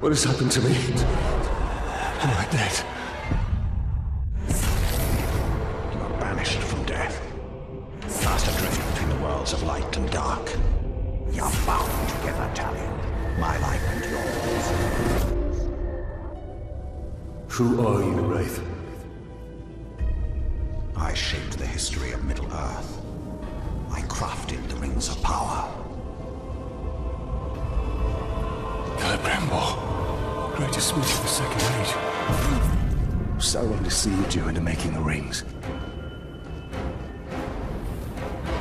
What has happened to me? Am I dead? You are banished from death. Fast adrift between the worlds of light and dark. You are bound together, Talion. My life and yours. Who are you, Wraith? I shaped the history of Middle-earth. I crafted the Rings of Power. Celebrimbor, greatest smith of the Second Age. Sauron deceived you into making the rings.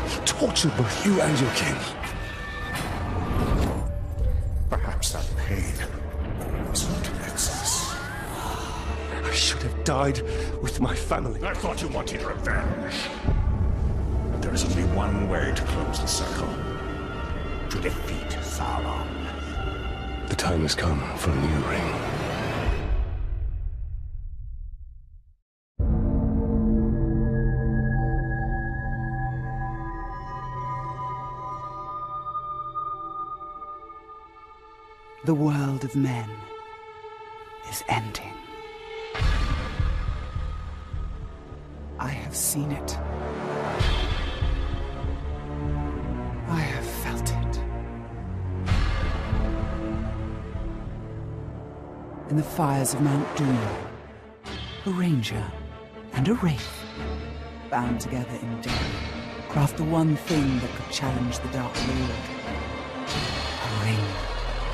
He tortured both you and your king. Perhaps that pain was not in excess. I should have died with my family. I thought you wanted revenge. But there is only one way to close the circle. To defeat Sauron. The time has come for a new ring. The world of men is ending. I have seen it. I have felt it. In the fires of Mount Doom, a ranger and a wraith, bound together in death, craft the one thing that could challenge the Dark Lord. A ring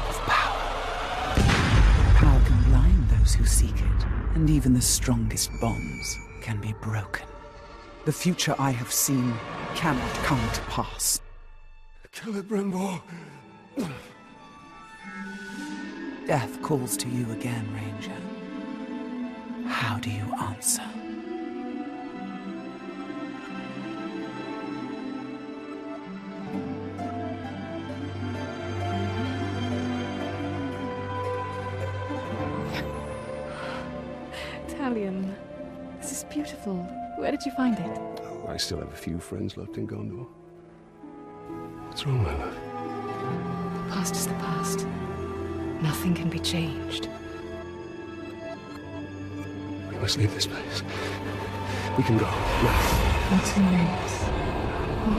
of power. Power can blind those who seek it, and even the strongest bonds can be broken. The future I have seen cannot come to pass. Celebrimbor. Death calls to you again, Ranger. How do you answer? Talion, this is beautiful. Where did you find it? Oh, I still have a few friends left in Gondor. What's wrong, my love? The past is the past. Nothing can be changed. We must leave this place. We can go now. What's too late?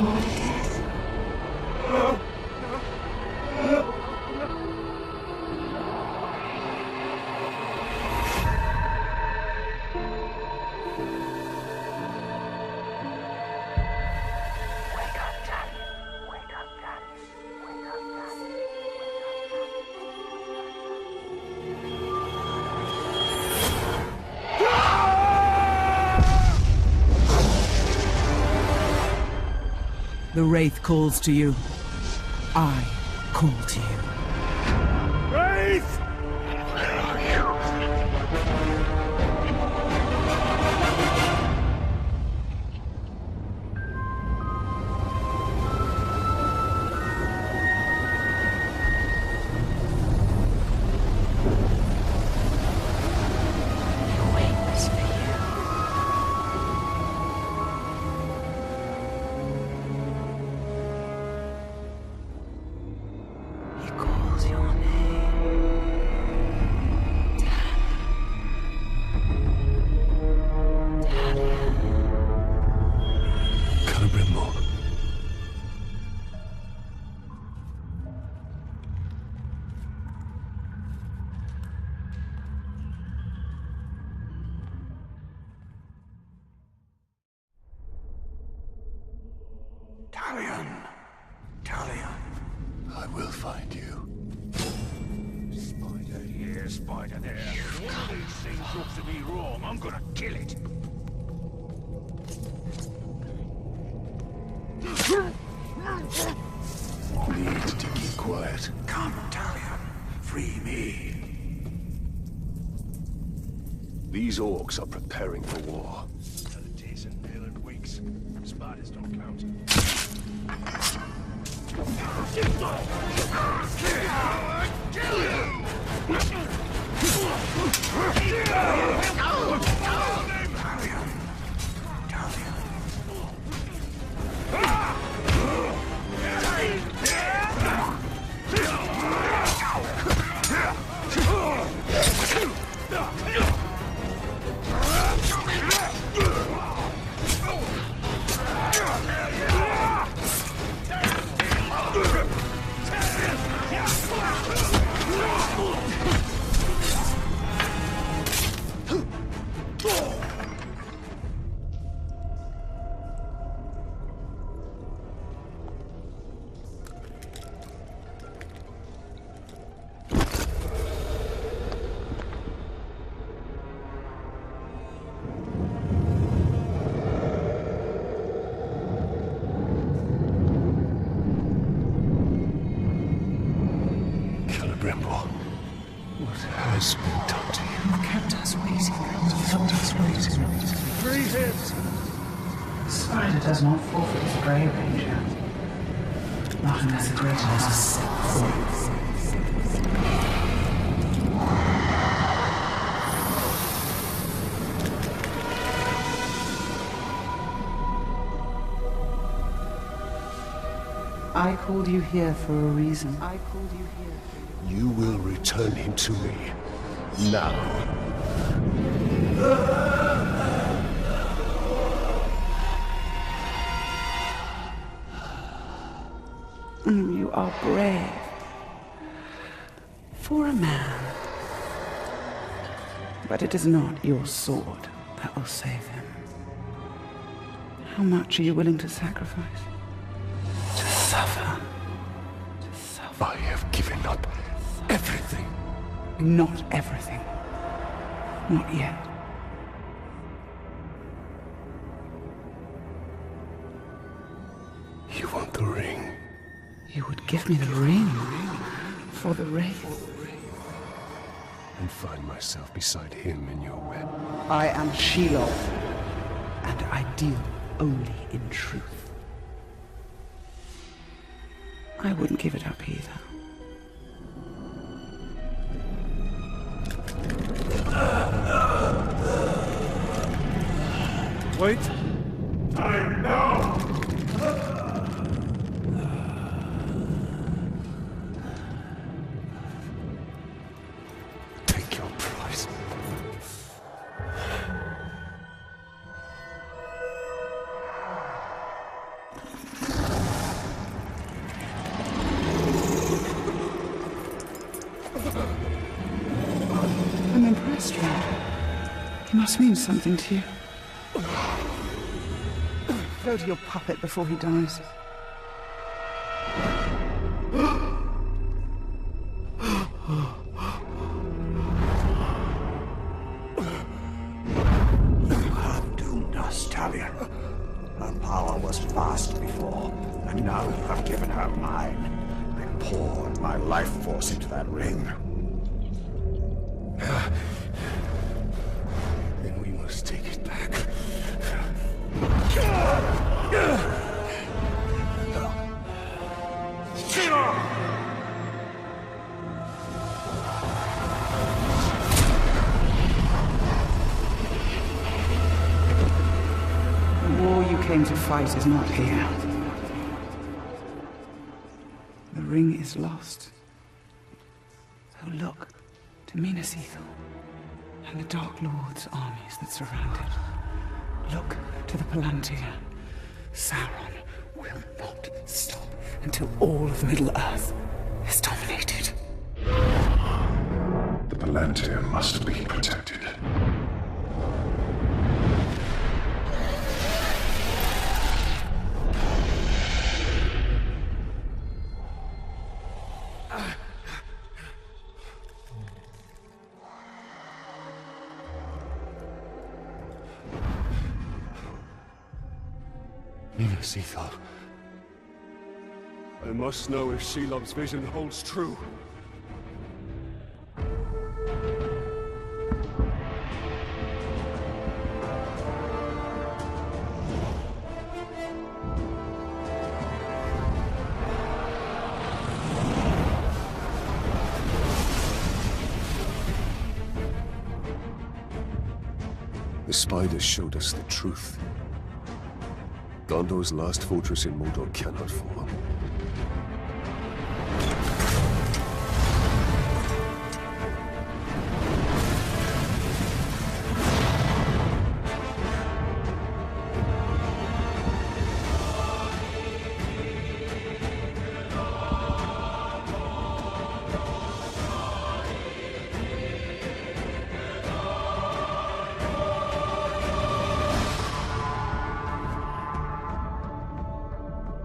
What it is? The Wraith calls to you. I call to you. Wraith! Where are you? He calls your name. Celebrimbor. Talion. Talion. I will find you. Spider here, spider there. One of these things looks to me wrong. I'm gonna kill it. Need to keep quiet. Come, Talion. Free me. These orcs are preparing for war. Days and pale and weeks. Spiders don't count. Talion. Talion. Celebrimbor. What has been done to you? You've kept us waiting. Kept us waiting. Free him! The spider does not forfeit its prey, Ranger. Not unless a greater has a set free. I called you here for a reason. I called you here. You will return him to me. Now. You are brave. For a man. But it is not your sword that will save him. How much are you willing to sacrifice? To suffer. To suffer. I have given up everything. Not everything. Not yet. You want the ring? You would give me the ring for the Wraith. And find myself beside him in your web. I am Shelob, and I deal only in truth. I wouldn't give it up either. Wait! Time now! Take your prize. I'm impressed, Ranger. He must mean something to you. Go to your puppet before he dies. You have doomed us, Talion. Her power was vast before, and now you have given her mine. I poured my life force into that ring. Then we must take it back. The war you came to fight is not here. The ring is lost. So look to Minas Ithil and the Dark Lord's armies that surround it. Look to the Palantir. Sauron will not stop until all of Middle-earth is dominated. The Palantir must be protected. Minas Ithil. I must know if Shelob's vision holds true. The spiders showed us the truth. Gondor's last fortress in Mordor cannot fall.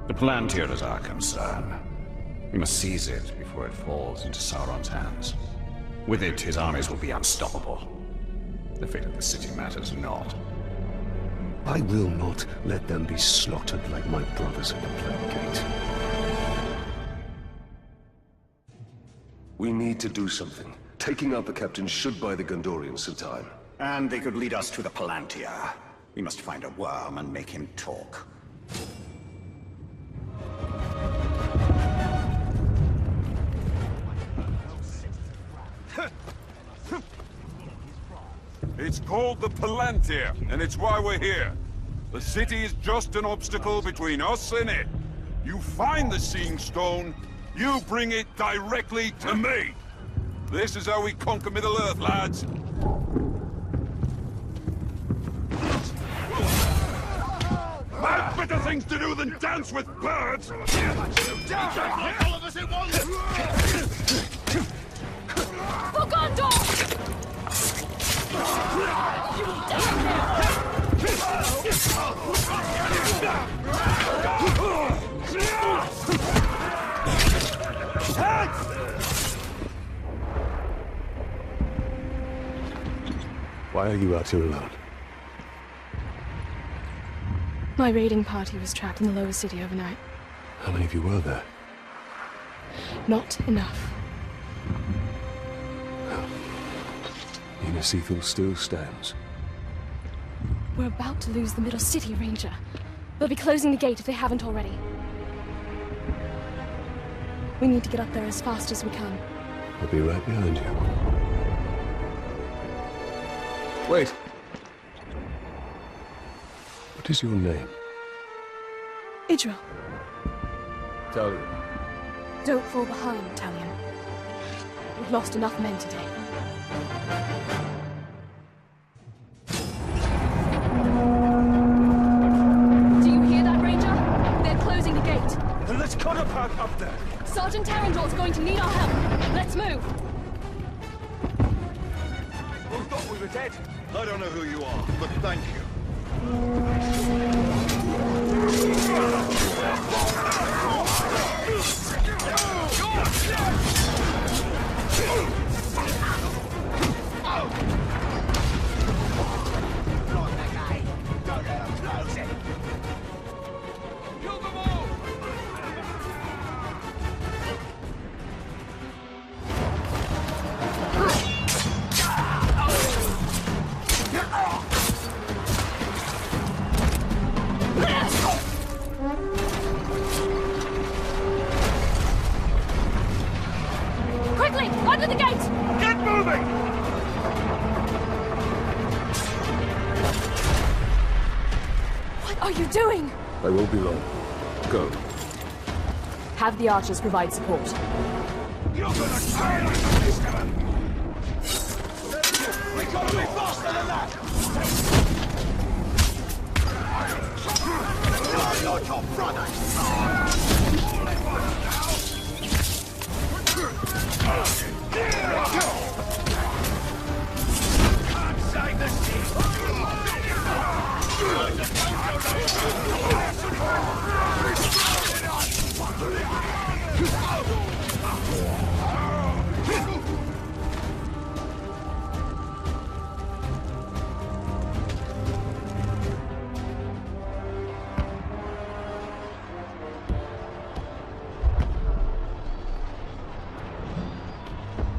The Palantir is our concern. We must seize it before it falls into Sauron's hands. With it, his armies will be unstoppable. The fate of the city matters not. I will not let them be slaughtered like my brothers at the Plague Gate. We need to do something. Taking out the captain should buy the Gondorians some time. And they could lead us to the Palantir. We must find a worm and make him talk. It's called the Palantir, and it's why we're here. The city is just an obstacle between us and it. You find the Seeing Stone, you bring it directly to me. This is how we conquer Middle-earth, lads. I've better things to do than dance with birds! All of us at once! For Gondor! You will die Why are you out here alone? My raiding party was trapped in the lower city overnight. How many of you were there? Not enough. Unasethal still stands. We're about to lose the middle city, Ranger. They'll be closing the gate if they haven't already. We need to get up there as fast as we can. I'll be right behind you. Wait! What is your name? Idril. Talion. Don't fall behind, Talion. We've lost enough men today. Do you hear that, Ranger? They're closing the gate. Then let's cut a path up there! Sergeant Tarandor's going to need our help. Let's move. We thought we were dead. I don't know who you are, but thank you. Quickly, under the gate! Get moving! What are you doing? I won't be long. Go. Have the archers provide support. You're gonna die like a fisherman! We gotta be faster than that! You're your brother! Can't save the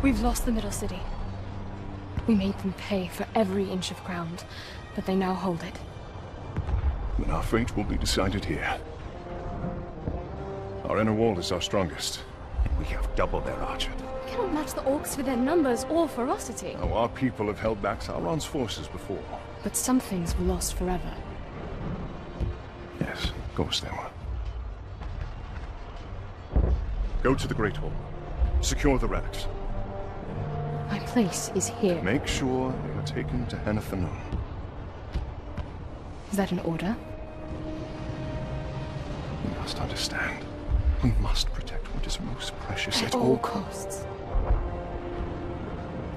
We've lost the middle city. We made them pay for every inch of ground, but they now hold it. Then our fate will be decided here. Our inner wall is our strongest. We have double their archer. We cannot match the orcs for their numbers or ferocity. Now, our people have held back Sauron's forces before. But some things were lost forever. Yes, of course they were. Go to the Great Hall. Secure the relics. My place is here. Make sure they are taken to Hanathanon. Is that an order? You must understand. We must protect what is most precious At all costs.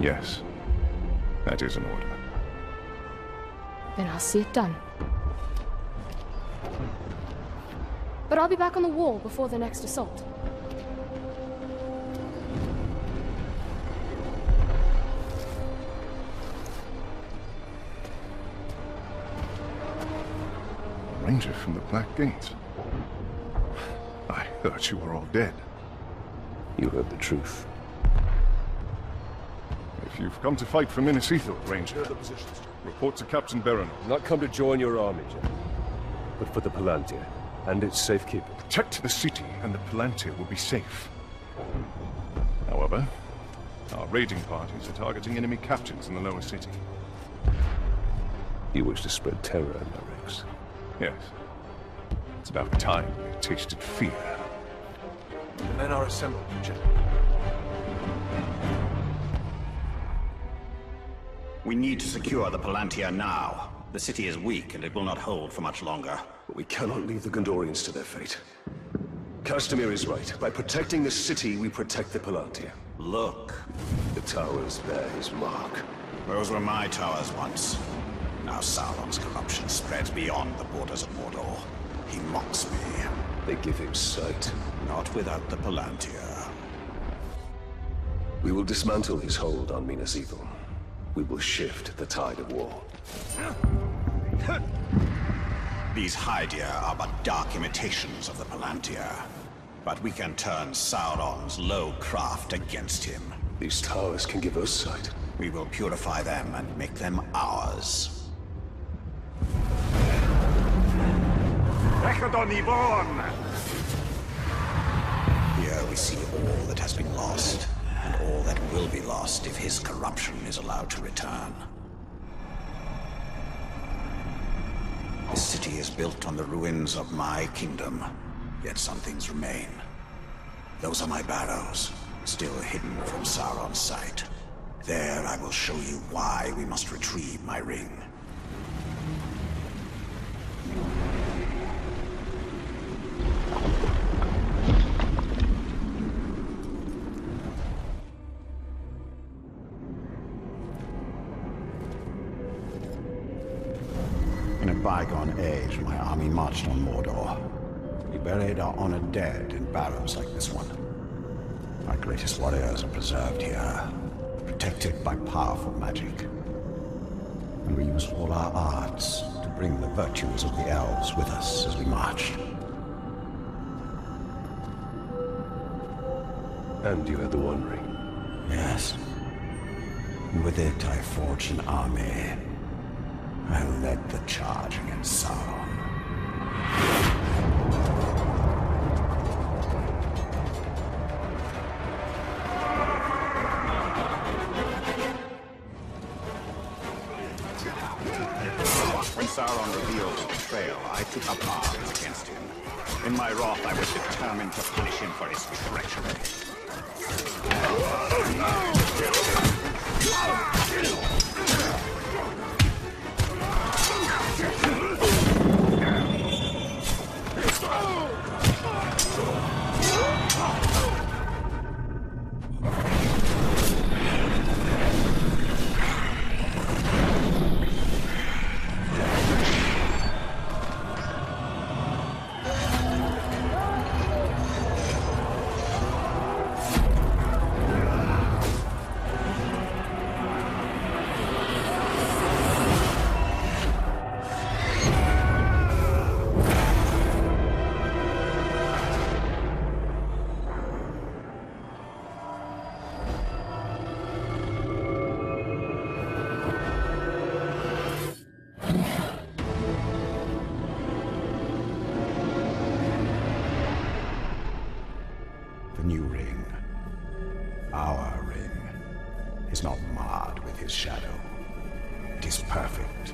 Yes. That is an order. Then I'll see it done. But I'll be back on the wall before the next assault. Ranger from the Black Gate. I thought you were all dead. You heard the truth. If you've come to fight for Minas Ithil, Ranger, report to Captain Baron. Not come to join your army, General, but for the Palantir and its safekeeping. Protect the city, and the Palantir will be safe. However, our raiding parties are targeting enemy captains in the lower city. You wish to spread terror in my ranks? Yes. It's about time we tasted fear. The men are assembled, General. We need to secure the Palantir now. The city is weak, and it will not hold for much longer. But we cannot leave the Gondorians to their fate. Castamir is right. By protecting the city, we protect the Palantir. Look. The towers bear his mark. Those were my towers once. Now Sauron's corruption spreads beyond the borders of Mordor. He mocks me. They give him sight. Not without the Palantir. We will dismantle his hold on Minas Ithil. We will shift the tide of war. These Hydir are but dark imitations of the Palantir. But we can turn Sauron's low craft against him. These towers can give us sight. We will purify them and make them ours. Here we see all that has been lost, and all that will be lost if his corruption is allowed to return. This city is built on the ruins of my kingdom, yet some things remain. Those are my barrows, still hidden from Sauron's sight. There I will show you why we must retrieve my ring. In a bygone age, my army marched on Mordor. We buried our honored dead in barrows like this one. Our greatest warriors are preserved here, protected by powerful magic. And we use all our arts to bring the virtues of the elves with us as we march. And you had the One Ring. Yes. And with it I forged an army. I led the charge against Sauron. When Sauron revealed his betrayal, I took up arms against him. In my wrath, I was determined to punish him for his treachery. The new ring, our ring, is not marred with his shadow. It is perfect.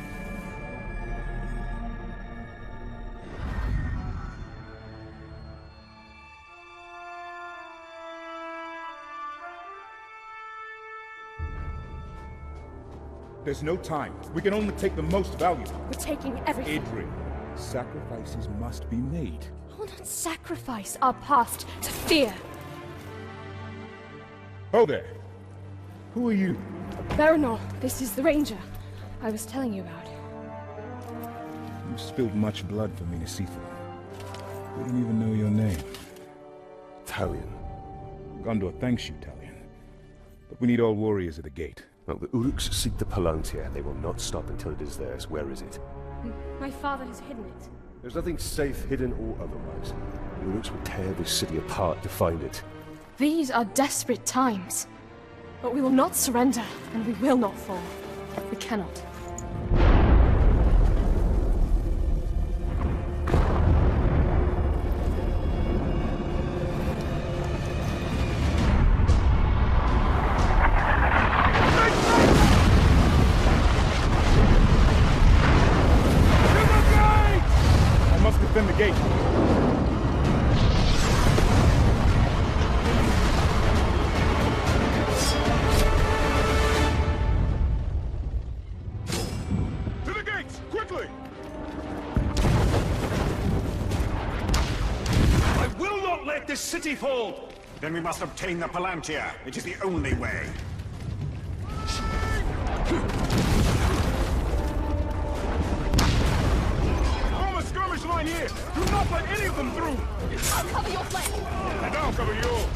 There's no time. We can only take the most valuable. We're taking everything. Idri, sacrifices must be made. We'll not sacrifice our past to fear. Oh there. Who are you? Baranor, this is the Ranger I was telling you about. You've spilled much blood for Minas Ithil. We don't even know your name. Talion. Gondor thanks you, Talion. But we need all warriors at the gate. Well, the Uruks seek the Palantir. They will not stop until it is theirs. Where is it? My father has hidden it. There's nothing safe, hidden or otherwise. The Uruks will tear this city apart to find it. These are desperate times. But we will not surrender, and we will not fall. We cannot. I must defend the gate. To the gates! Quickly! I will not let this city fall! Then we must obtain the Palantir. It is the only way. Form a skirmish line here! Do not let any of them through! I'll cover your flank! And I'll cover yours!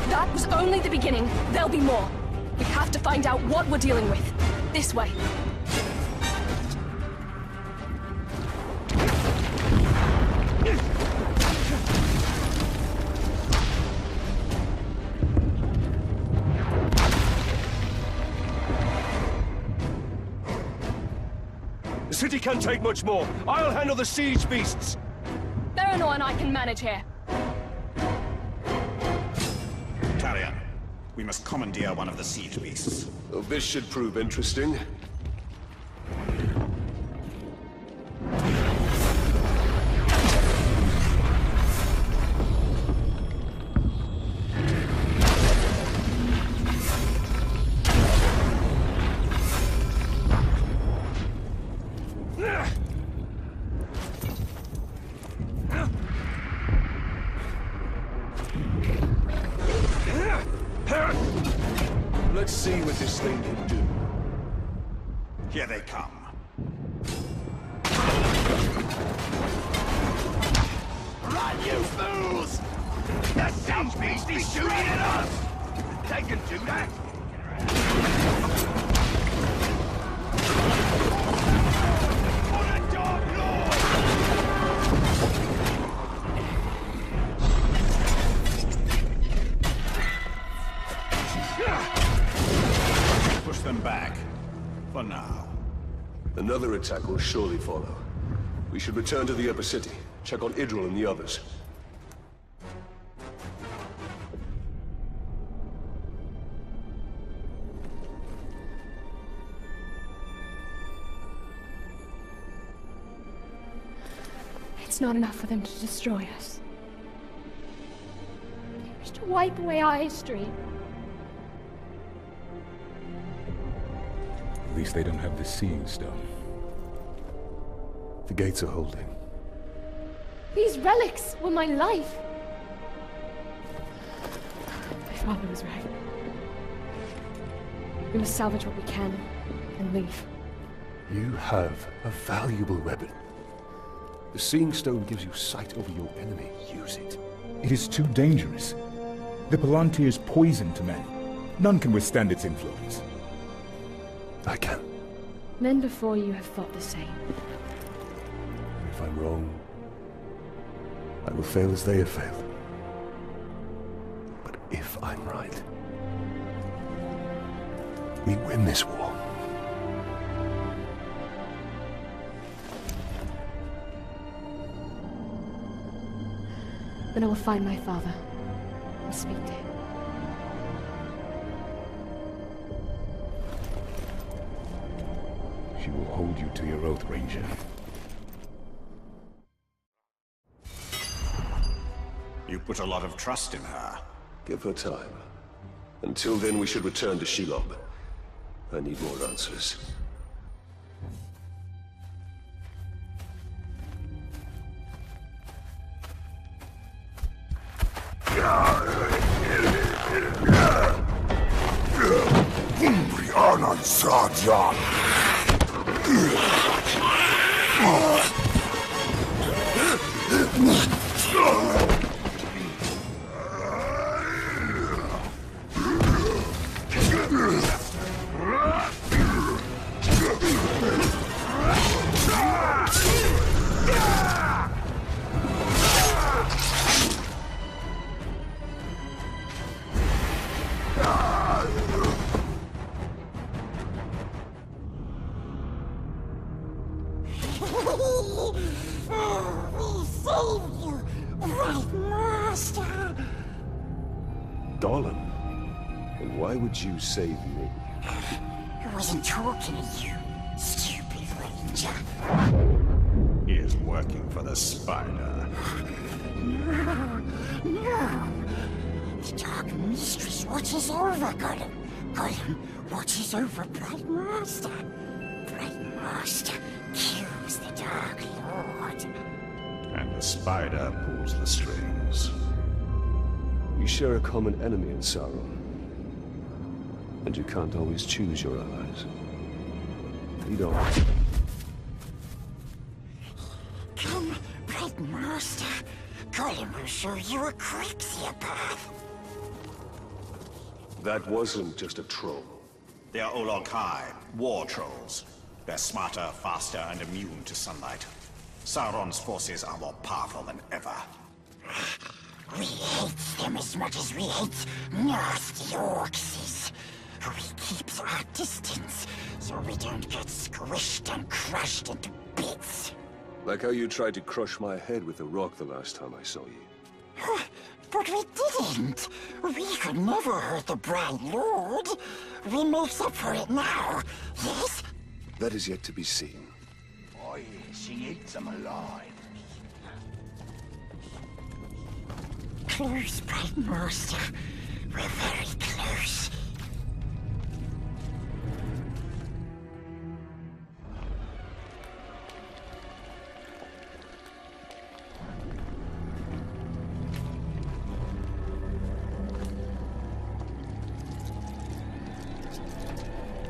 That was only the beginning. There'll be more. We have to find out what we're dealing with. This way. The city can't take much more. I'll handle the siege beasts. Theranor and I can manage here. Talion, we must commandeer one of the siege beasts. Well, this should prove interesting. Let's see what this thing can do. Here they come. Run, you fools! The siege beast is shooting at us! They can do that! For the Dark Lord! Push them back. For now. Another attack will surely follow. We should return to the upper city, check on Idril and the others. It's not enough for them to destroy us. They wish to wipe away our history. At least they don't have the Seeing Stone. The gates are holding. These relics were my life. My father was right. We must salvage what we can and leave. You have a valuable weapon. The Seeing Stone gives you sight over your enemy. Use it. It is too dangerous. The Palantir is poison to men. None can withstand its influence. I can. Men before you have thought the same. If I'm wrong, I will fail as they have failed. But if I'm right, we win this war. Then I will find my father and speak to him. She will hold you to your oath, Ranger. You put a lot of trust in her. Give her time. Until then, we should return to Shelob. I need more answers. We saved you, right, Master? Gollum? And why would you save me? I wasn't talking to you, stupid ranger. He is working for the Spider. No. The Dark Mistress watches over Gollum. Gollum watches over Bright Master. Bright Master kills the Dark Lord. And the Spider pulls the strings. We share a common enemy in Sauron. And you can't always choose your allies. Lead on. Come, Bright Master. Gollum will show you a quicksilver path. That wasn't just a troll. They are Olog-Kai, war trolls. They're smarter, faster, and immune to sunlight. Sauron's forces are more powerful than ever. We hate them as much as we hate nasty orcs. We keep our distance, so we don't get squished and crushed into bits. Like how you tried to crush my head with a rock the last time I saw you. But we didn't. We could never hurt the Bright Lord. We make up for it now, yes? That is yet to be seen. Oh yeah, she eats them alive. Close, Bright Master. We're very close.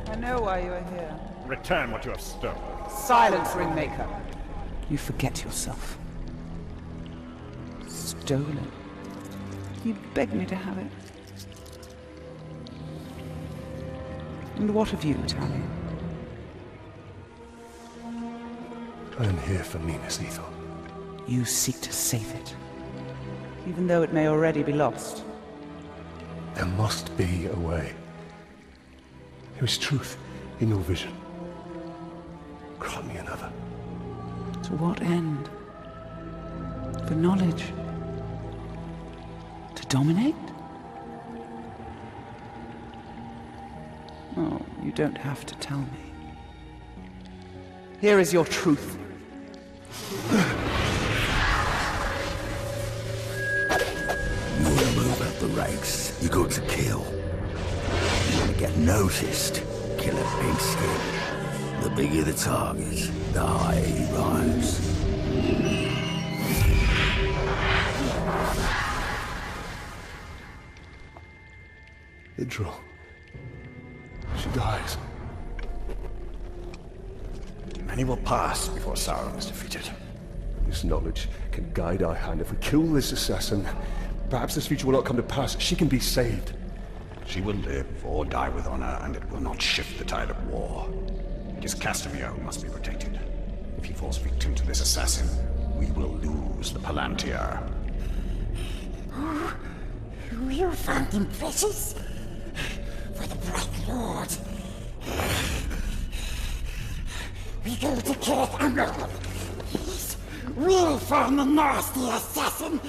I know why you are here. Return what you have stolen. Silence, Ringmaker. You forget yourself. Stolen. You begged me to have it. And what of you, Talion? I am here for Minas Ithil. You seek to save it, even though it may already be lost. There must be a way. There is truth in your vision. Grant me another. To what end? For knowledge? To dominate? Oh, you don't have to tell me. Here is your truth. You want to move up the ranks, you got to kill. You want to get noticed, kill a big skin. The bigger the target, the higher he rise. Idril. She dies. Many will pass before Sauron is defeated. This knowledge can guide our hand. If we kill this assassin, perhaps this future will not come to pass. She can be saved. She will live or die with honor, and it will not shift the tide of war. It is Castamere who must be protected. If he falls victim to this assassin, we will lose the Palantir. You found him precious? For the Bright Lord. We go to Kirith Angol. Yes, we'll find the nasty assassin.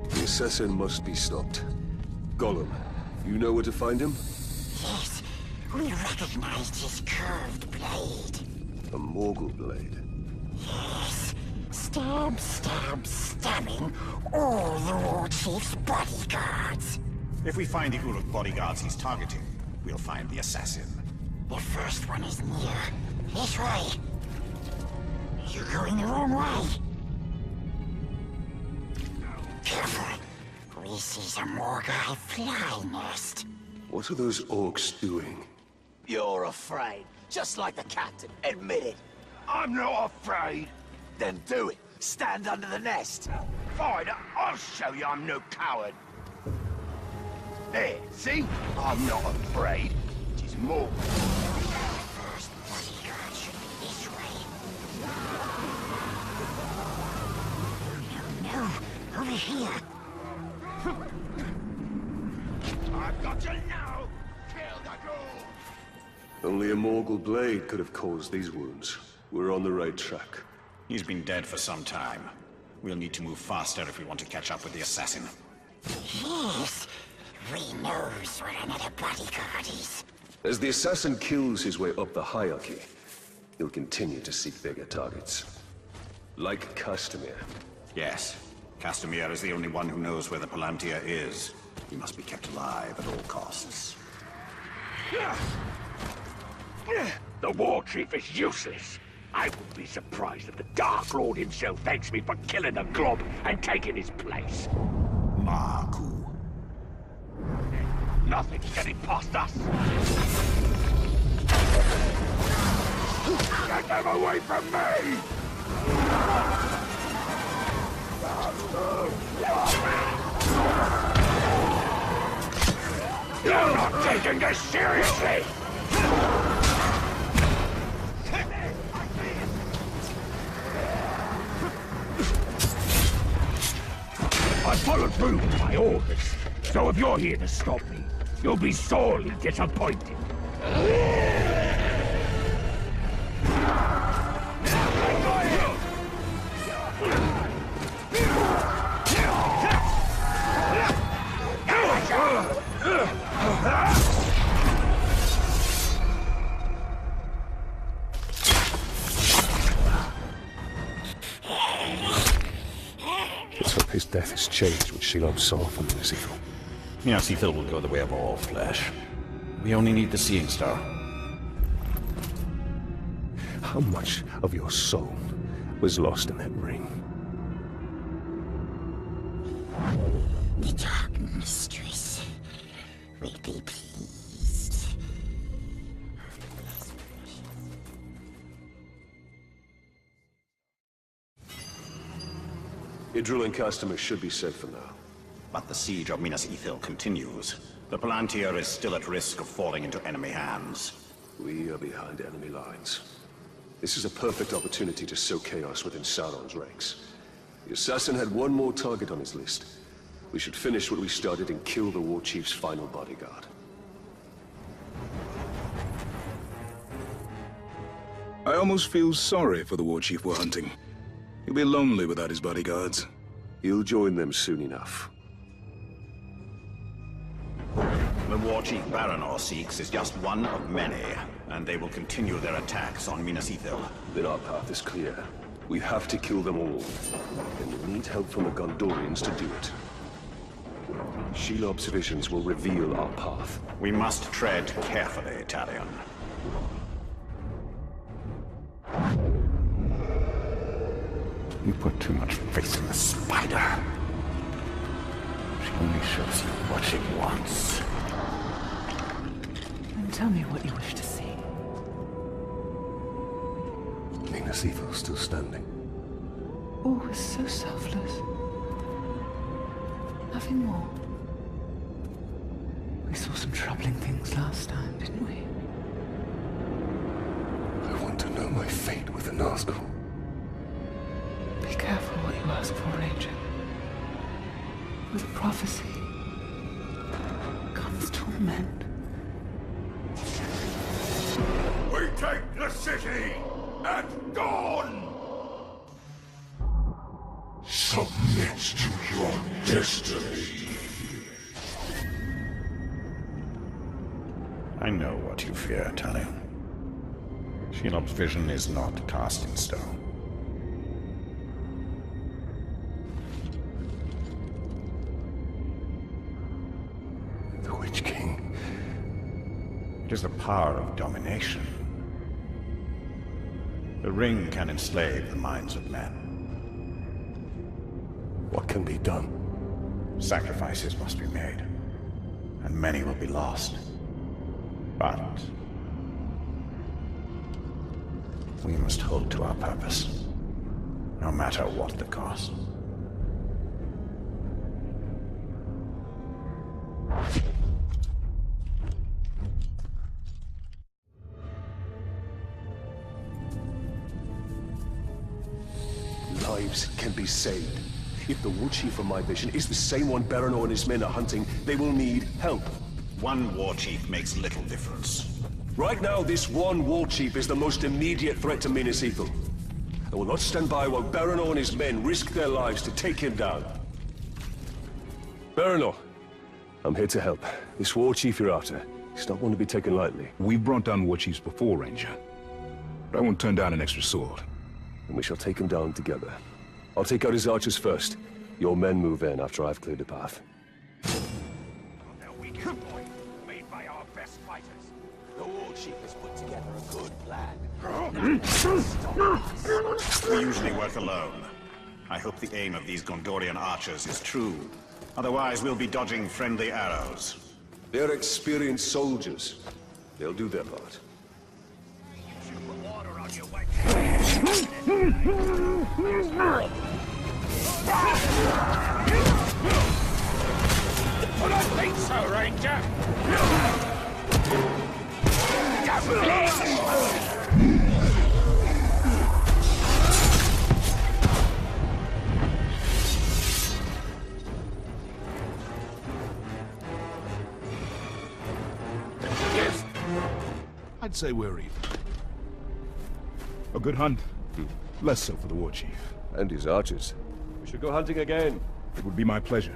The assassin must be stopped. Gollum, you know where to find him? Yes, we recognized his curved blade. A Morgul blade. Yes, stab, stab, stabbing all the War Chief's bodyguards. If we find the Uruk bodyguards he's targeting, we'll find the assassin. The first one is near. This way. You're going the wrong way. Careful. We see some Morgai fly nest. What are those orcs doing? You're afraid, just like the captain. Admit it. I'm not afraid. Then do it. Stand under the nest. Fine, I'll show you I'm no coward. There, see? I'm not afraid. It is more. First bodyguard should be this way. No, over here. I've got you now! Kill the ghoul! Only a Morgul blade could have caused these wounds. We're on the right track. He's been dead for some time. We'll need to move faster if we want to catch up with the assassin. Yes, we knows where another bodyguard is. As the assassin kills his way up the hierarchy, he'll continue to seek bigger targets. Like Castamir. Yes. Castamir is the only one who knows where the Palantir is. He must be kept alive at all costs. The war chief is useless. I wouldn't be surprised if the Dark Lord himself thanks me for killing the Glob and taking his place. Marku. Nothing's getting past us. Get them away from me! You're not taking this seriously! I followed through with my orders, so if you're here to stop me, you'll be sorely disappointed. Let's hope his death has changed what Shelob saw from Minas Ithil. Minas Ithil will go the way of all flesh. We only need the Seeing Star. How much of your soul was lost in that ring? The Dark Mistress will be pleased. Idril and Castamir should be safe for now. But the siege of Minas Ithil continues. The Palantir is still at risk of falling into enemy hands. We are behind enemy lines. This is a perfect opportunity to sow chaos within Sauron's ranks. The assassin had one more target on his list. We should finish what we started and kill the war chief's final bodyguard. I almost feel sorry for the war chief we're hunting. He'll be lonely without his bodyguards. He'll join them soon enough. The war chief Baranor seeks is just one of many, and they will continue their attacks on Minas Ithil. Then our path is clear. We have to kill them all. And we need help from the Gondorians to do it. Shelob's visions will reveal our path. We must tread carefully, Talion. You put too much faith in the spider. She only shows you what she wants. Then tell me what you wish to see. Minas Ithil's still standing. All was so selfless. Nothing more. We saw some troubling things last time, didn't we? I want to know my fate with the Nazgul. Be careful what you ask for, Ranger. With prophecy comes torment. We take the city at dawn! Submit to your destiny. I know what you fear, Talion. Shelob's vision is not cast in stone. The Witch King. It is the power of domination. The ring can enslave the minds of men. What can be done? Sacrifices must be made, and many will be lost. But we must hold to our purpose, no matter what the cost. Lives can be saved. If the war chief from my vision is the same one Baranor and his men are hunting, they will need help. One war chief makes little difference. Right now, this one war chief is the most immediate threat to Minas Ithil. I will not stand by while Baranor and his men risk their lives to take him down. Baranor, I'm here to help. This war chief you're after, he's not one to be taken lightly. We've brought down war chiefs before, Ranger. But I won't turn down an extra sword. And we shall take him down together. I'll take out his archers first. Your men move in after I've cleared the path. Now we can boy, made by our best fighters. The war chief has put together a good plan. We usually work alone. I hope the aim of these Gondorian archers is true. Otherwise, we'll be dodging friendly arrows. They're experienced soldiers. They'll do their part. I don't think so, Ranger! I'd say we're even. A good hunt? Less so for the war chief. And his archers. We should go hunting again. It would be my pleasure.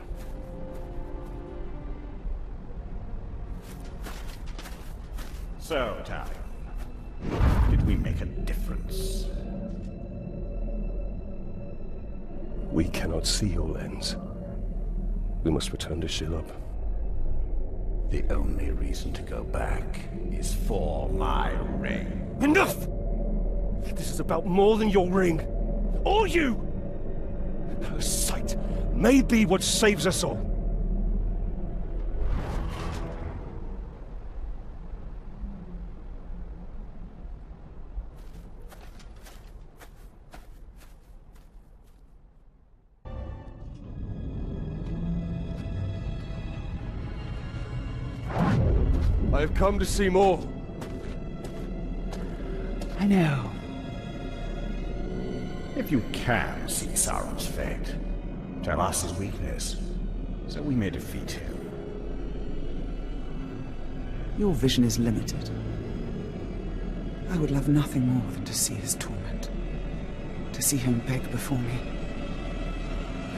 So, Talion, did we make a difference? We cannot see your lens. We must return to Shelob. The only reason to go back is for my ring. Enough! This is about more than your ring. Or you! Her sight may be what saves us all. I have come to see more. I know. If you can see Sauron's fate, tell us his weakness, so we may defeat him. Your vision is limited. I would love nothing more than to see his torment. To see him beg before me.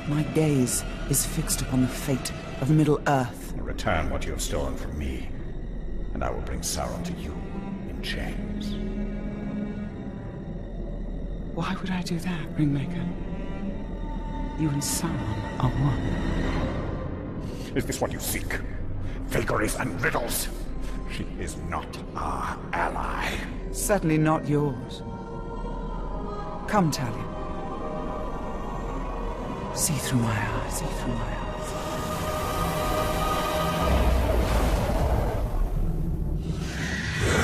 My gaze is fixed upon the fate of Middle-earth. Return what you have stolen from me, and I will bring Sauron to you in chains. Why would I do that, Ringmaker? You and Sauron are one. Is this what you seek? Vagaries and riddles? She is not our ally. Certainly not yours. Come, Talion. See through my eyes, see through my eyes.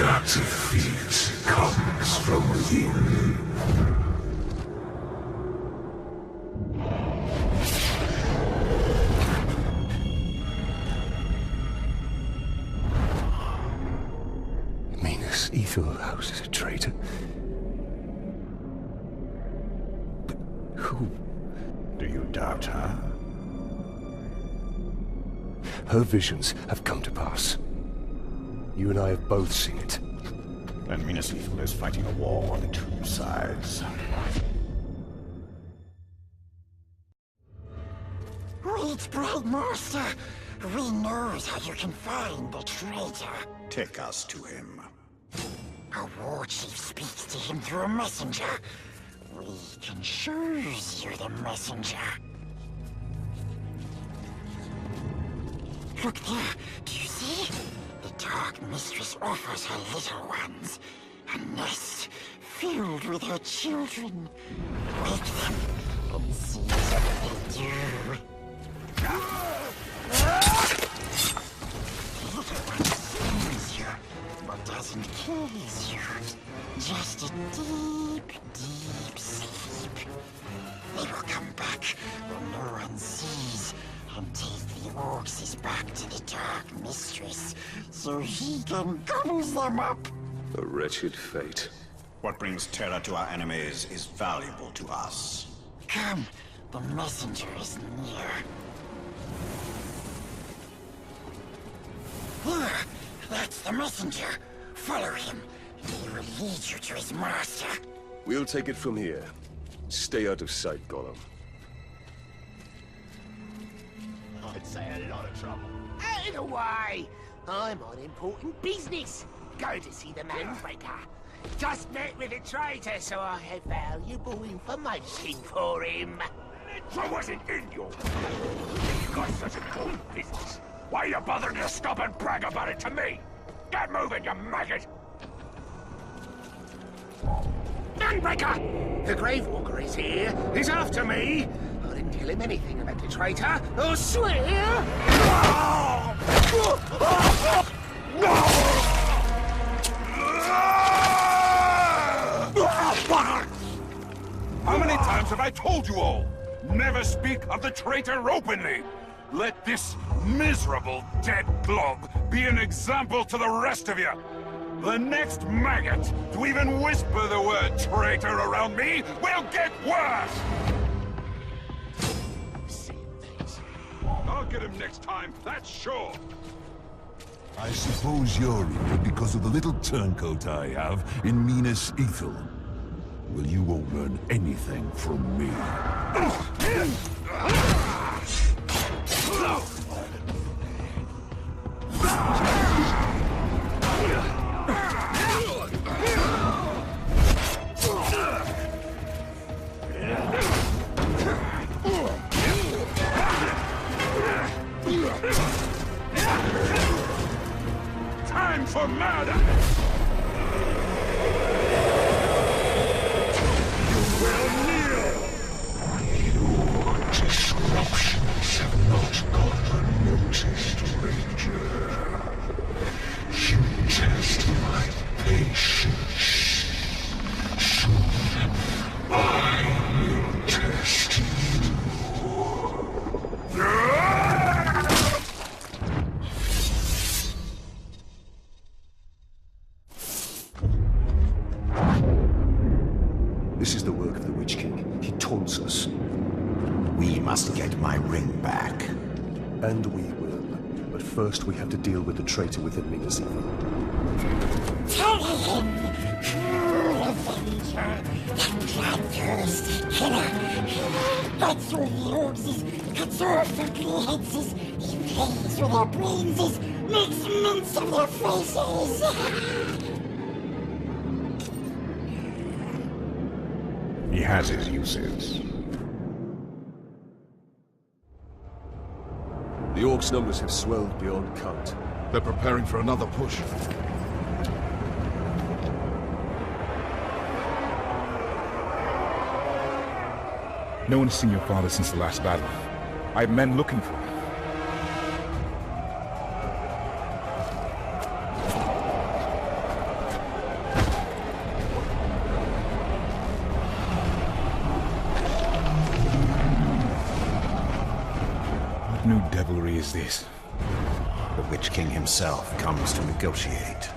That defeat comes from within. Minas Ithil houses a traitor. But who? Do you doubt her? Her visions have come to pass. You and I have both seen it. Then Minas Ithil is fighting a war on two sides. Wait, Bright Master! We knows how you can find the traitor. Take us to him. A war chief speaks to him through a messenger. We can choose you the messenger. Look there, do you see? The Dark Mistress offers her little ones a nest filled with her children. Wake them and see what they do. The little one sings you, but doesn't kill you. Just a deep, deep sleep. They will come back when no one sees and take the Orcs back to the Dark Mistress so he can gobble them up. A wretched fate. What brings terror to our enemies is valuable to us. Come, The messenger is near. Here! That's the messenger! Follow him. He will lead you to his master. We'll take it from here. Stay out of sight, Gollum. I'd say a lot of trouble. Out of the way! I'm on important business. Go to see the Manbreaker. Just met with a traitor, so I have valuable information for him. I wasn't in you. If you got such important business, why are you bothering to stop and brag about it to me? Get moving, you maggot! Manbreaker! The Gravewalker is here. He's after me. I didn't tell him anything about the traitor. I'll swear! How many times have I told you all? Never speak of the traitor openly! Let this miserable dead glob be an example to the rest of you! The next maggot to even whisper the word traitor around me will get worse! I'll get him next time, that's sure! I suppose you're here because of the little turncoat I have in Minas Ithil. Well, you won't learn anything from me. Time for murder! Your disruptions have not gone unnoticed, Ranger. You test my patience. Soon, I will test you. This is the work of the Witch King. He taunts us. We must get my ring back. And we will. But first we have to deal with the traitor within Minas Ithil. Tell him! True avenger, bloodthirst killer. Bites through the orcs, cuts off ugly heads, he plays with their brains, makes mince of their faces. He has his uses. The Orcs' numbers have swelled beyond count. They're preparing for another push. No one has seen your father since the last battle. I have men looking for him. What new devilry is this? The Witch King himself comes to negotiate.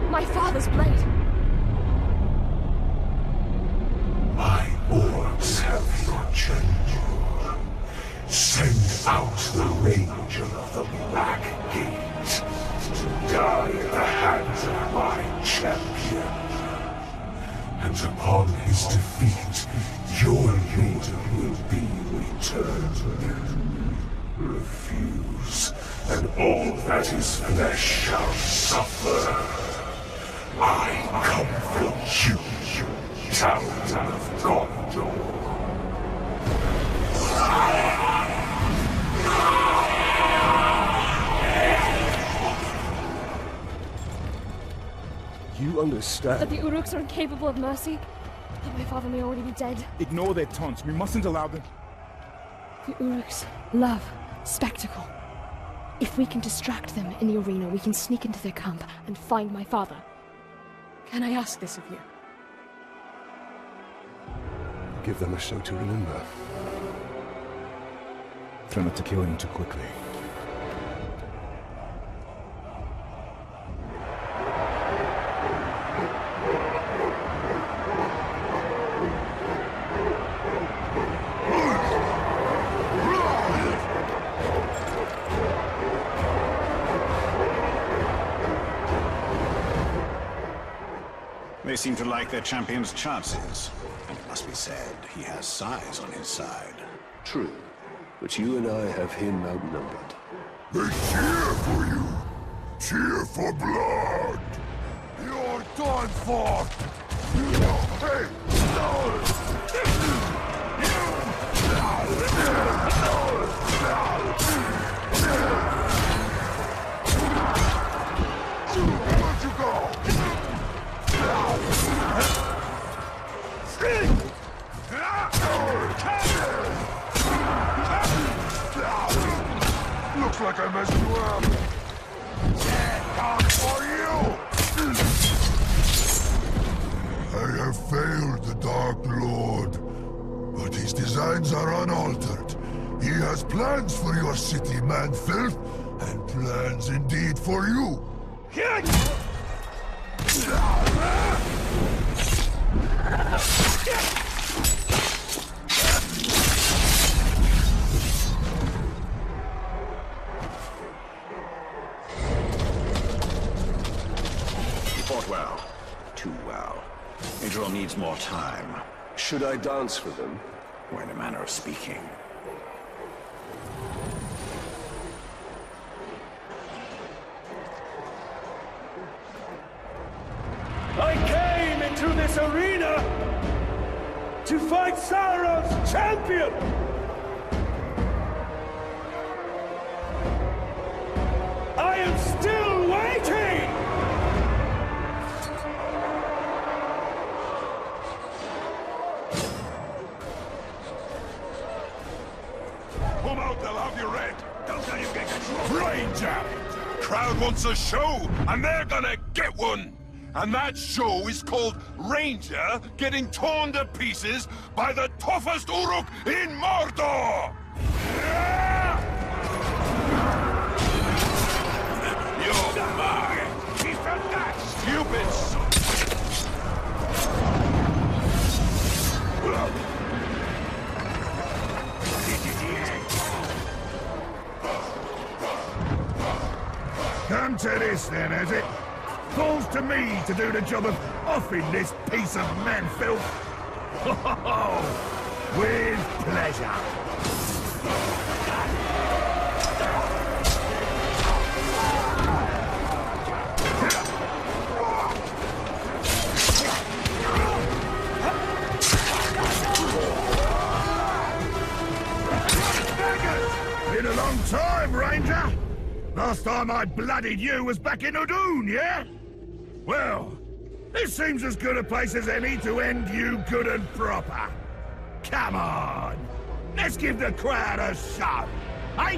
My father's blade! My orcs have your general. Send out the Ranger of the Black Gate to die at the hands of my champion. And upon his defeat, your leader will be returned. Refuse, and all that is flesh shall suffer. I come for you, Town of Gondor. You understand? That the Uruks are incapable of mercy? That my father may already be dead? Ignore their taunts. We mustn't allow them. The Uruks love spectacle. If we can distract them in the arena, we can sneak into their camp and find my father. Can I ask this of you? Give them a show to remember. Try not to kill him too quickly. seem to like their champion's chances. And it must be said, he has size on his side. True, but you and I have him outnumbered. They cheer for you. Cheer for blood. You're done for. Hey, where'd you go? Looks like I messed you up. Come for you! I have failed the Dark Lord, but his designs are unaltered. He has plans for your city, man-filth, and plans indeed for you. He fought well. Too well. Adriel needs more time. Should I dance for them? Or in a manner of speaking. I came into this arena to fight Sauron's champion! I am still waiting! Come out, they'll have you red. Don't let him get control. Ranger! Crowd wants a show, and they're gonna get one! And that show is called Ranger Getting Torn to Pieces by the toughest Uruk in Mordor! You're mine! He felt that, stupid son! Come to this then, has it? Falls to me to do the job of offing this piece of man-filth. With pleasure. Been a long time, Ranger. Last time I bloodied you was back in Udun, yeah? Well, this seems as good a place as any to end you good and proper. Come on, let's give the crowd a show, eh?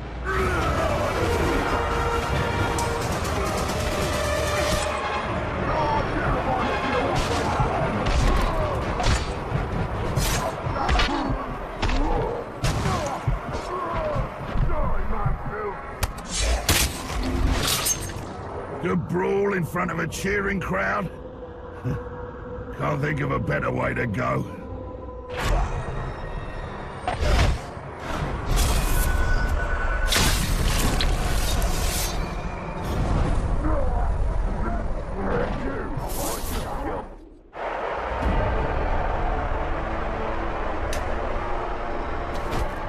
Good brawl in front of a cheering crowd? Can't think of a better way to go.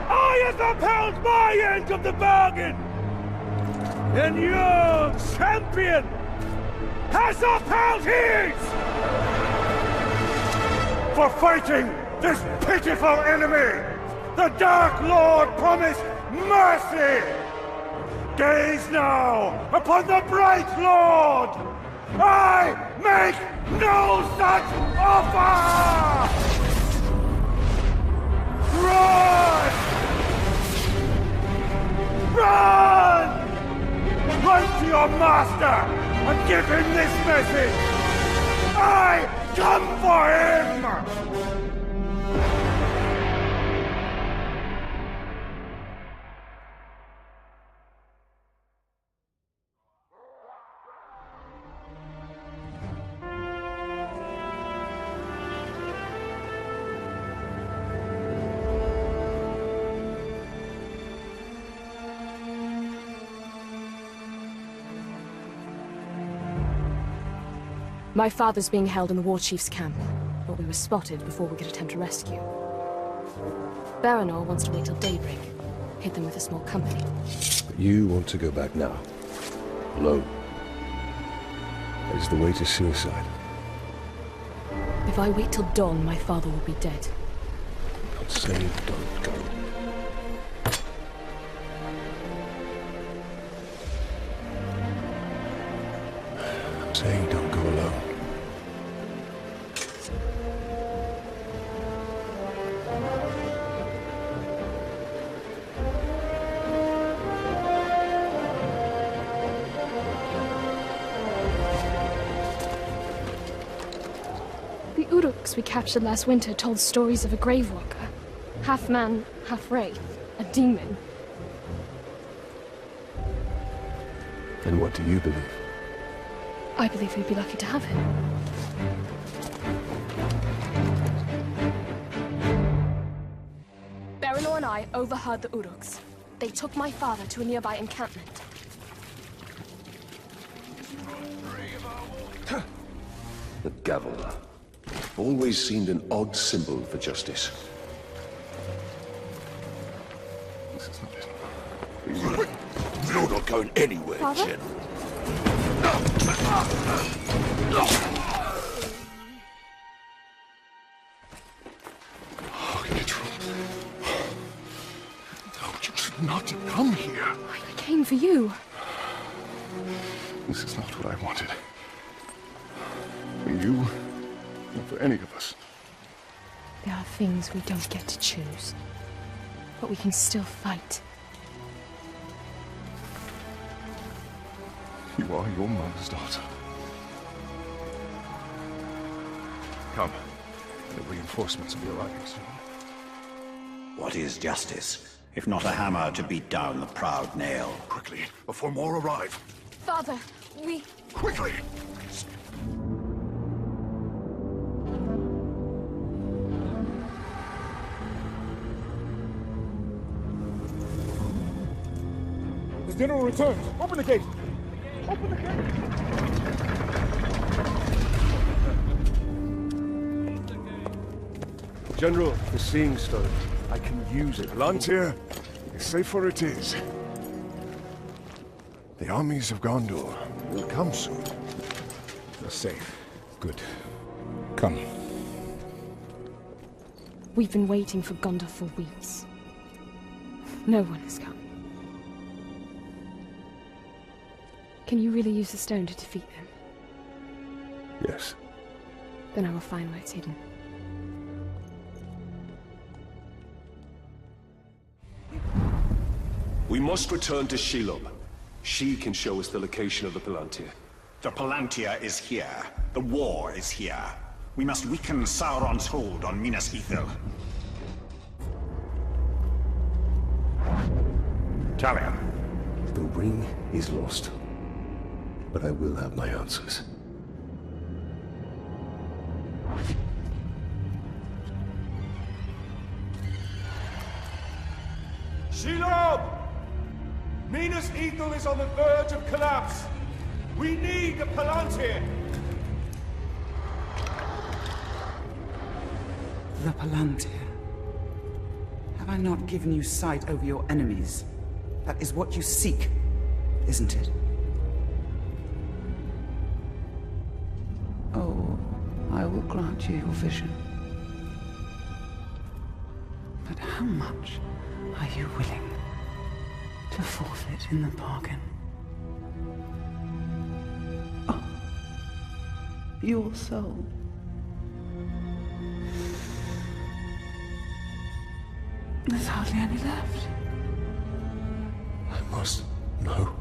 I have upheld my end of the bargain! And your champion has upheld his! For fighting this pitiful enemy, the Dark Lord promised mercy! Gaze now upon the Bright Lord! I make no such offer! Run! Run! Run to your master and give him this message! I come for him! My father's being held in the War Chief's camp, but we were spotted before we could attempt a rescue. Baranor wants to wait till daybreak, hit them with a small company. But you want to go back now. Alone. That is the way to suicide. If I wait till dawn, my father will be dead. I'm not saying don't go. I'm saying don't go alone. The Uruks we captured last winter told stories of a Gravewalker. Half man, half wraith. A demon. And what do you believe? I believe we'd be lucky to have him. Baranor and I overheard the Uruks. They took my father to a nearby encampment. The gavel. Always seemed an odd symbol for justice. You're not going anywhere, Father? General. Oh, Gertrude. No, you should not have come here. I came for you. This is not what I wanted. For you, or for any of us. There are things we don't get to choose. But we can still fight. You are your mother's daughter. Come. The reinforcements will be arriving soon. What is justice, if not a hammer to beat down the proud nail? Quickly, before more arrive. Father, we... Quickly! The general returns. Open the gate. Open the gate. General, the Seeing Stone. I can use it. Palantir, safer it is. The armies of Gondor will come soon. You're safe. Good. Come. We've been waiting for Gondor for weeks. No one has come. Can you really use the stone to defeat them? Yes. Then I will find where it's hidden. We must return to Shelob. She can show us the location of the Palantir. The Palantir is here. The war is here. We must weaken Sauron's hold on Minas Ithil. Talion. The ring is lost. But I will have my answers. Shelob! Minas Ithil is on the verge of collapse. We need the Palantir. The Palantir. Have I not given you sight over your enemies? That is what you seek, isn't it? Oh, I will grant you your vision. But how much are you willing to forfeit in the bargain? Oh, your soul. There's hardly any left. I must know.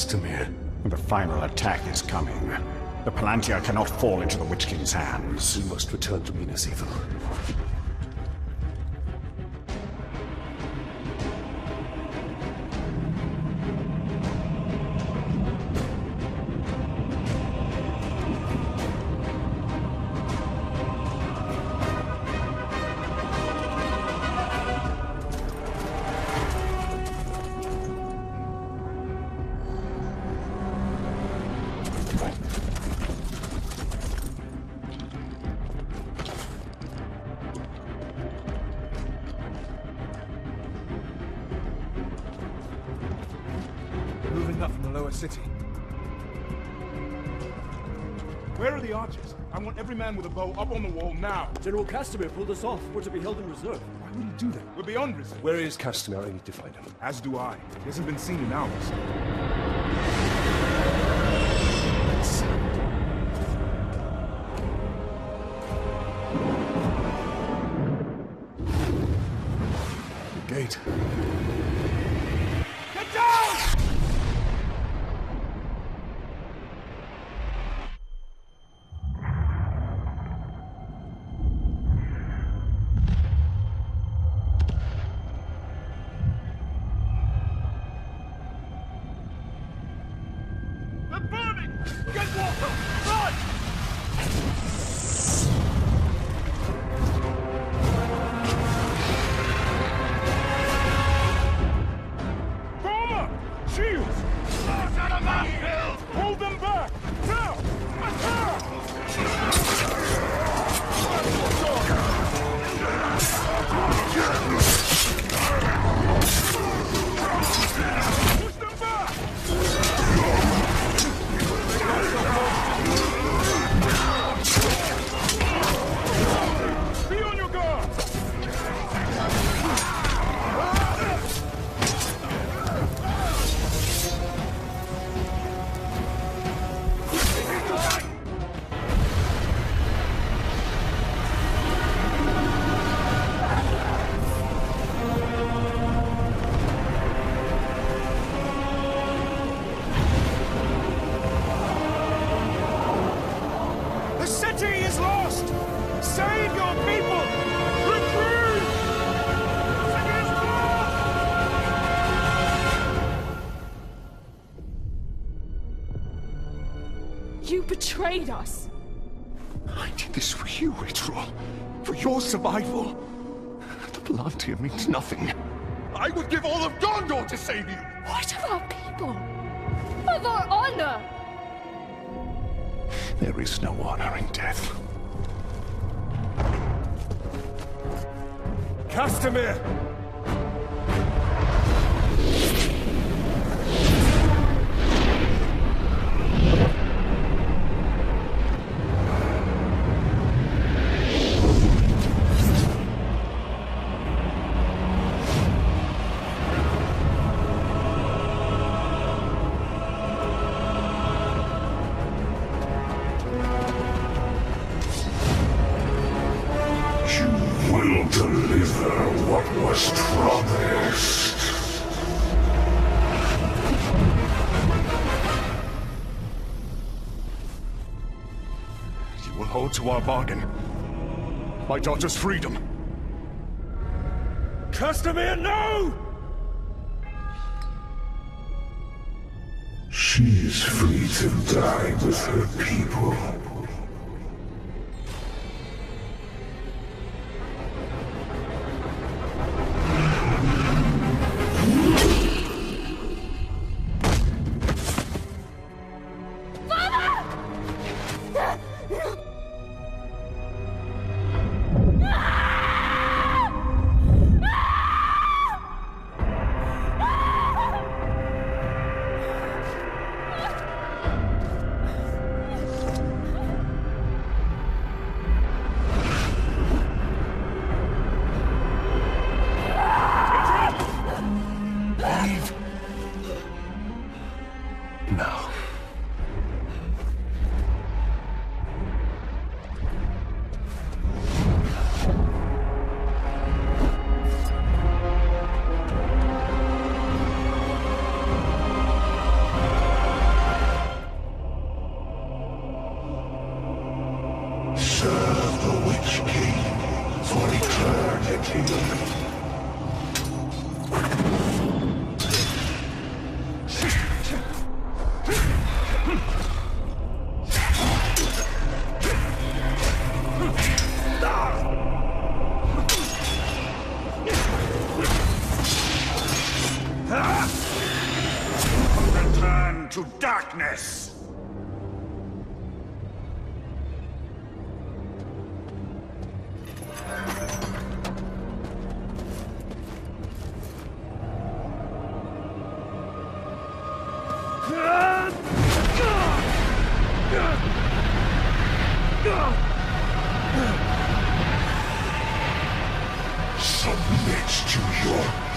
Castamir. The final attack is coming. The Palantir cannot fall into the Witch King's hands. We must return to Minas Ithil. Moving up from the lower city. Where are the archers? I want every man with a bow up on the wall now. General Castamir pulled us off. We're to be held in reserve. Why would he do that? We're beyond reserve. Where is Castamir? I need to find him. As do I. He hasn't been seen in hours. The gate. Get down! They're burning! Get water! Run! Former! Shields! March out of my hill! Hold them back! Now! Attack! Push them back! Be on your guard! The city is lost! Save your people! Retreat! The city is lost! You betrayed us! I did this for you, Ritual. For your survival. The Palantir means nothing. I would give all of Gondor to save you! What of our people? Of our honor? There is no honor in death. Castamir! You will deliver what was promised. You will hold to our bargain. My daughter's freedom. Castamir, no! She's free to die with her people.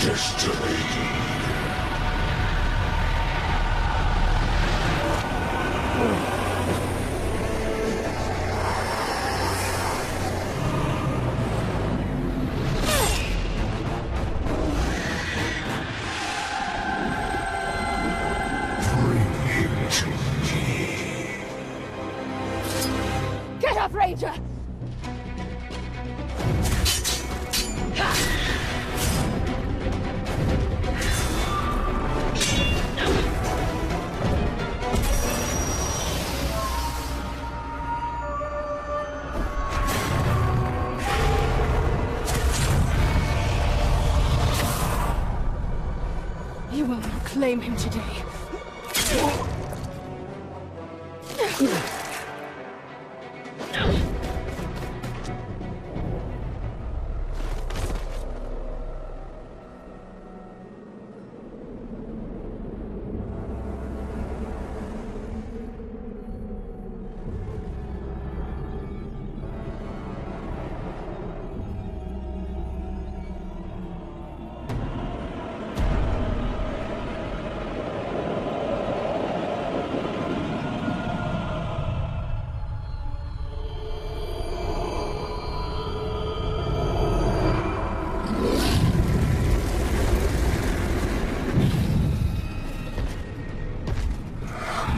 destiny. Get up, Ranger! You will not claim him today.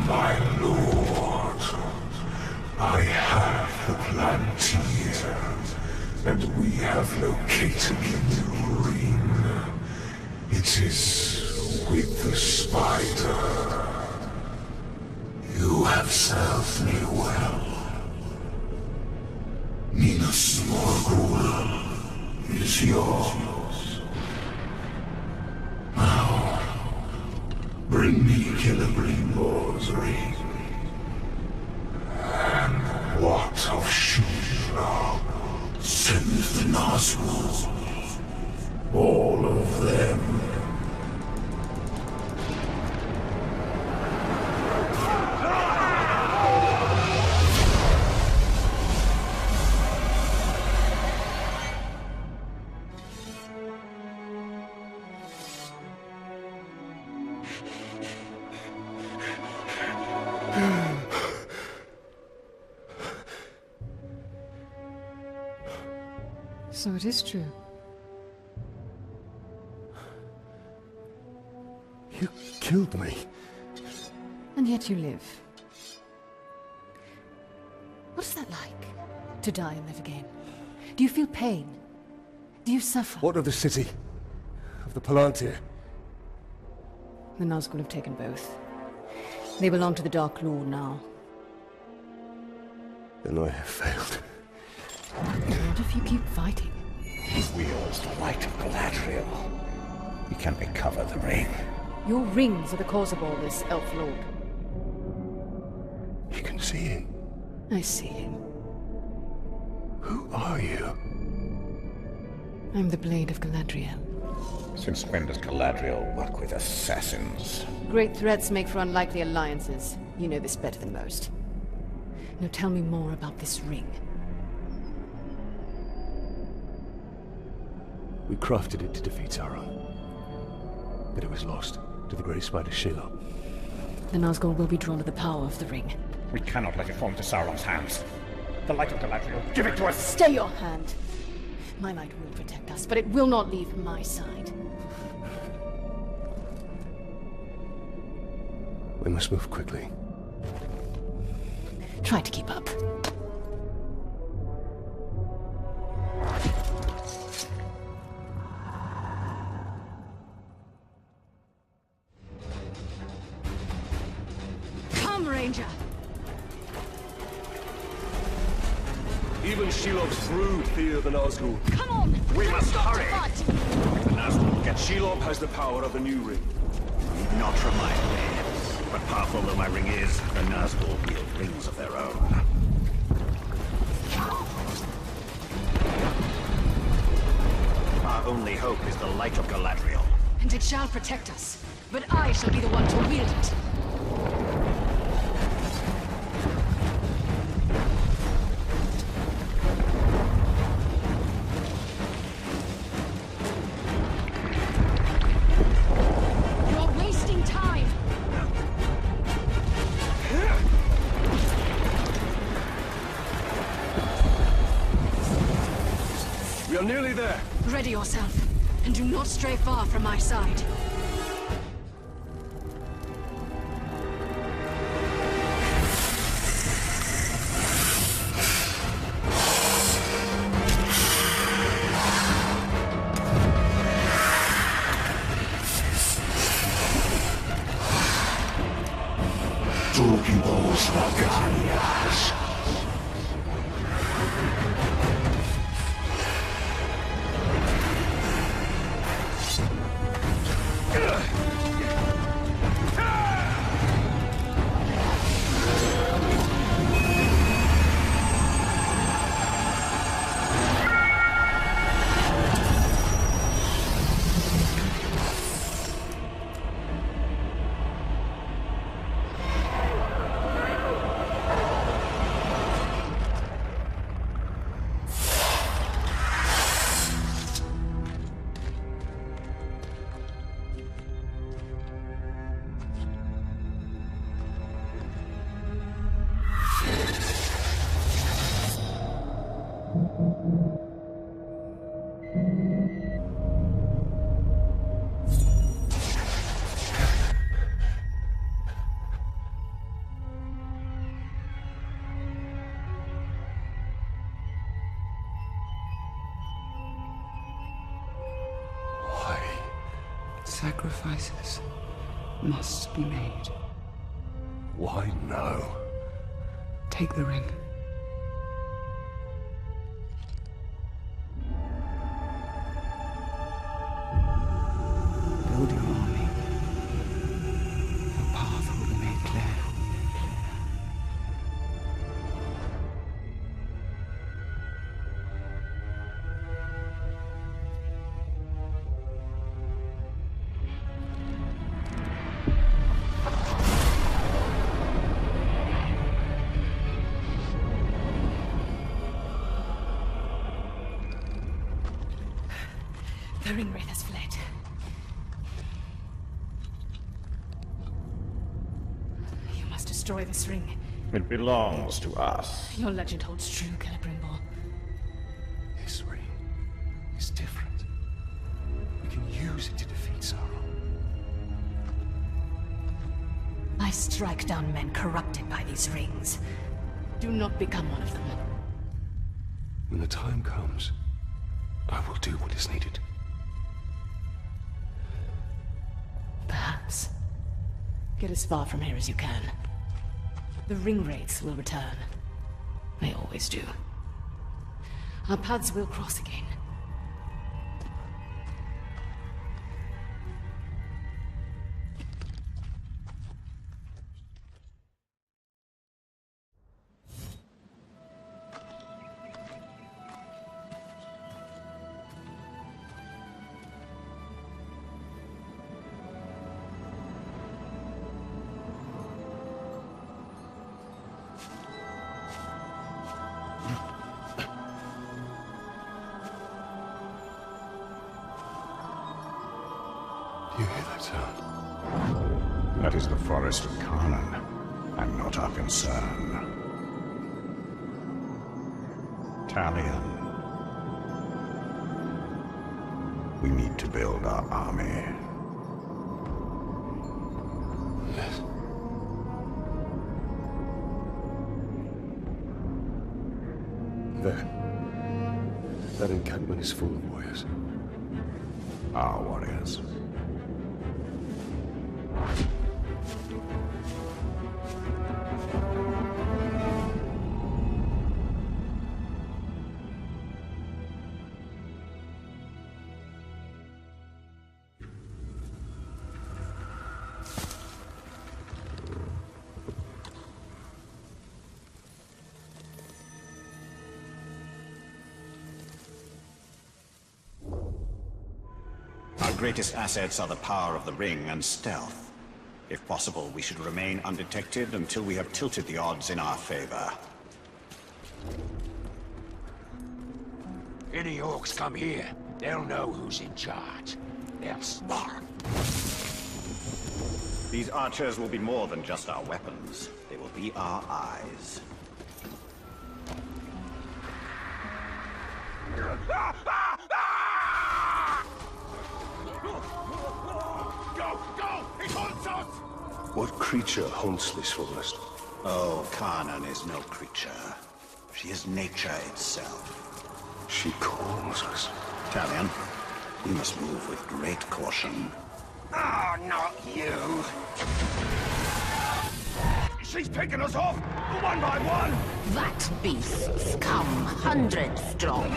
My lord, I have the Palantir, and we have located the new ring. It is with the spider. You have served me well. Minas Morgul is yours. Now, bring me Celebrimbor's ring. And what of Shelob? Send the Nazgûl. All of them. So it is true. You killed me. And yet you live. What is that like? To die and live again? Do you feel pain? Do you suffer? What of the city? Of the Palantir? The Nazgûl have taken both. They belong to the Dark Lord now. Then I have failed. What if you keep fighting? He wields the light of Galadriel. He can recover the ring. Your rings are the cause of all this, Elf Lord. You can see him. I see him. Who are you? I'm the Blade of Galadriel. Since when does Galadriel work with assassins? Great threats make for unlikely alliances. You know this better than most. Now tell me more about this ring. We crafted it to defeat Sauron. But it was lost to the Grey Spider Shelob. The Nazgûl will be drawn to the power of the ring. We cannot let it fall into Sauron's hands. The light of Galadriel, give it to us! Stay your hand! My light will protect us, but it will not leave my side. We must move quickly. Try to keep up. Come, Ranger! Even Shelob's brood fear the Nazgûl. Come on! We must hurry! The Nazgûl get Shelob has the power of the new ring. Not remind me. But powerful though my ring is, the Nazgûl wield rings of their own. Our only hope is the light of Galadriel. And it shall protect us. But I shall be the one to wield it. We are nearly there. Ready yourself, and do not stray far from my side. Turgibos Vagarias. Sacrifices must be made. Why now? Take the ring. Build your army. Your path will be made clear. The Ringwraith has fled. You must destroy this ring. It belongs to us. Your legend holds true, Celebrimbor. This ring is different. We can use it to defeat Sauron. I strike down men corrupted by these rings. Do not become one of them. When the time comes, I will do what is needed. Perhaps. Get as far from here as you can. The Ringwraiths will return. They always do. Our paths will cross again. You hear that sound? That is the forest of Carnan, and not our concern. Talion. We need to build our army. Yes. There. That encampment is full of warriors. Our warriors. Our greatest assets are the power of the ring and stealth. If possible, we should remain undetected until we have tilted the odds in our favor. Any orcs come here, they'll know who's in charge. They'll start. These archers will be more than just our weapons. They will be our eyes. What creature haunts this forest? Oh, Kanan is no creature. She is nature itself. She calls us. Talion, we must move with great caution. Oh, not you! She's picking us off, one by one! That beasts come hundreds strong.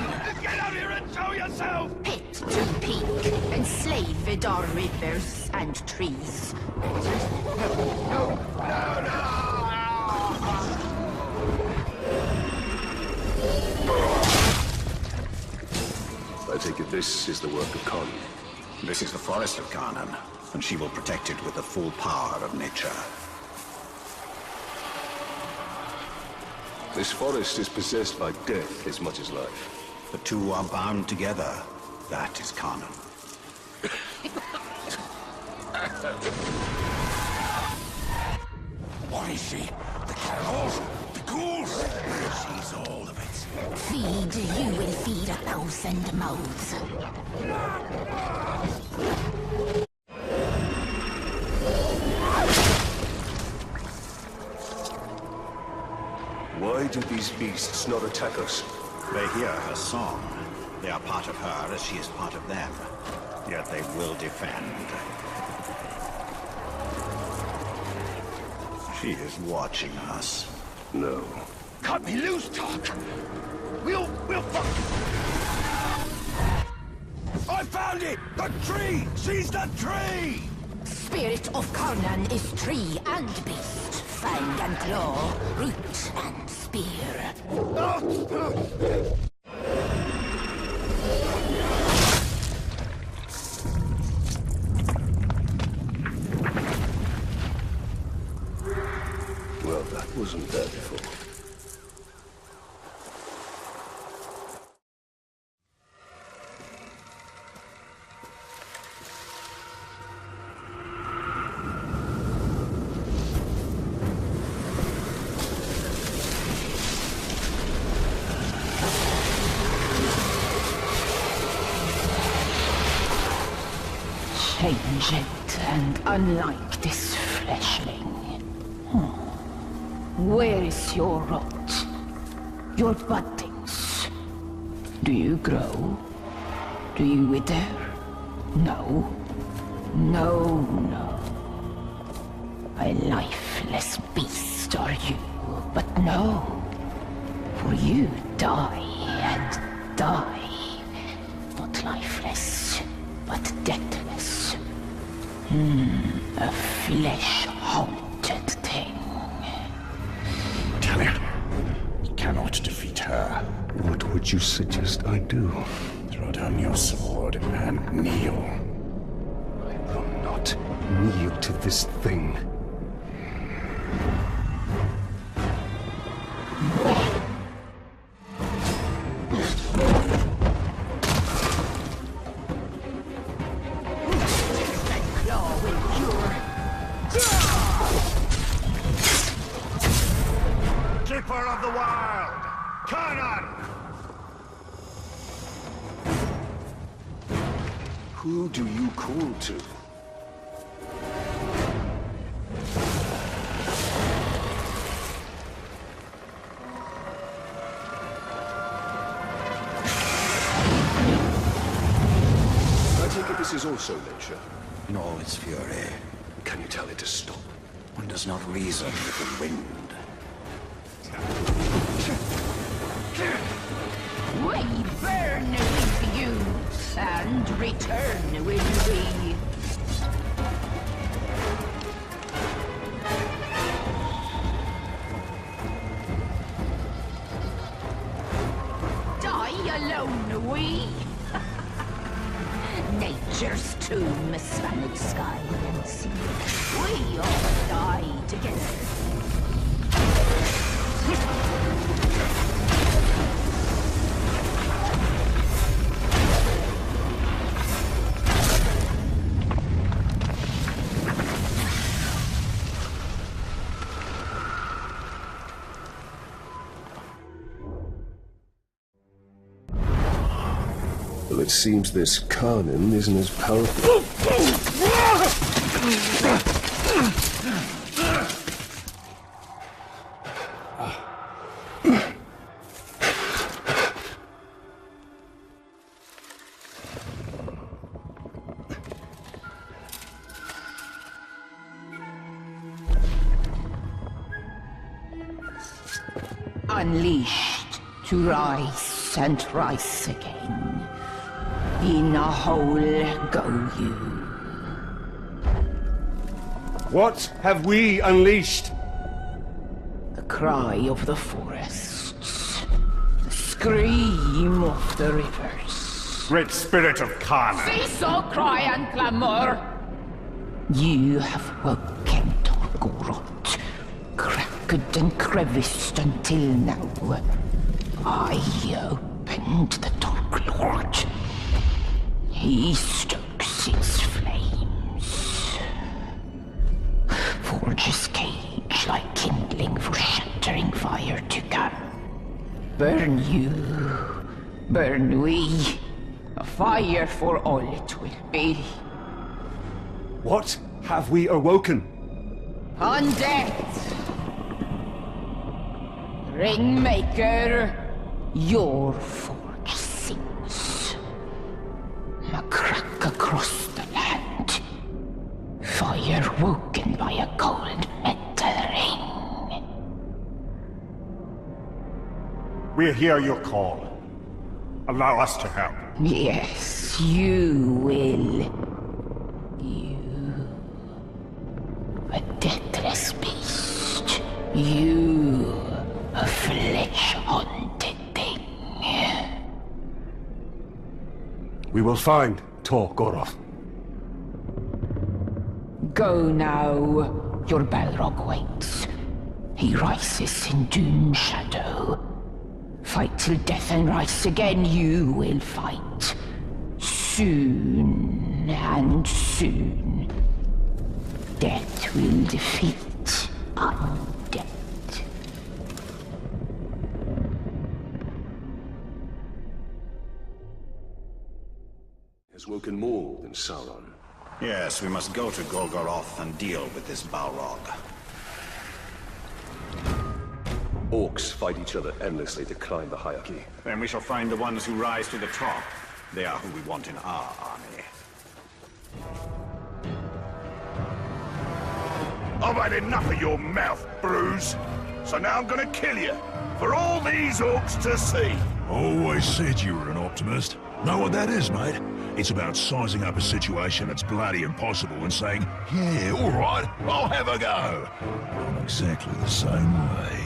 Get out here and show yourself! Pit to peak, enslaved our rivers and trees. I take it this is the work of Khan. This is the forest of Kanan, and she will protect it with the full power of nature. This forest is possessed by death as much as life. The two are bound together. That is Kanan. What is she? The cows? The ghouls? She's all of it. Feed, you will feed 1,000 mouths. Why do these beasts not attack us? They hear her song. They are part of her as she is part of them. Yet they will defend. She is watching us. No. Cut me loose, Talk! We'll fuck... I found it! The tree! She's the tree! Spirit of Kanan is tree and beast. Fang and claw, root and spear. Well, that wasn't there before. Changed and unlike this fleshling. Where is your rot? Your buddings? Do you grow? Do you wither? No. No, no. A lifeless beast are you, but no. For you die and die. Not lifeless, but deathless. A flesh-haunted thing. Talion, you cannot defeat her. What would you suggest I do? Throw down your sword and kneel. I will not kneel to this thing. Keeper of the Wild! Kanan! Who do you call to? I take it this is also nature. In all its fury, Can you tell it to stop? one does not reason with the wind. We burn with you and return with we. Die alone, we. Nature's tomb spanned sky and sea. We all die together. Well, it seems this Kanan isn't as powerful. unleashed to rise and rise again. In a hole go you. What have we unleashed? The cry of the forests. The scream of the rivers. Great spirit of Khan. Cease all cry and clamor! You have woken Torgorod, cracked and creviced until now. I opened the Dark Lord. He stokes its flames. Forges cage like kindling for shattering fire to come. Burn you, burn we. A fire for all it will be. What have we awoken? Undead! Ringmaker, your forge sings. A crack across the land. Fire woken by a cold metal ring. We hear your call. Allow us to help. Yes, you will. You. A deathless beast. You. A flesh-haunted thing. We will find Torgorod. Go now. Your Balrog waits. He rises in doom shadow. Fight till death and rise again, you will fight. Soon and soon. Death will defeat undead. Has woken more than Sauron. Yes, we must go to Golgoroth and deal with this Balrog. Orcs fight each other endlessly to climb the hierarchy. Then we shall find the ones who rise to the top. They are who we want in our army. I've had enough of your mouth, Bruce. So now I'm gonna kill you. For all these orcs to see. Always said you were an optimist. Know what that is, mate? It's about sizing up a situation that's bloody impossible and saying, yeah, all right, I'll have a go. I'm exactly the same way.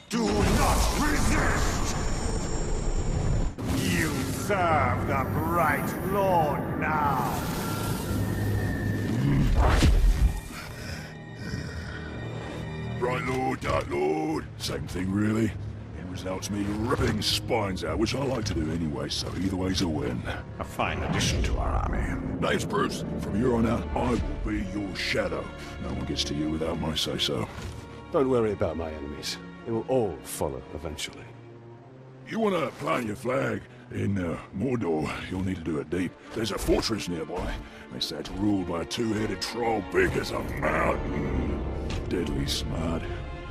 Do not resist! You serve the Bright Lord now. Bright Lord, Dark Lord, same thing really. It results me ripping spines out, which I like to do anyway, so either way's a win. A fine addition to our army. Name's Bruce. From here on out, I will be your shadow. No one gets to you without my say-so. Don't worry about my enemies. They will all follow eventually. You want to plant your flag in Mordor, you'll need to do it deep. There's a fortress nearby. They say it's ruled by a two-headed troll big as a mountain. Deadly smart,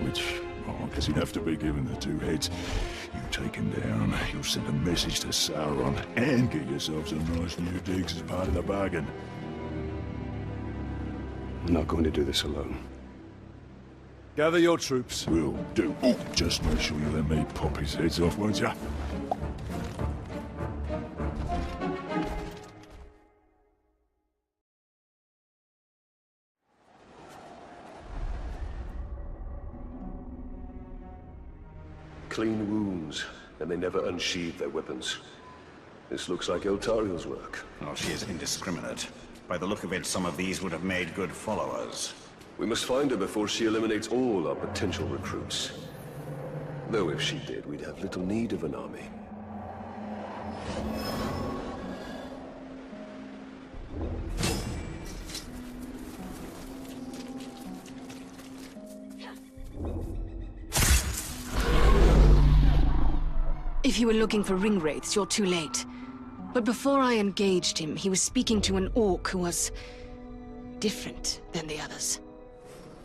which, I guess he'd have to be given the two heads. You take him down, you'll send a message to Sauron, and get yourself some nice new digs as part of the bargain. I'm not going to do this alone. Gather your troops. Will do. Oh, just make sure you let me pop his heads off, won't ya? Clean wounds, and they never unsheathe their weapons. This looks like Eltariel's work. Oh, she is indiscriminate. By the look of it, some of these would have made good followers. We must find her before she eliminates all our potential recruits. Though if she did, we'd have little need of an army. If you were looking for ring wraiths, you're too late. But before I engaged him, he was speaking to an orc who was different than the others.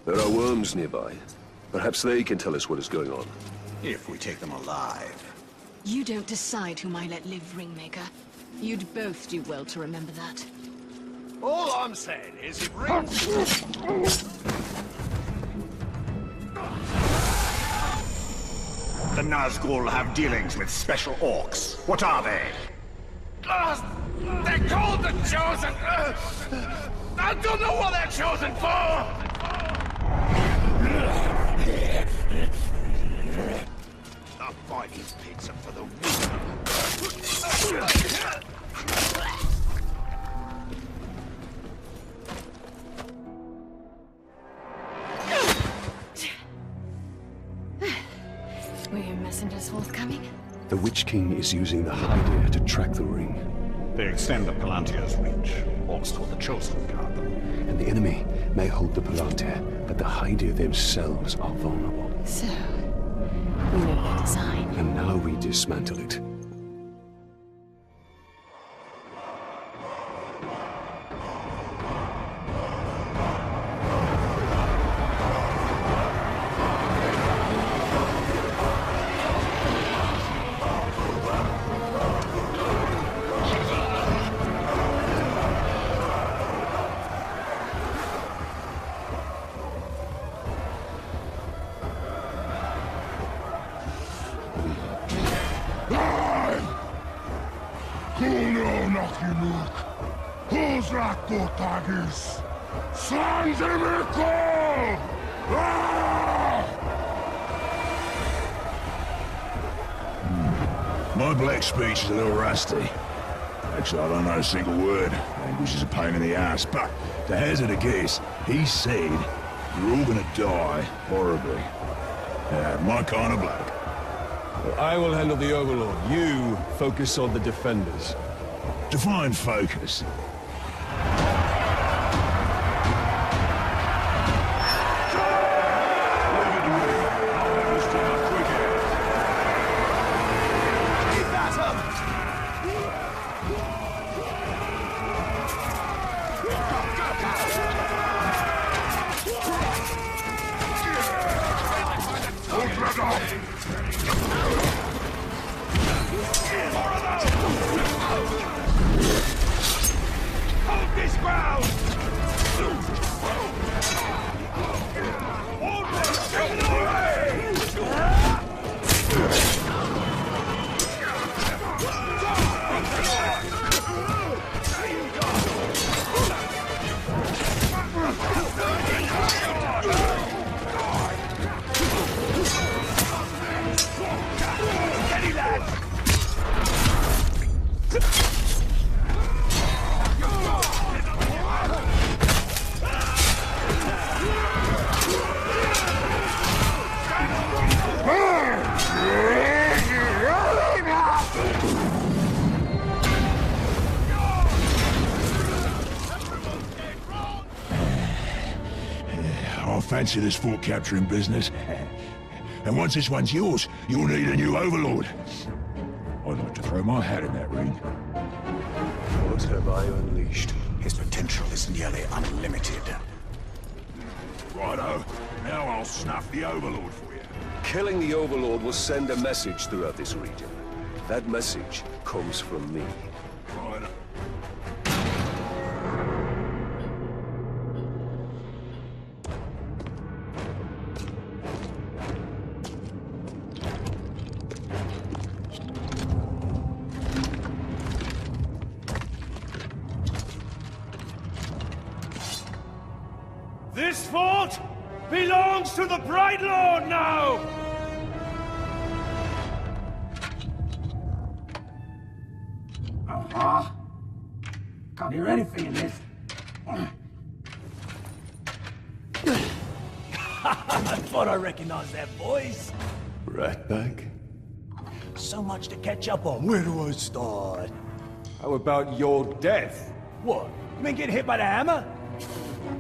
There are worms nearby. Perhaps they can tell us what is going on. If we take them alive. You don't decide whom I let live, Ringmaker. You'd both do well to remember that. All I'm saying is it rings... The Nazgul have dealings with special orcs. What are they? They're called the Chosen! I don't know what they're chosen for! The fighting pits are for the Were your messengers forthcoming? The Witch King is using the Hydir to track the ring. They extend the Palantir's reach. Orcs thought the Chosen guard them. And the enemy may hold the Palantir, but the Hydir themselves are vulnerable. So, we know their design. And now we dismantle it. My black speech is a little rusty. Actually, I don't know a single word. Language is a pain in the ass, but to hazard a guess, he said you're all gonna die horribly. My kind of black. Well, I will handle the Overlord. You focus on the Defenders. Define focus. Hold this ground! Steady, lad! I fancy this fort capturing business. And once this one's yours, you'll need a new Overlord. I'd like to throw my hat in that ring. What have I unleashed? His potential is nearly unlimited. Righto. Now I'll snuff the Overlord for you. Killing the Overlord will send a message throughout this region. That message comes from me. Righto. This fort belongs to the Bright Lord now! Can't hear anything in this. I thought I recognized that voice. Ratbag? So much to catch up on. Where do I start? How about your death? What? You mean getting hit by the hammer?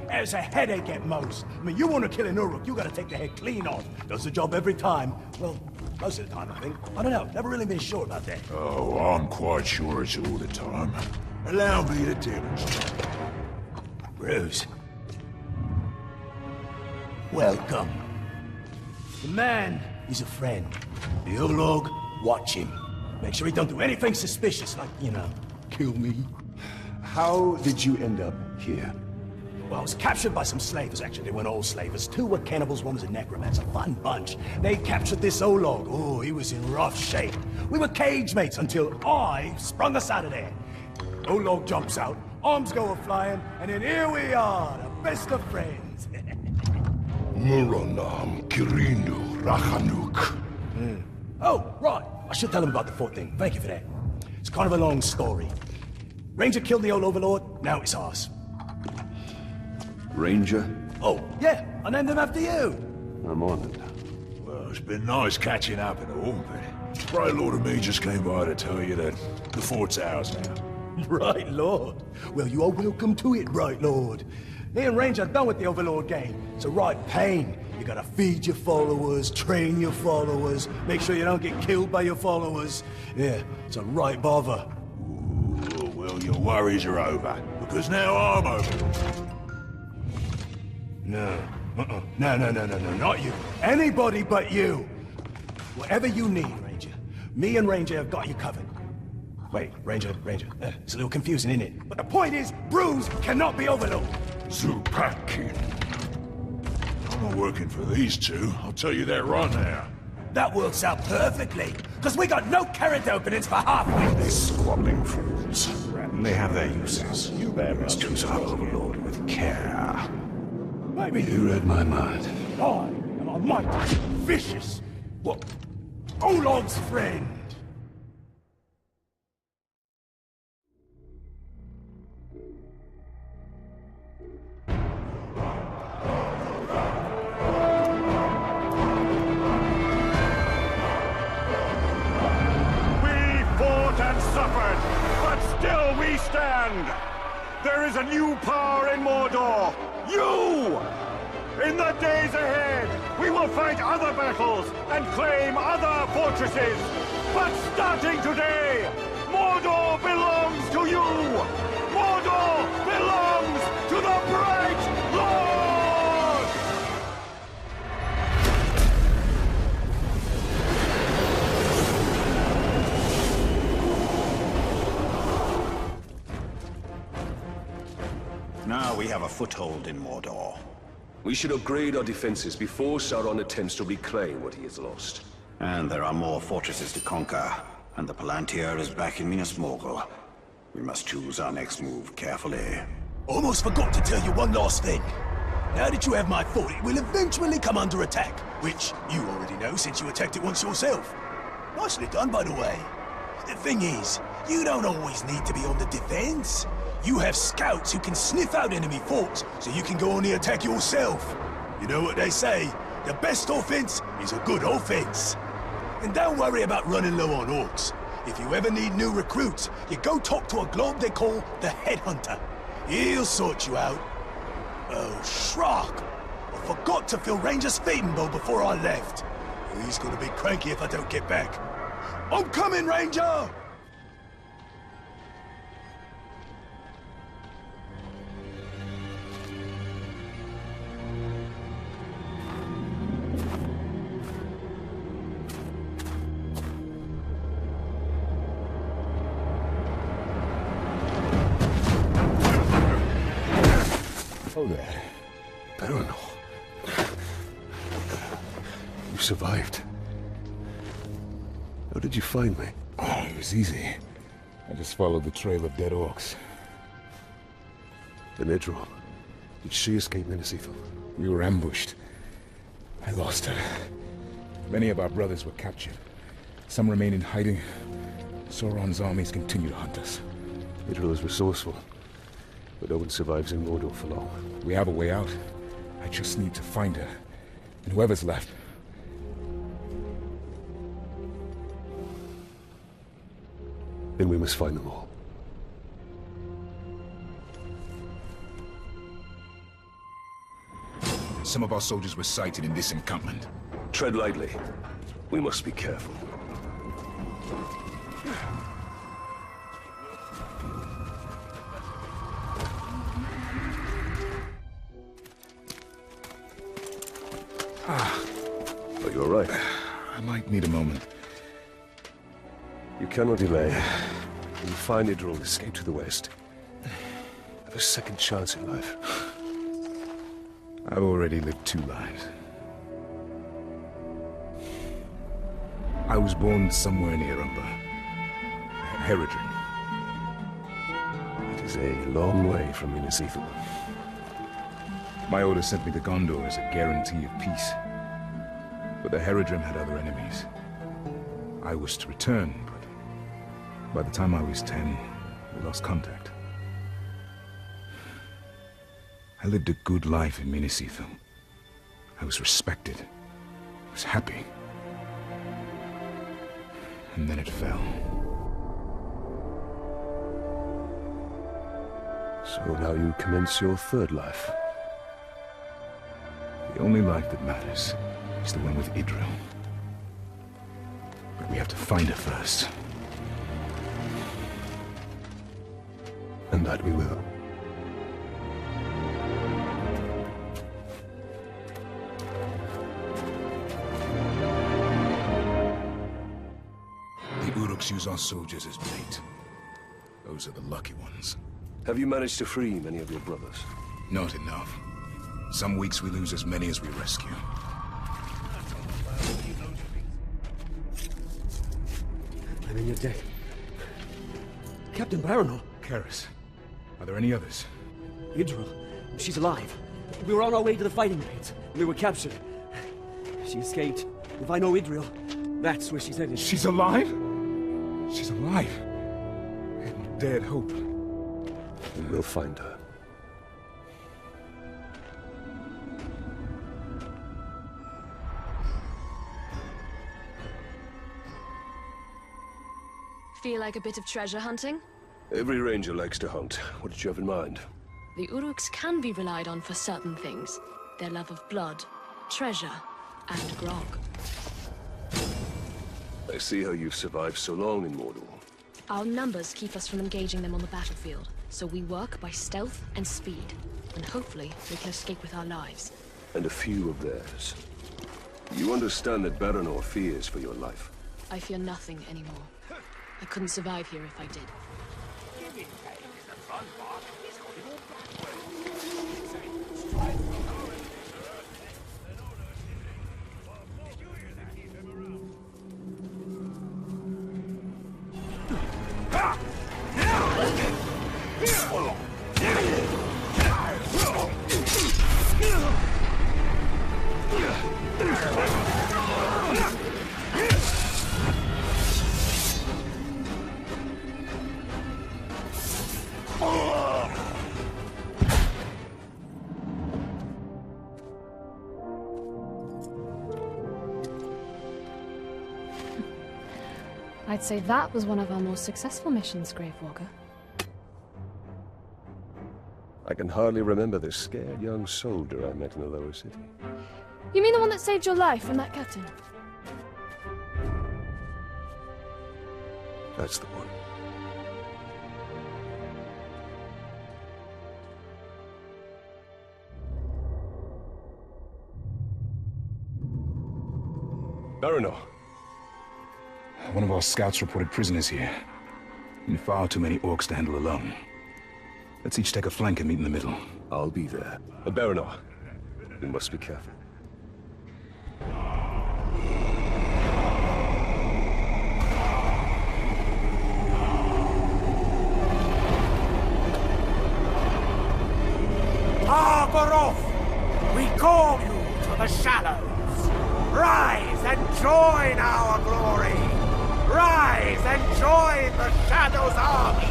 There's a headache at most. I mean, you want to kill an Uruk, you gotta take the head clean off. Does the job every time. Well, Most of the time, I think. I don't know. Never really been sure about that. Oh, I'm quite sure it's all the time. Allow me to demonstrate. Bruce. Welcome. The man is a friend. The Olog, watch him. Make sure he don't do anything suspicious, like, you know, kill me. How did you end up here? Well, I was captured by some slavers, actually. They weren't all slavers. 2 were cannibals, 1 was a necromancer. Fun bunch. They captured this Olog. Oh, he was in rough shape. We were cage mates until I sprung us out of there. Olog jumps out, arms go a-flying, and then here we are, the best of friends. Muranam Kirinu Rahanuk. Oh, right. I should tell him about the fort thing. Thank you for that. It's kind of a long story. Ranger killed the old overlord, now it's ours. Ranger? Oh, yeah, I named him after you. I'm honored. Well, it's been nice catching up and all, but Right Lord and me just came by to tell you that the fort's ours now. Right Lord? Well, you are welcome to it, Right Lord. Me and Ranger are done with the Overlord game. It's a right pain. You gotta feed your followers, train your followers, make sure you don't get killed by your followers. Yeah, it's a right bother. Ooh, well, your worries are over, because now I'm over. No. No, not you. Anybody but you. Whatever you need, Ranger. Me and Ranger have got you covered. Wait, Ranger. It's a little confusing, isn't it? But the point is, Bruce cannot be Overlord. Zupatkin. I'm not working for these 2, I'll tell you that right now. That works out perfectly, because we got no character openings for half-wits. Squabbling fools. They have their uses. You must choose our Overlord with care. Maybe you read my mind. I am a mighty, vicious, what? Olog's friend. There is a new power in Mordor! You! In the days ahead, we will fight other battles and claim other fortresses! But starting today, Mordor belongs to you! Mordor belongs to the Bright Lord! Now we have a foothold in Mordor. We should upgrade our defenses before Sauron attempts to reclaim what he has lost. And there are more fortresses to conquer, and the Palantir is back in Minas Morgul. We must choose our next move carefully. Almost forgot to tell you one last thing. Now that you have my fort, it will eventually come under attack, which you already know since you attacked it once yourself. Nicely done, by the way. The thing is, you don't always need to be on the defense. You have scouts who can sniff out enemy forts, so you can go on the attack yourself. You know what they say, the best offense is a good offense. And don't worry about running low on orcs. If you ever need new recruits, you go talk to a globe they call the Headhunter. He'll sort you out. Oh, Shrock! I forgot to fill Ranger's feeding bowl before I left. Oh, he's gonna be cranky if I don't get back. I'm coming, Ranger! Oh, there. Baronor. You survived. How did you find me? Oh, it was easy. I just followed the trail of dead orcs. The Nedrol. Did she escape Minas-Ithil? We were ambushed. I lost her. Many of our brothers were captured. Some remain in hiding. Sauron's armies continue to hunt us. Nedrol is resourceful. But no one survives in Mordor for long. We have a way out. I just need to find her. And whoever's left. Then we must find them all. Some of our soldiers were sighted in this encampment. Tread lightly. We must be careful. Are you all right? I might need a moment. You cannot delay. When you find Idril, escape to the west. Have a second chance in life. I've already lived 2 lives. I was born somewhere near Umber. Herodrin. It is a long way from Minas Ithil. My order sent me to Gondor as a guarantee of peace. But the Herodrim had other enemies. I was to return, but by the time I was 10, we lost contact. I lived a good life in Minas Ithil. I was respected. I was happy. And then it fell. So now you commence your third life. The only life that matters is the one with Idril. But we have to find her first. And that we will. The Uruks use our soldiers as bait. Those are the lucky ones. Have you managed to free many of your brothers? Not enough. Some weeks we lose as many as we rescue. I'm in your debt. Captain Baranor. Karis, are there any others? Idril. She's alive. We were on our way to the fighting pits. We were captured. She escaped. If I know Idril, that's where she's headed. She's alive? She's alive. I hadn't dared hope. We will find her. Feel like a bit of treasure hunting? Every ranger likes to hunt. What did you have in mind? The Uruks can be relied on for certain things. Their love of blood, treasure, and grog. I see how you've survived so long in Mordor. Our numbers keep us from engaging them on the battlefield, so we work by stealth and speed. And hopefully, we can escape with our lives. And a few of theirs. You understand that Baranor fears for your life. I fear nothing anymore. I couldn't survive here if I did. I'd say that was one of our most successful missions, Gravewalker. I can hardly remember the scared young soldier I met in the lower city. You mean the one that saved your life from that captain? That's the one. Baranor. One of our scouts reported prisoners here. And far too many orcs to handle alone. Let's each take a flank and meet in the middle. I'll be there. Baranor, we must be careful. Targaroth, we call you to the shallows. Rise and join our glory. Rise and join the Shadow's army.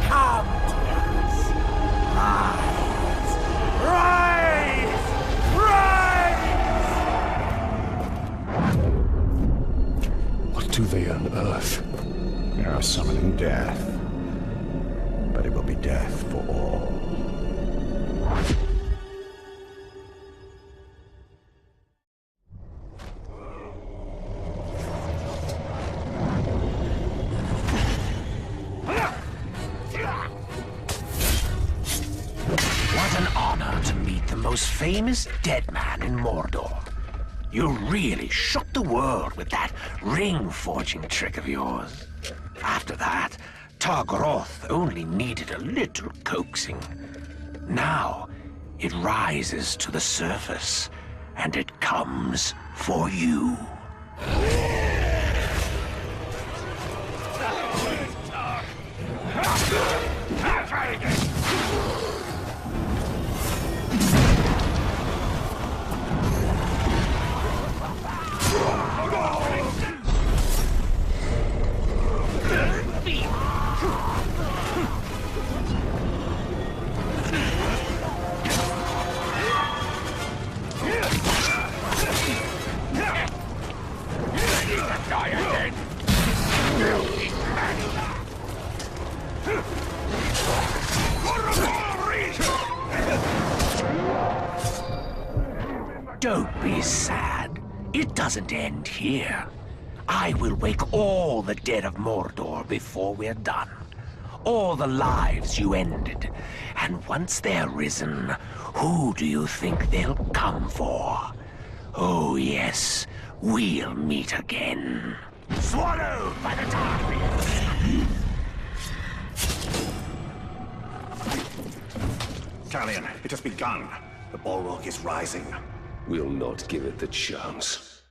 Come to us. Rise! Rise! What do they unearth? They are summoning death. But it will be death for all. honor to meet the most famous dead man in Mordor. You really shook the world with that ring-forging trick of yours. After that, Targaroth only needed a little coaxing. Now, it rises to the surface, and it comes for you. Don't be sad. It doesn't end here. I will wake all the dead of Mordor before we're done. All the lives you ended. And once they're risen, who do you think they'll come for? Oh yes, we'll meet again. Swallowed by the darkness! Talion, it has begun. The Balrog is rising. We'll not give it the chance.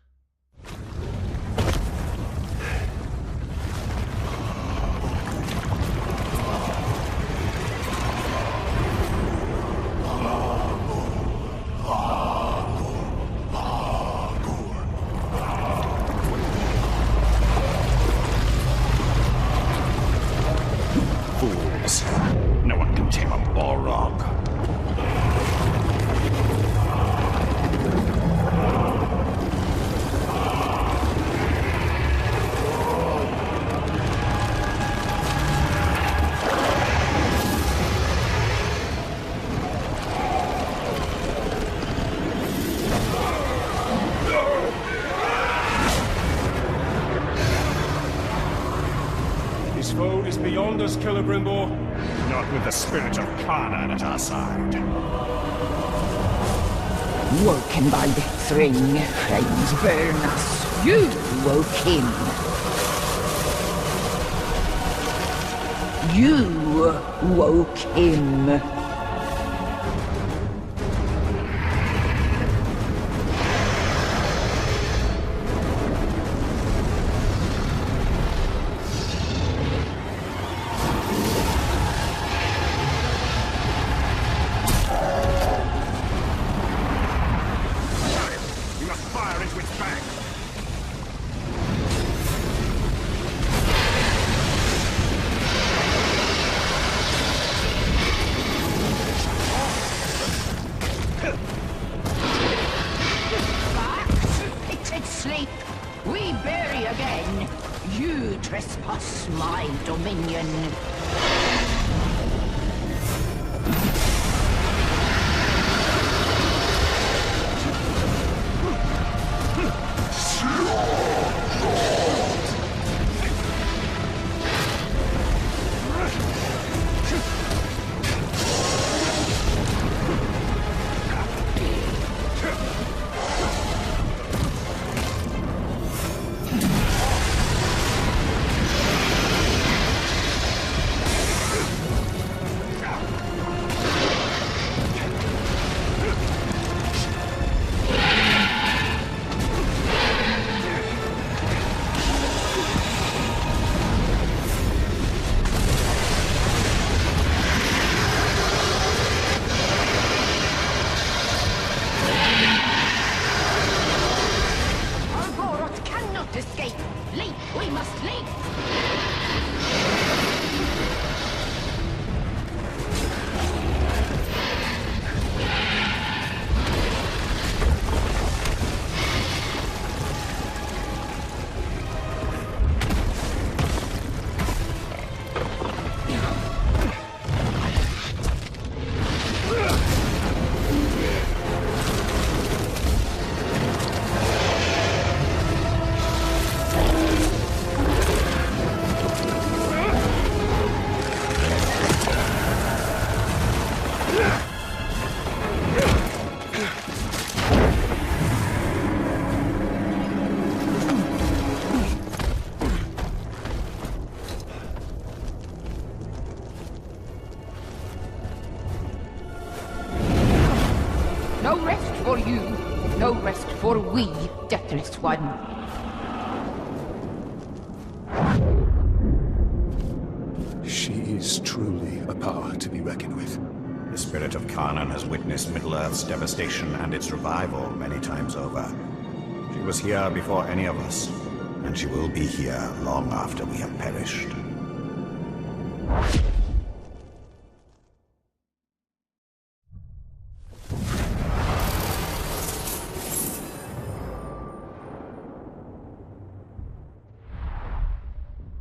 Fools. No one can tame a Balrog. This foe is beyond us, Celebrimbor. Not with the spirit of Khan'an at our side. Woken by the Thring, flames burn us. You woke him. You woke him. We must fire into its back. Pitted sleep. We bury again. You trespass my dominion. for you, no rest for we, Deathless One. She is truly a power to be reckoned with. The spirit of Kanan has witnessed Middle-earth's devastation and its revival many times over. She was here before any of us, and she will be here long after we have perished.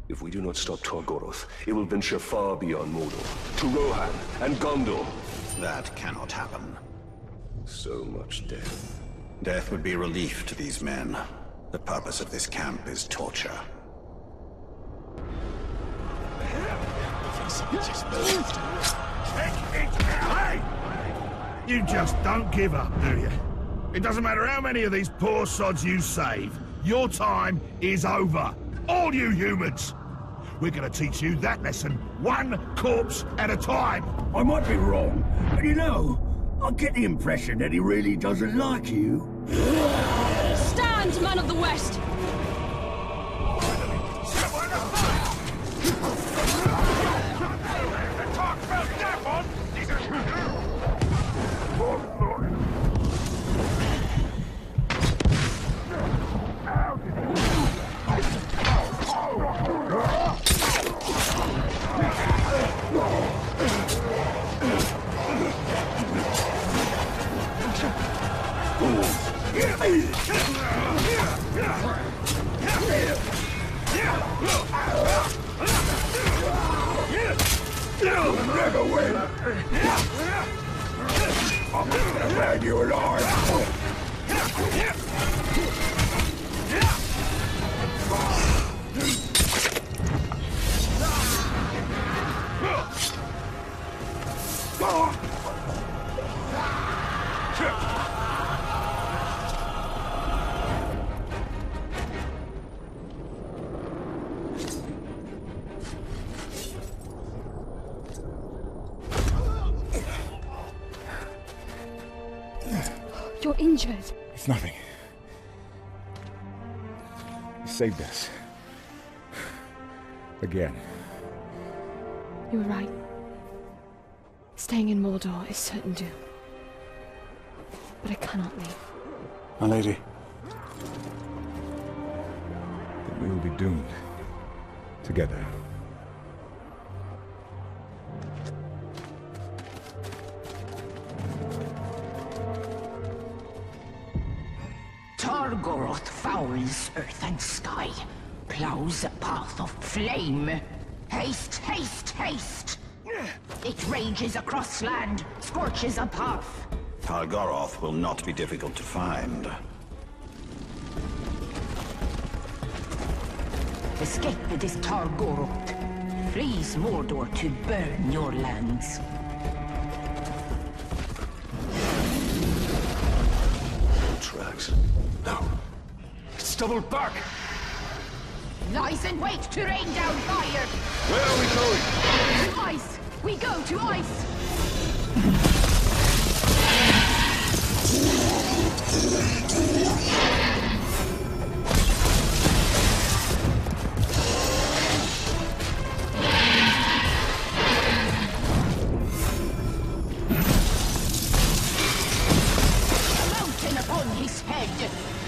If we do not stop Targoroth, it will venture far beyond Mordor, to Rohan and Gondor. That cannot happen. So much death. Death would be relief to these men. The purpose of this camp is torture. Hey! You just don't give up, do you? It doesn't matter how many of these poor sods you save. Your time is over. All you humans! We're gonna teach you that lesson, one corpse at a time! I might be wrong, but you know, I get the impression that he really doesn't like you. Stand, man of the West! You'll never win! I'm gonna burn you alive! You're injured. It's nothing. You saved us. Again. You were right. Staying in Mordor is certain doom. But I cannot leave. My lady. Then we will be doomed. Together. Targoroth fouls earth and sky, plows a path of flame. Haste, haste, haste! It rages across land, scorches a path. Targoroth will not be difficult to find. Escape this Targoroth. Freeze Mordor to burn your lands. Tracks. No. It's doubled back! Lies in wait to rain down fire! Where are we going? To ice! We go to ice!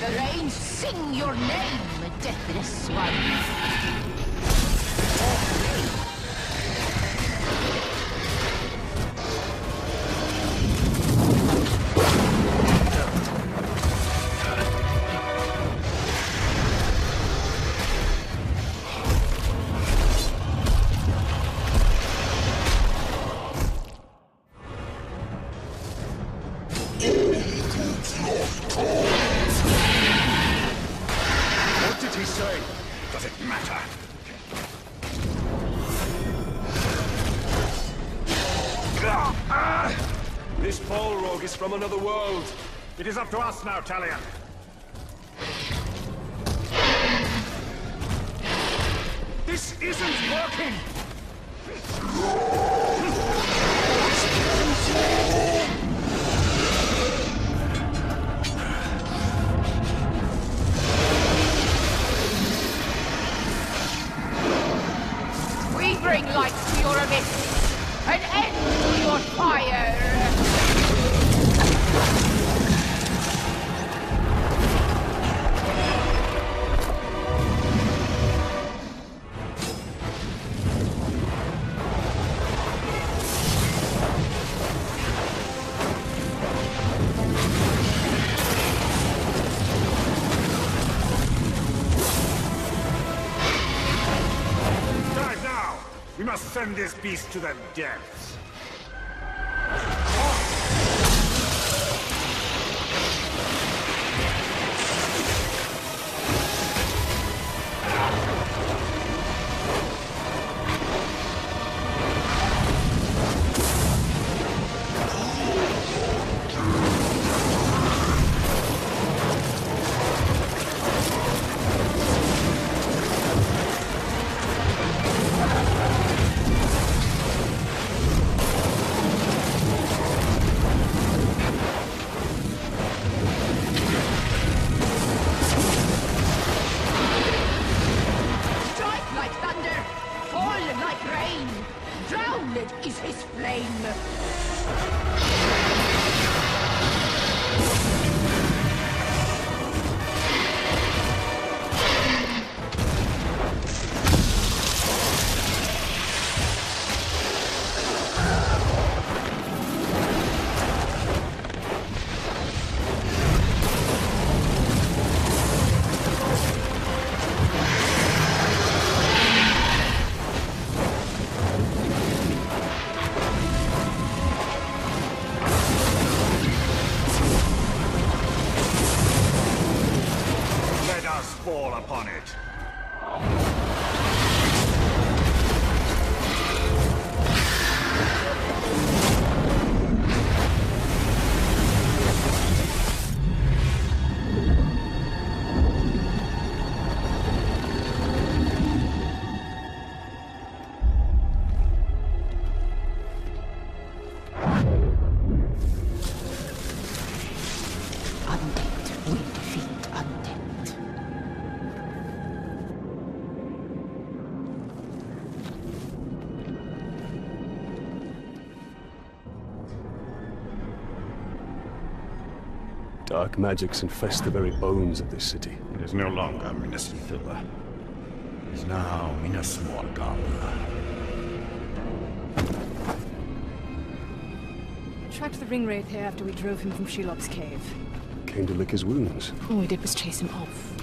The rains sing your name, Deathless One. What did he say? Does it matter? This Balrog is from another world. It is up to us now, Talion. This isn't working! send this beast to the depths. Fall upon it. Dark magics infest the very bones of this city. It is no longer Minas Ithil. It is now Minas Morgul. Tracked the ring wraith here after we drove him from Shelob's cave. Came to lick his wounds. All we did was chase him off.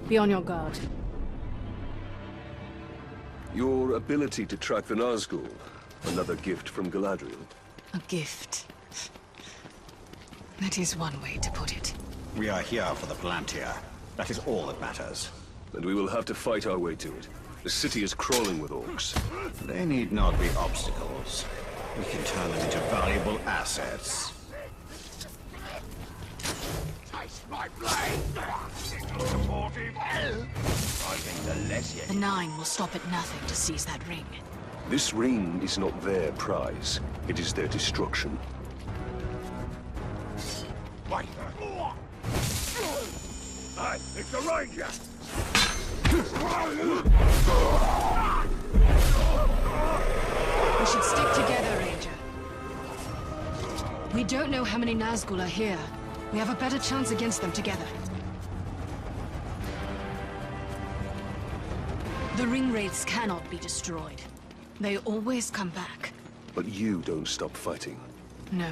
Be on your guard. Your ability to track the Nazgul, another gift from Galadriel. A gift. That is one way to put it. We are here for the Palantir. That is all that matters. And we will have to fight our way to it. The city is crawling with orcs. They need not be obstacles. We can turn them into valuable assets. Taste my blade! Supportive! I think the less you... The Nine will stop at nothing to seize that ring. This ring is not their prize. It is their destruction. Wait. Hey, it's the Ranger! We should stick together, Ranger. We don't know how many Nazgul are here. We have a better chance against them together. The ring wraiths cannot be destroyed. They always come back. But you don't stop fighting. No.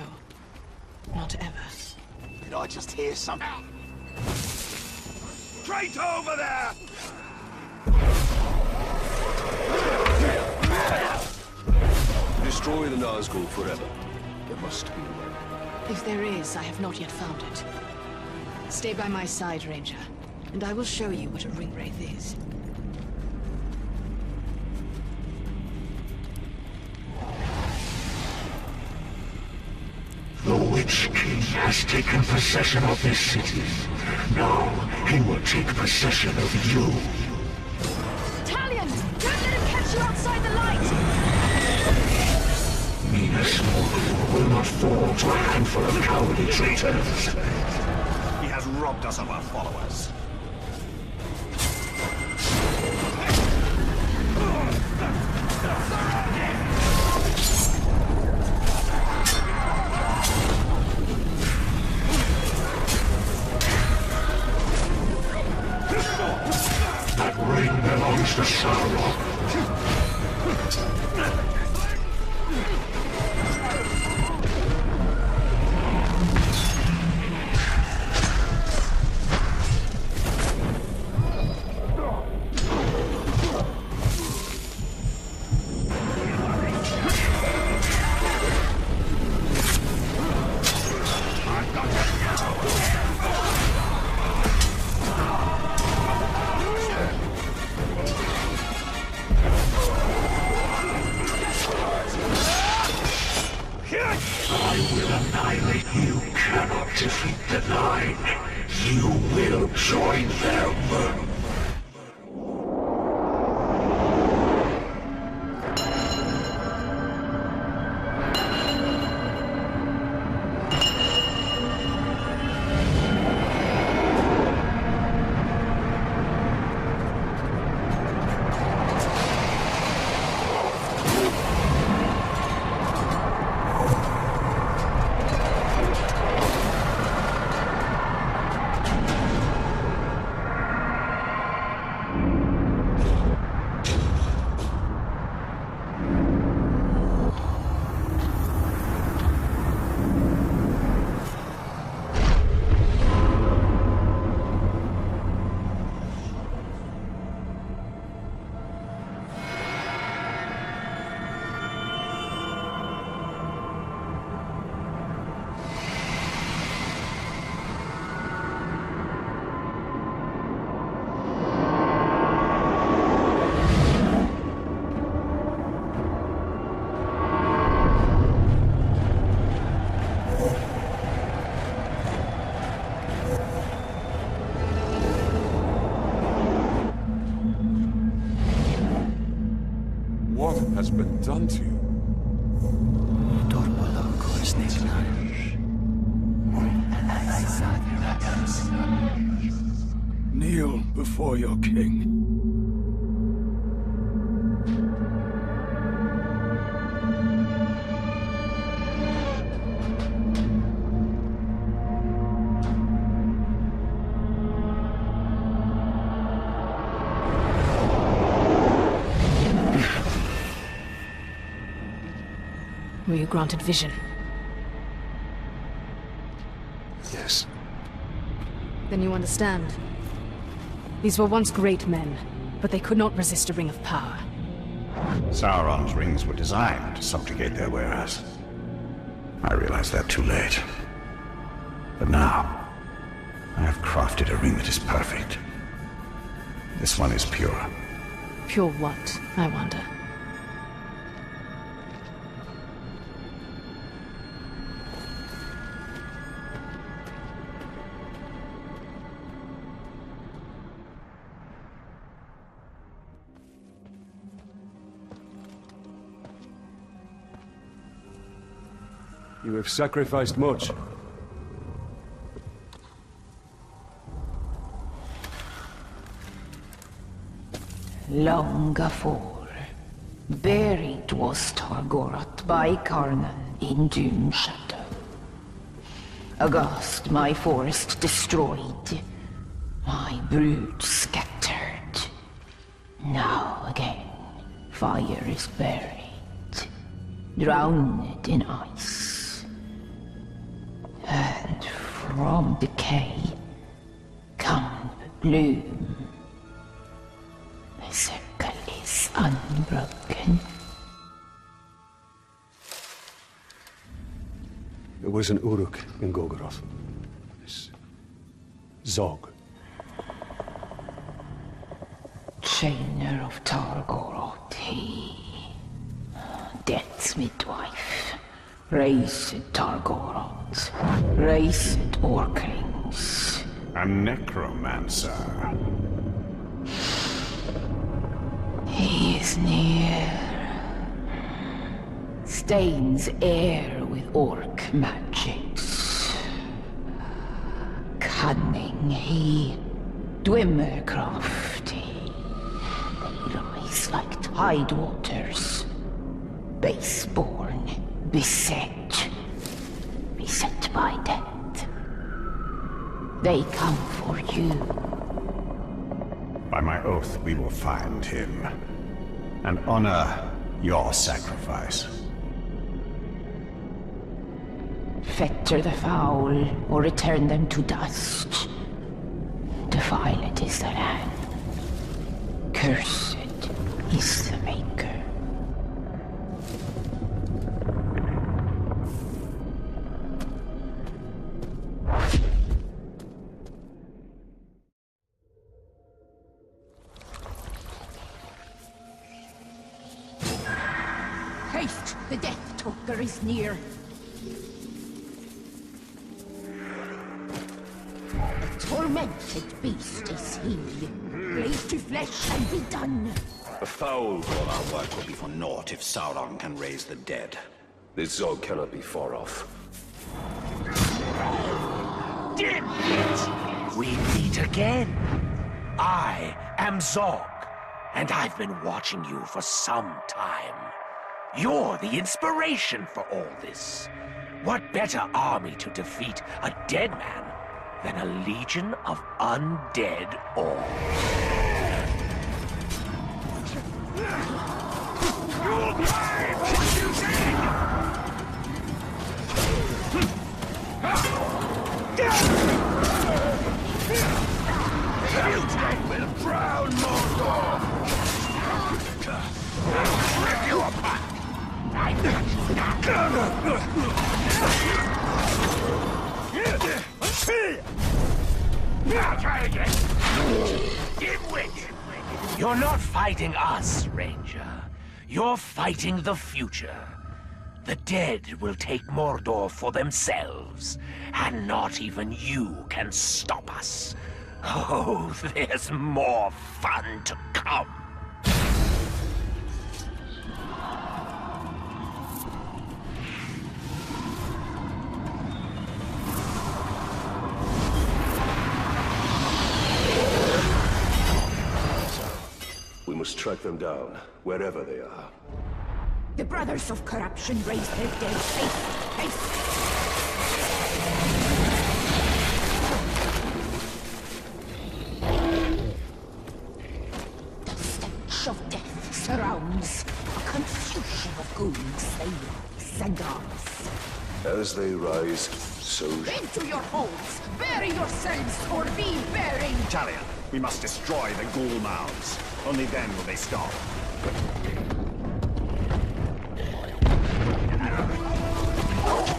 Not ever. Did I just hear something? Straight over there! To destroy the Nazgul forever, there must be a way. If there is, I have not yet found it. Stay by my side, Ranger, and I will show you what a ring wraith is. The Witch King has taken possession of this city. Now he will take possession of you. Talion! Don't let him catch you outside the light! Minas Morgul will not fall to a handful of cowardly traitors. He has robbed us of our followers. That ring belongs to Sauron. You cannot defeat the Nine. You will join them. What has been done to you? Kneel before your king. Were you granted vision? Yes. Then you understand. These were once great men, but they could not resist a ring of power. Sauron's rings were designed to subjugate their wearers. I realize that too late. But now, I have crafted a ring that is perfect. This one is pure. Pure what, I wonder? You have sacrificed much. Long afore, buried was Targoroth by Karnan in Dune Shadow. Aghast, my forest destroyed, my brood scattered. Now again, fire is buried, drowned in ice. And from decay come bloom. The circle is unbroken. There was an Uruk in Golgoroth. This Zog. Trainer of Targoroth, he. Death's midwife. Raised Targoroth. Raised Orklings. A necromancer. He is near. Stains air with orc magics. Cunning he. Dwemer crafty. Rise like tide waters. Baseborn. Beset. Beset by death. They come for you. By my oath, we will find him. And honor your sacrifice. Fetter the foul, or return them to dust. Defiled is the land. Cursed is the maker. Haste! The Death Talker is near. tormented beast is he. Blade to flesh and be done. A foul. All our work will be for naught if Sauron can raise the dead. This Zog cannot be far off. Damn it! We meet again. I am Zog, and I've been watching you for some time. You're the inspiration for all this. What better army to defeat a dead man than a legion of undead orcs? You'll pay for what you did! You will drown Mordor! I'll rip you apart! Now try again! Dimwit! You're not fighting us, Ranger. You're fighting the future. The dead will take Mordor for themselves, and not even you can stop us. Oh, there's more fun to come. We must track them down, wherever they are. The Brothers of Corruption raise their dead. Haste! Haste! The stench of death surrounds. A confusion of goons, sails, and arms. As they rise, so... Into your holes! Bury yourselves, or be buried! Talia, we must destroy the ghoul mouths. Only then will they stop.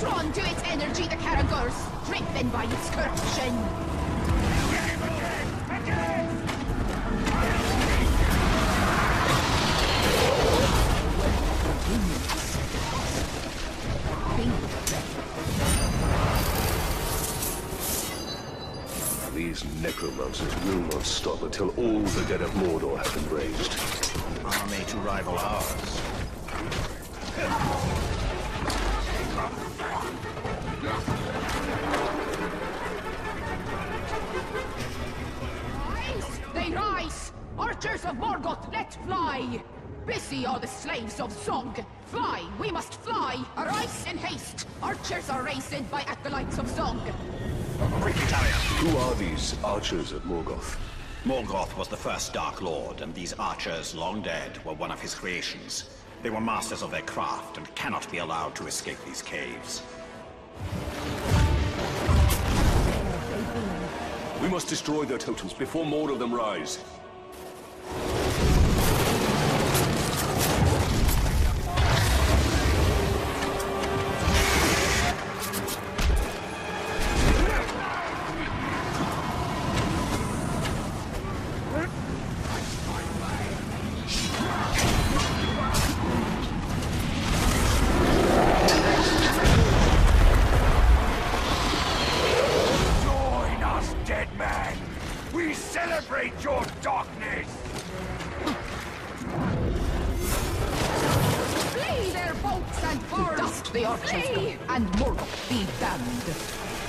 Drawn to its energy, the Caragors, driven by its corruption. These necromancers will not stop until all the dead of Mordor have been raised. Army to rival ours. They rise! Archers of Morgoth, let fly! Busy are the slaves of Zog. Fly, we must fly! Arise in haste! Archers are raised by acolytes of Zog. Quickly, Talia! Who are these archers of Morgoth? Morgoth was the first Dark Lord, and these archers, long dead, were one of his creations. They were masters of their craft and cannot be allowed to escape these caves. We must destroy their totems before more of them rise. Your darkness! Flee their boats and burn! Dust the archers go, and Morgoth be damned.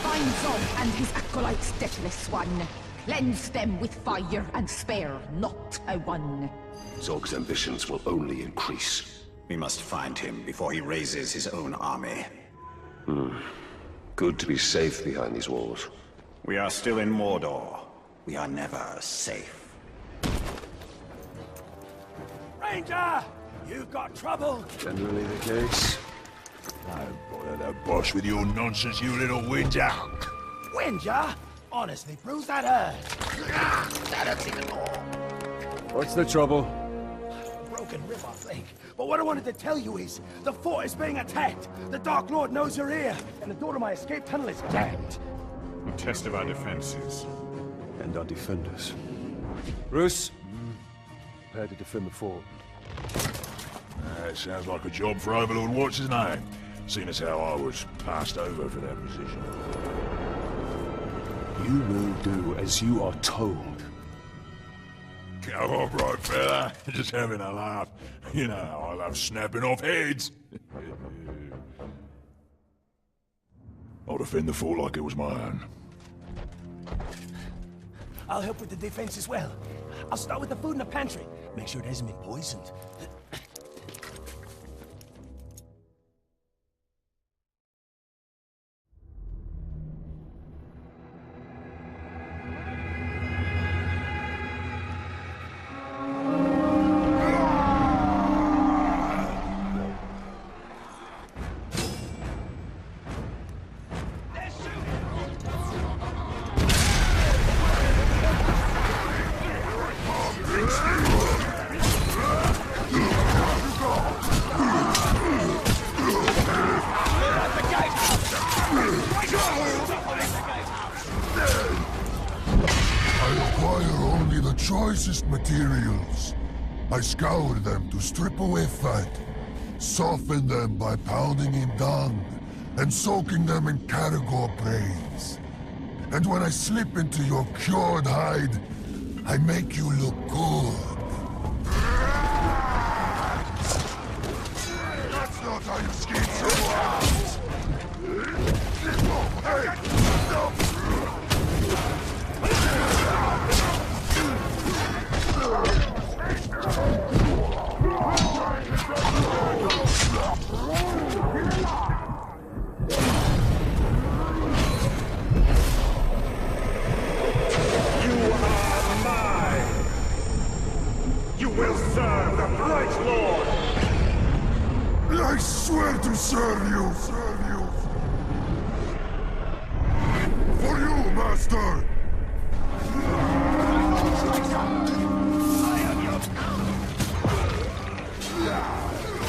Find Zog and his acolytes, deathless one. Cleanse them with fire and spare not a one. Zog's ambitions will only increase. We must find him before he raises his own army. Good to be safe behind these walls. We are still in Mordor. We are never safe. Ranger! You've got trouble! Generally the case. Don't bother the boss with your nonsense, you little whinger. Whinger? Honestly, proves that hurt. That hurts even more. What's the trouble? Broken rib, I think. But what I wanted to tell you is, the fort is being attacked. The Dark Lord knows you're here, and the door to my escape tunnel is jammed. A test of our defenses. And our defenders. Bruce, prepare to defend the fort. That sounds like a job for Overlord What's-His-Name, seeing as how I was passed over for that position. You will do as you are told. Come on, right, fella. Just having a laugh. You know how I love snapping off heads. I'll defend the fort like it was my own. I'll help with the defense as well. I'll start with the food in the pantry. Make sure it hasn't been poisoned. Choicest materials. I scour them to strip away fat, soften them by pounding in dung, and soaking them in Caragor brains. And when I slip into your cured hide, I make you look good. That's not how you skin someone! Hey! Stop! You will serve the Bright Lord! I swear to serve you! For you, Master!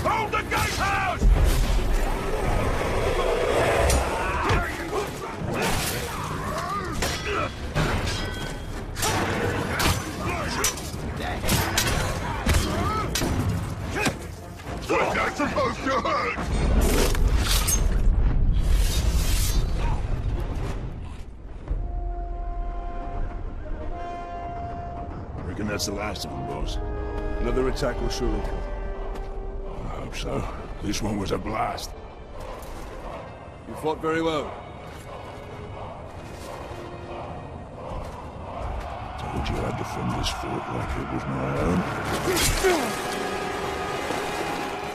Hold the gatehouse! What's that supposed to hurt? Reckon that's the last of them, boss. Another attack will surely come. I hope so. This one was a blast. You fought very well. Told you I'd defend this fort like it was my own.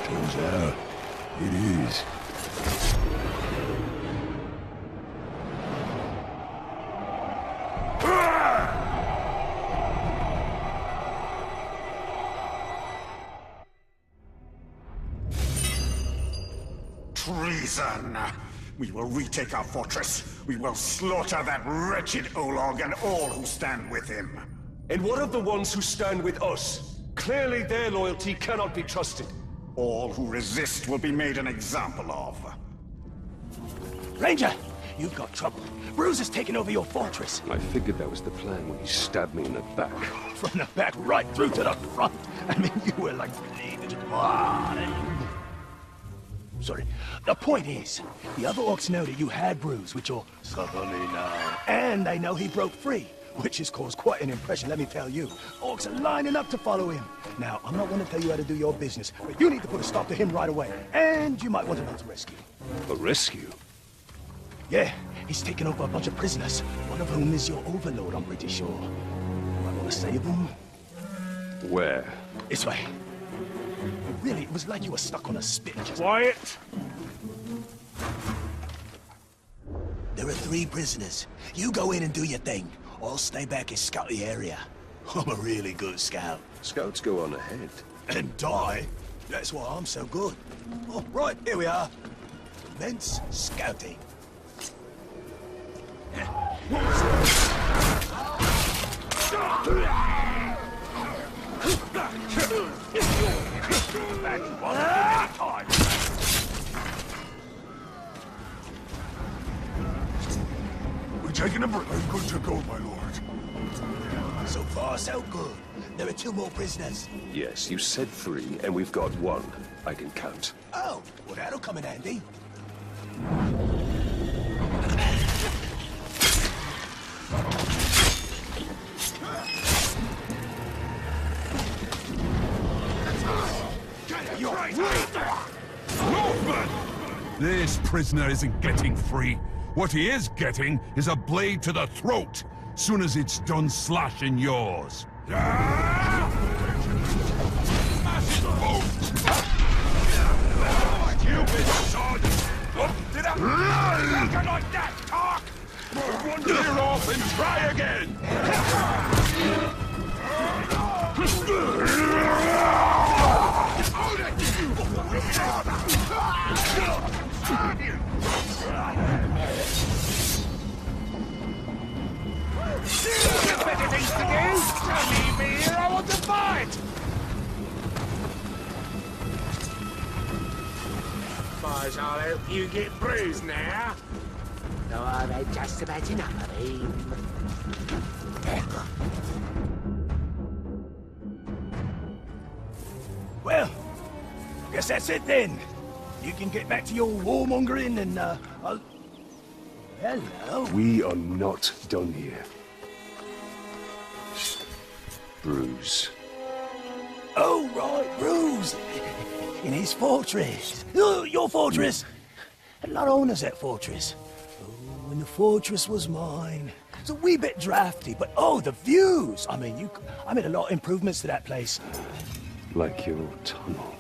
Turns out, it is. Treason! We will retake our fortress. We will slaughter that wretched Olog and all who stand with him. And what of the ones who stand with us? Clearly their loyalty cannot be trusted. All who resist will be made an example of. Ranger, you've got trouble. Bruce has taken over your fortress. I figured that was the plan when he stabbed me in the back. From the back right through to the front. I mean, you were like bleeding blood. Sorry. The point is, the other orcs know that you had Bruce, which you'll suffer me now. And they know he broke free, which has caused quite an impression, let me tell you. Orcs are lining up to follow him. Now, I'm not going to tell you how to do your business, but you need to put a stop to him right away. And you might want to build a rescue. A rescue? Yeah, he's taken over a bunch of prisoners, one of whom is your overlord, I'm pretty sure. You might want to save them. Where? This way. Really, it was like you were stuck on a spit. Quiet! There are 3 prisoners. You go in and do your thing. I'll stay back and scout the area. I'm a really good scout. Scouts go on ahead. And die? That's why I'm so good. Oh, right, here we are. Commence scouting. We're taking a break. I'm good to go, my lord. So far, so good. There are 2 more prisoners. Yes, you said 3, and we've got 1. I can count. Oh, well, that'll come in handy. This prisoner isn't getting free. What he is getting is a blade to the throat, soon as it's done slashing yours. Stupid sod! Did I like that talk? Wander off and try again! You've better things to do! Don't leave me here, I want to fight! Suppose I'll help you get bruised now. Though I've had just about enough of him. Well, guess that's it then. You can get back to your warmongering and, I'll... Hello. We are not done here. Bruce. Oh, right, Bruce. In his fortress. Oh, your fortress. Had a lot of owners, that fortress. Oh, and the fortress was mine. It's a wee bit drafty, but oh, the views. I mean, I made a lot of improvements to that place. Like your tunnel.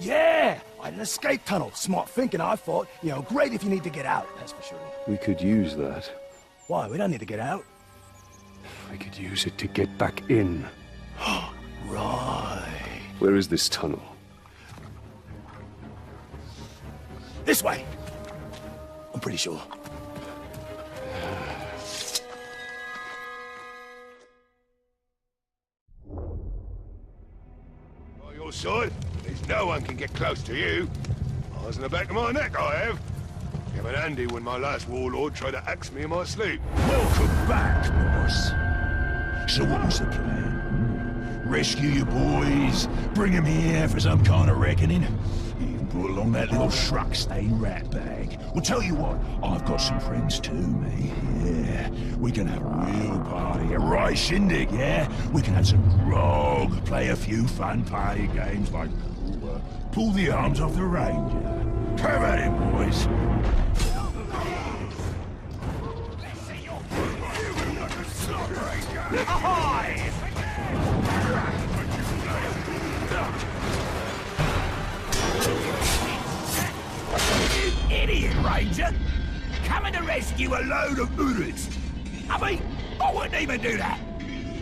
Yeah, I had an escape tunnel. Smart thinking, I thought. You know, great if you need to get out, that's for sure. We could use that. Why? We don't need to get out. We could use it to get back in. Right. Where is this tunnel? This way. I'm pretty sure. On your side, there's no one can get close to you. Eyes in the back of my neck, I have. Came in handy when my last warlord tried to axe me in my sleep. Welcome back, boss. So what was the plan? Rescue your boys? Bring them here for some kind of reckoning? You even brought along that little Shruck-stained rat bag. Well, tell you what, I've got some friends too, me. Yeah, we can have a real party, a right shindig, yeah? We can have some grog, play a few fun party games like pull the arms off the ranger. Have at it, boys. Ahoy! You idiot, Ranger! Coming to rescue a load of Uruks! I mean, I wouldn't even do that!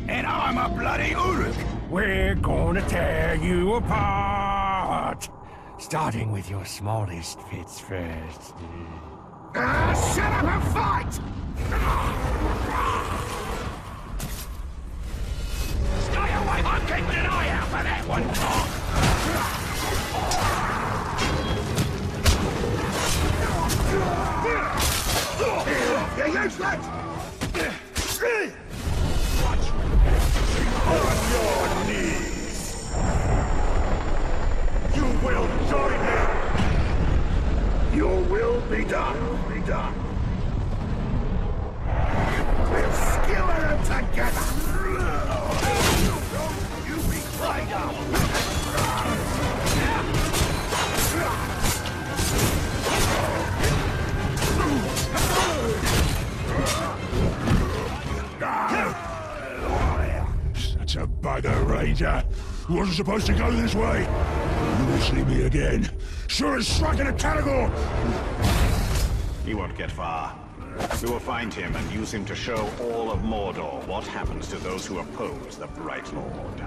And I'm a bloody Uruk! We're gonna tear you apart! Starting with your smallest bits first. Shut up and fight! Stay away! I'm keeping an eye out for that one, Doc! You're useless! Watch! On your knees! You will join him! Your will be done, We'll skewer them together! You be right up! Such a bugger, Ranger. Wasn't supposed to go this way. You will see me again. Sure as striking a cannibal! He won't get far. We will find him and use him to show all of Mordor what happens to those who oppose the Bright Lord.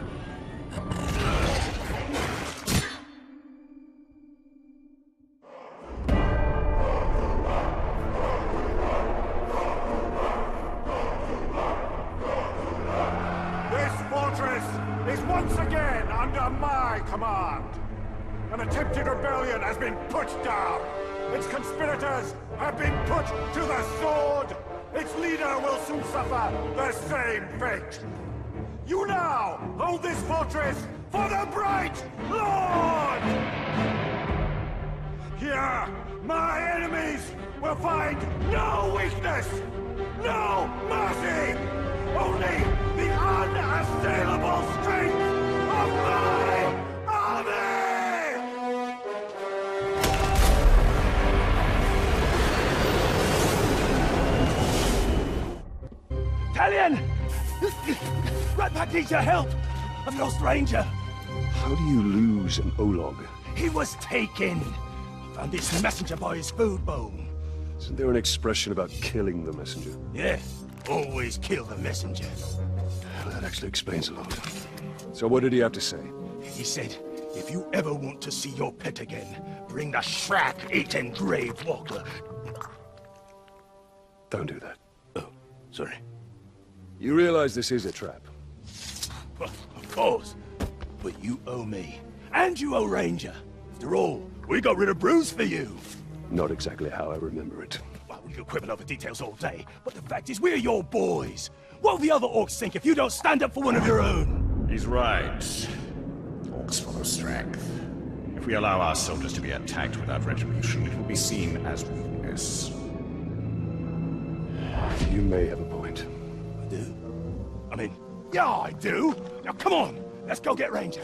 This fortress is once again under my command. An attempted rebellion has been put down. Its conspirators have been put to the sword. Its leader will soon suffer the same fate. You now hold this fortress for the Bright Lord! Here, my enemies will find no weakness, no mercy, only the unassailable strength of my army! Talion! Rat Pack needs your help! I've lost Ranger! How do you lose an Olog? He was taken! Found this messenger by his food bowl. Isn't there an expression about killing the messenger? Yeah, always kill the messenger. Well, that actually explains a lot. So what did he have to say? He said, if you ever want to see your pet again, bring the Shrek-eating Grave Walker. Don't do that. Oh, sorry. You realize this is a trap? Well, of course. But you owe me. And you owe Ranger. After all, we got rid of Bruce for you. Not exactly how I remember it. Well, we could quibble over details all day, but the fact is, we're your boys. What'll the other orcs think if you don't stand up for one of your own? He's right. Orcs full of strength. If we allow our soldiers to be attacked without retribution, it will be seen as weakness. You may have a point. I do? I mean, yeah, I do. Now, come on. Let's go get Ranger.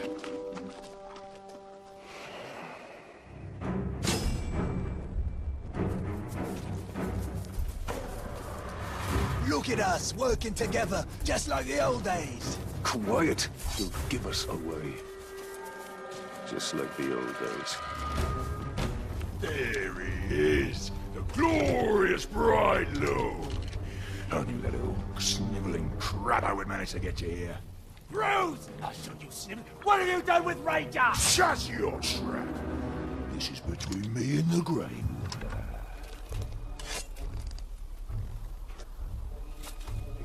Look at us, working together, just like the old days. Quiet! You'll give us away. Just like the old days. There he is, the glorious Bride Lord. Only that little sniveling crap I would manage to get you here. Bruce! I saw you sniveling. What have you done with Ranger? Shut your trap. This is between me and the Grey.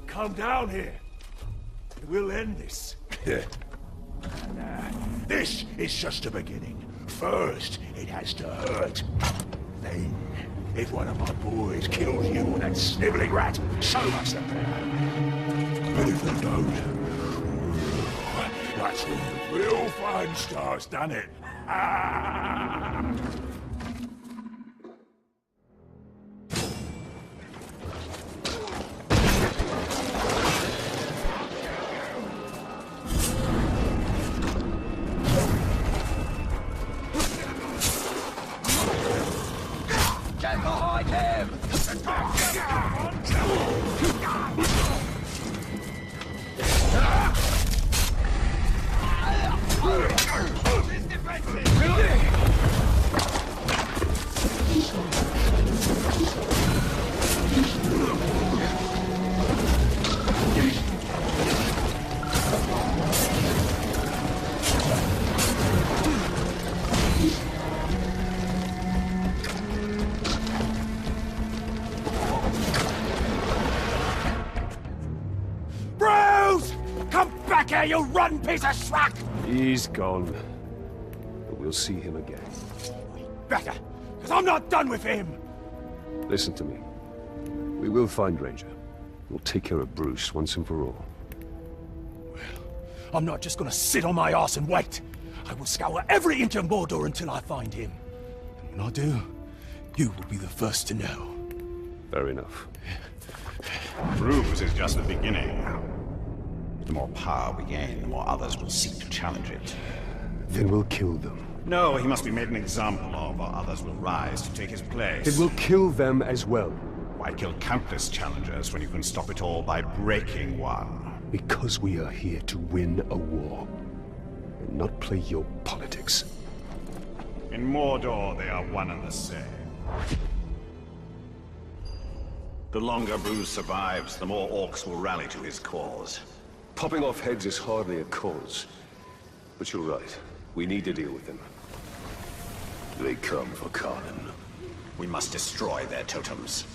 Come down here. We'll end this. This is just the beginning. First, it has to hurt. Then, if one of my boys kills you or that sniveling rat, so much the better. And if they don't, that's when the real fun starts, doesn't it? Get behind him! Bruce! Come back here, you rotten piece of schmuck! He's gone. But we'll see him again. Better, because I'm not done with him! Listen to me. We will find Ranger. We'll take care of Bruce once and for all. I'm not just gonna sit on my ass and wait. I will scour every inch of Mordor until I find him. And when I do, you will be the first to know. Fair enough. Bruce is just the beginning. The more power we gain, the more others will seek to challenge it. Then we'll kill them. No, he must be made an example of, or others will rise to take his place. Then we'll kill them as well. Why kill countless challengers when you can stop it all by breaking one? Because we are here to win a war. And not play your politics. In Mordor, they are one and the same. The longer Bruce survives, the more orcs will rally to his cause. Popping off heads is hardly a cause. But you're right. We need to deal with them. They come for Kharlan. We must destroy their totems.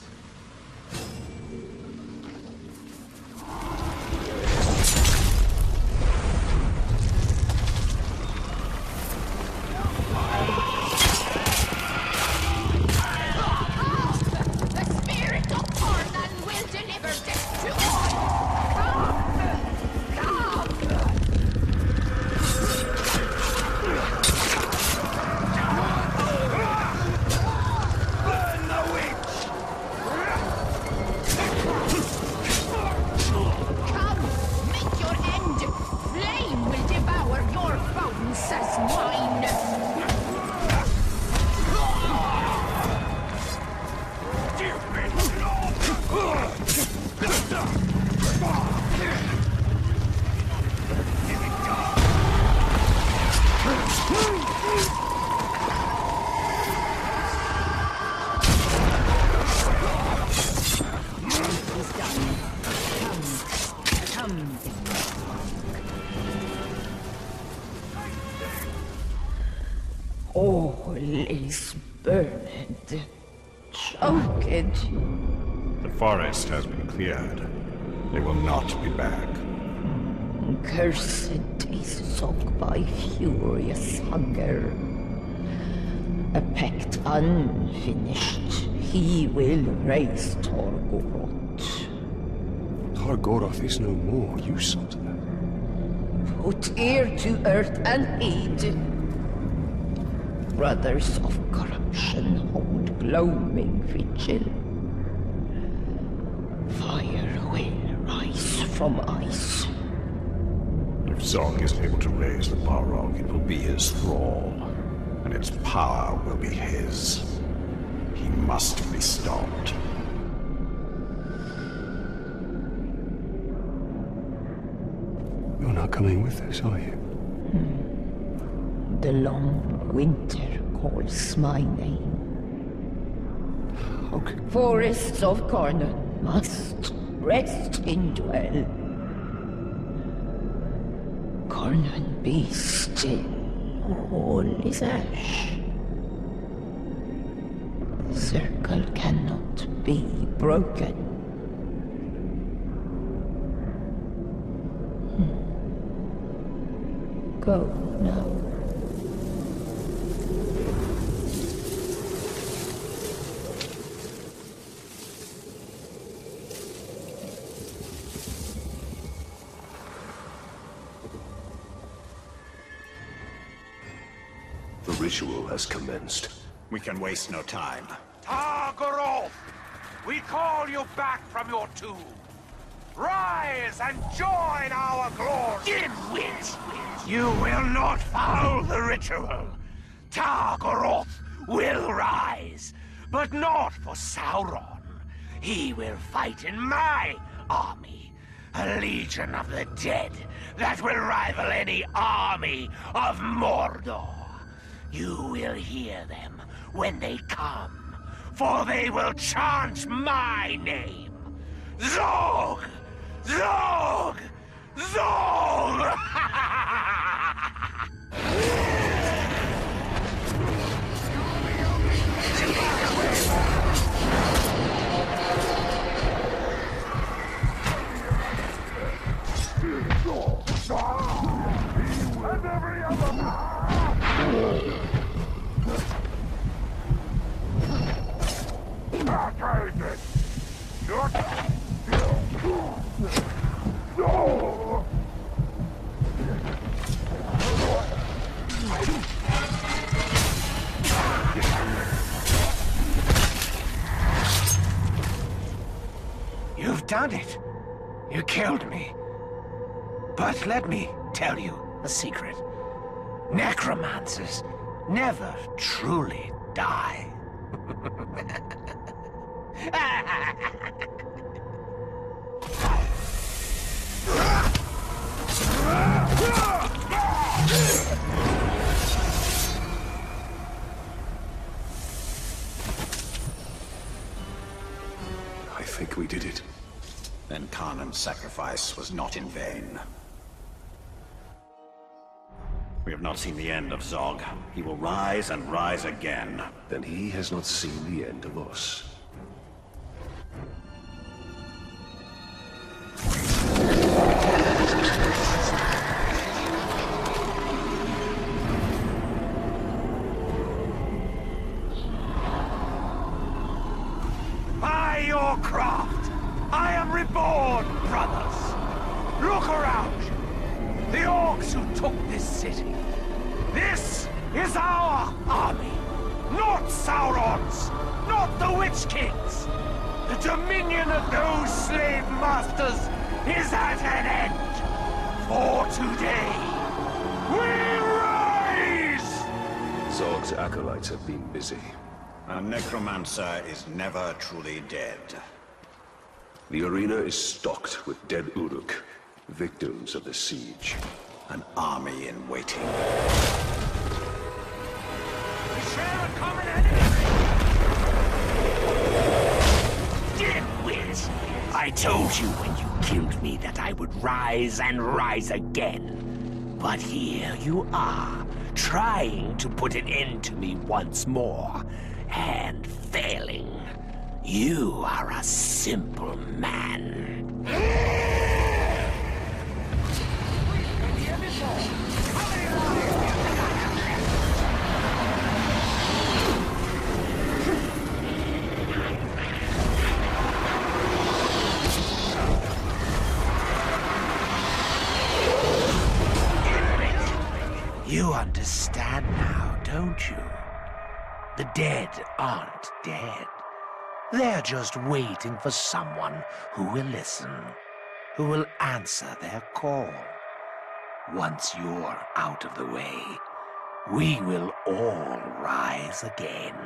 soul is burned, choked. The forest has been cleared. They will not be back. Cursed is Zog by furious hunger. A pact unfinished, he will raise Torgoroth. Targoroth is no more, you saw to that. Put ear to earth and heed. Brothers of corruption hold gloaming vigil. Fire will rise from ice. If Zog is able to raise the Balrog, it will be his thrall, and its power will be his. He must be stopped. You're not coming with us, are you? The long winter calls my name. Okay. Forests of Karnan must rest in dwell. Karnan be still, all is ash. The circle cannot be broken. Go now. The ritual has commenced. We can waste no time. Targoroth! We call you back from your tomb. Rise and join our glory! Dimwit! You will not foul the ritual. Targoroth will rise, but not for Sauron. He will fight in my army, a legion of the dead that will rival any army of Mordor. You will hear them when they come, for they will chant my name. Zog! Zog! Zog! And every other You've done it. You killed me. But let me tell you a secret. Necromancers never truly die. I think we did it. Then Karnan's sacrifice was not in vain. We have not seen the end of Zog. He will rise and rise again. Then he has not seen the end of us. By your craft, I am reborn, brothers. Look around you. The orcs who took this city. This is our army. Not Sauron's. Not the Witch King's. The dominion of those slave masters is at an end. For today, we rise! Zog's acolytes have been busy. A necromancer is never truly dead. The arena is stocked with dead Uruk, victims of the siege. An army in waiting. We share a common enemy! Dimwit! I told you when you killed me that I would rise and rise again. But here you are, trying to put an end to me once more, and failing. You are a simple man. You understand now, don't you? The dead aren't dead. They're just waiting for someone who will listen, who will answer their call. Once you're out of the way, we will all rise again.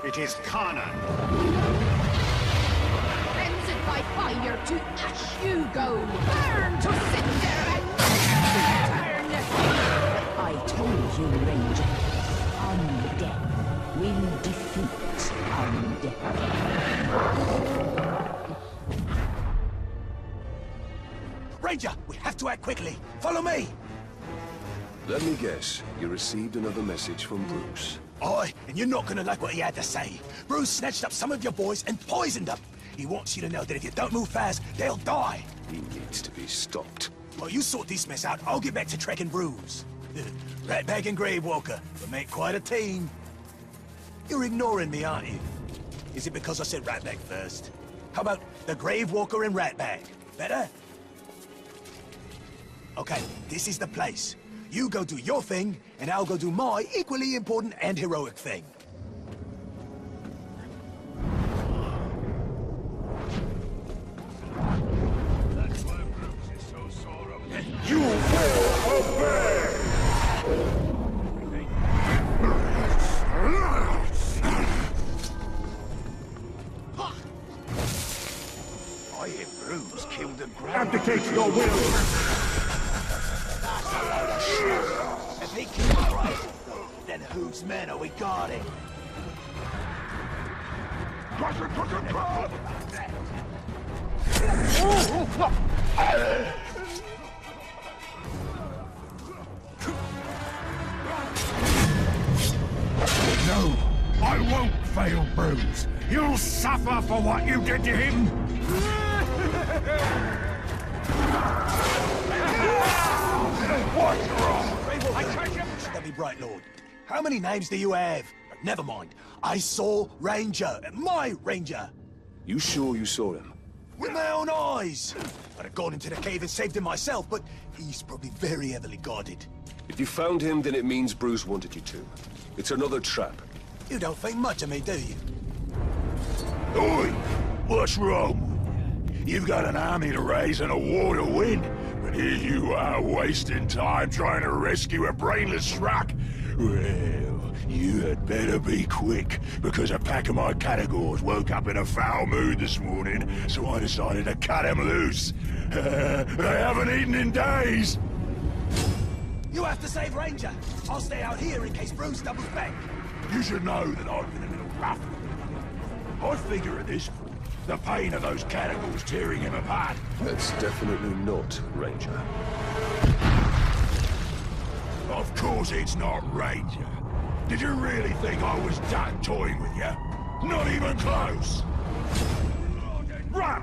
It is Kana. Frenzied by fire to ash you go. Burn to cinder and turn. I told you, Ranger. Undead will defeat undead. Ranger, we have to act quickly. Follow me. Let me guess. You received another message from Bruce. Aye, and you're not gonna like what he had to say. Bruce snatched up some of your boys and poisoned them. He wants you to know that if you don't move fast, they'll die. He needs to be stopped. Well, you sort this mess out, I'll get back to Trek and Bruce. Ratbag and Gravewalker, we make quite a team. You're ignoring me, aren't you? Is it because I said Ratbag first? How about the Gravewalker and Ratbag? Better? Okay, this is the place. You go do your thing, and I'll go do my equally important and heroic thing. That's why Bruce is so sore up. You will obey! I hear Bruce killed the Grave. Abdicate your will! If he killed Christ, then whose men are we guarding? No, I won't fail Bruce. You'll suffer for what you did to him. What's wrong? Let me bright, Lord. How many names do you have? Never mind. I saw Ranger. My Ranger. You sure you saw him? With my own eyes. I'd have gone into the cave and saved him myself, but he's probably very heavily guarded. If you found him, then it means Bruce wanted you to. It's another trap. You don't think much of me, do you? Oi! What's wrong? You've got an army to raise and a war to win, but here you are wasting time trying to rescue a brainless schmuck. Well, you had better be quick, because a pack of my categories woke up in a foul mood this morning, so I decided to cut them loose. They haven't eaten in days. You have to save Ranger. I'll stay out here in case Bruce doubles back. You should know that I've been a little rough. I figure at this point, the pain of those categories tearing him apart. That's definitely not Ranger. Of course it's not Ranger. Did you really think I was done toying with you? Not even close. Run!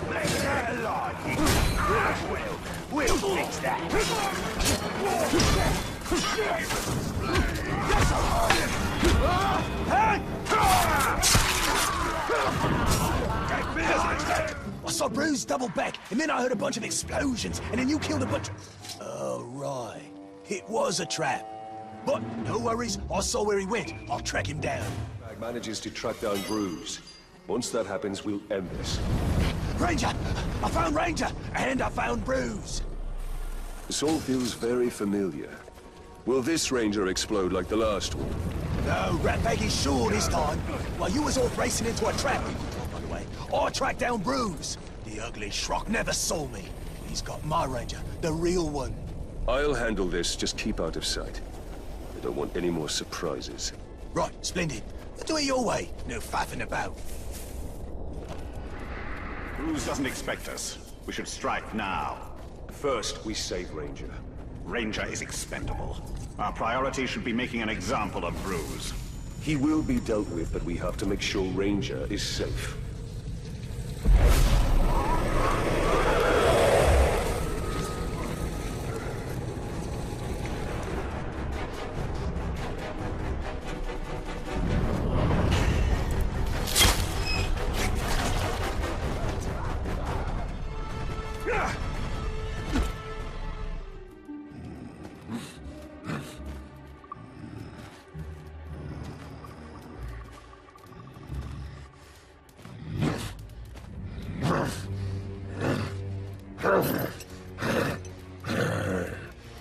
Let that alive. We'll fix that. I saw Bruce double back, and then I heard a bunch of explosions, and then you killed a bunch of... Oh, right. It was a trap. But no worries, I saw where he went. I'll track him down. manages to track down Bruce. Once that happens, we'll end this. Ranger! I found Ranger! And I found Bruce! This all feels very familiar. Will this Ranger explode like the last one? No, Ratbag is sure this time. While you was off racing into a trap, by the way, I tracked down Bruce. The ugly schrock never saw me. He's got my Ranger, the real one. I'll handle this, just keep out of sight. I don't want any more surprises. Right, splendid. Do it your way. No faffing about. Bruce doesn't expect us. We should strike now. First, we save Ranger. Ranger is expendable. Our priority should be making an example of Bruce. He will be dealt with, but we have to make sure Ranger is safe.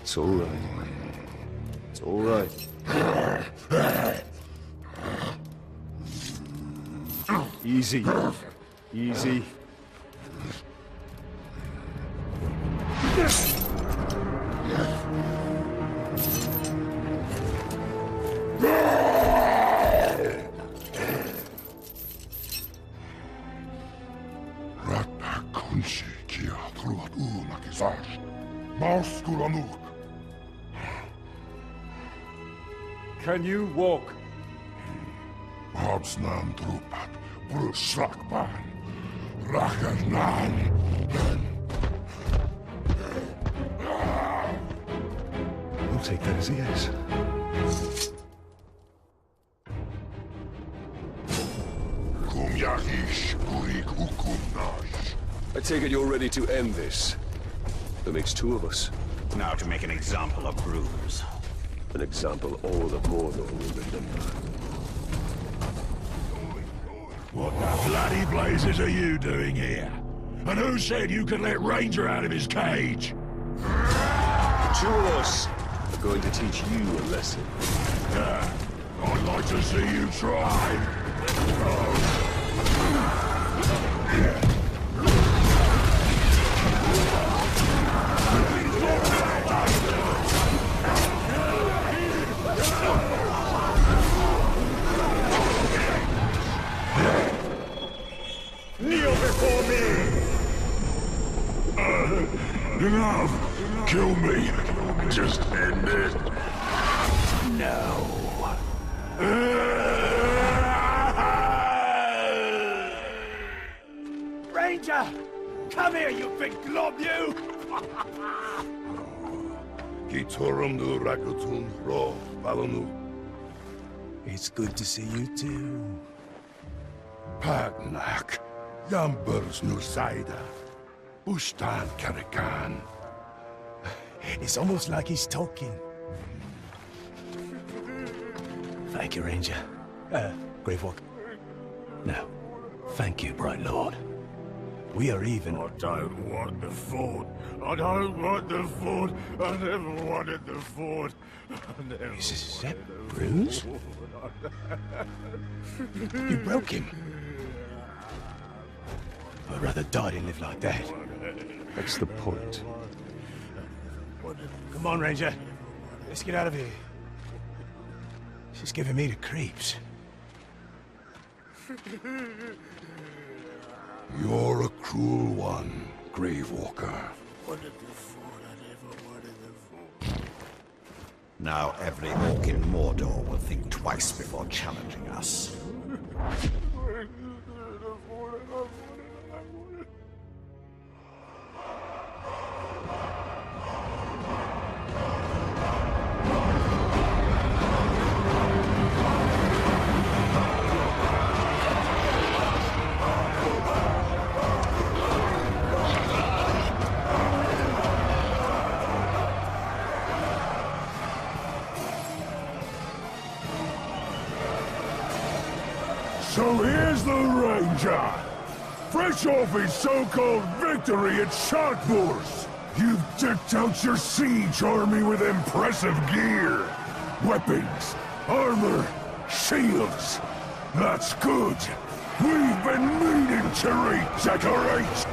It's all right. It's all right. Easy. Easy. Can you walk? Habsnan trupat, Brusrakban, Rakarnan. We'll take that as a yes. I take it you're ready to end this. That makes two of us. Now to make an example of Bruce. An example all the Mordor will remember. What the bloody blazes are you doing here? And who said you could let Ranger out of his cage? The two of us are going to teach you a lesson. I'd like to see you try. Kneel before me! Enough! Kill me! Just end it! No. Ranger! Come here, you big glob, you! Gitorumdu Rakutun Ro Balonu. It's good to see you too. Pagnak. Yambers Nusaida. Bustan Karakan. It's almost like he's talking. Thank you, Ranger. Gravewalk. No. Thank you, Bright Lord. We are even. I don't want the fort. I don't want the fort. I never wanted the fort. Is that Bruce? You broke him. I'd rather die than live like that. That's the point. Come on, Ranger. Let's get out of here. She's giving me the creeps. You're a cruel one, Gravewalker. Now every orc in Mordor will think twice before challenging us. So here's the Ranger. Fresh off his so-called victory at Sharkbourse. You've decked out your siege army with impressive gear. Weapons, armor, shields. That's good. We've been meaning to redecorate.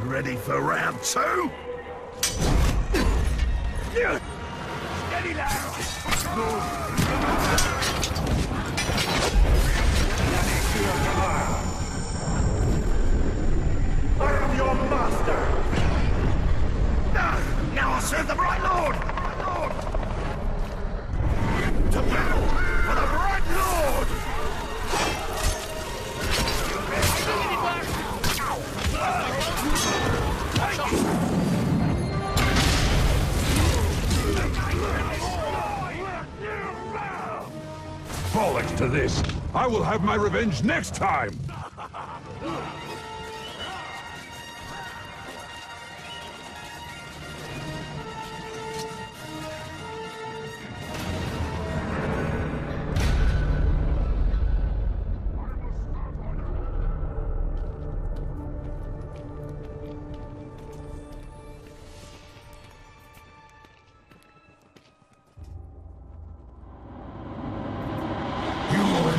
Ready for round two? Steady now! I am your master! Now I'll serve the Bright Lord! To battle for the Bright Lord! Bollocks to this! I will have my revenge next time!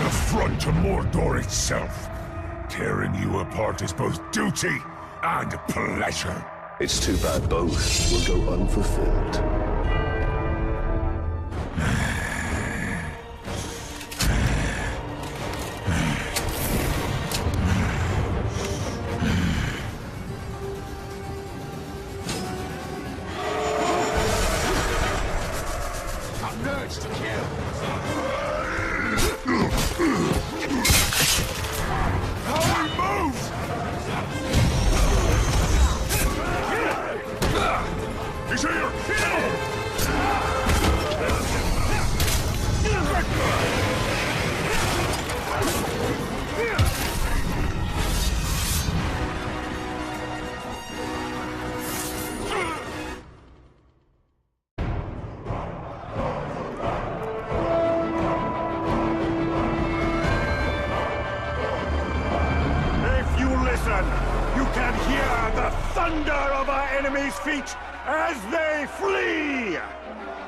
Affront to Mordor itself. Tearing you apart is both duty and pleasure. It's too bad both will go unfulfilled. I'm urged to kill. He's here! If you listen, you can hear the thunder of our enemies' feet as they flee!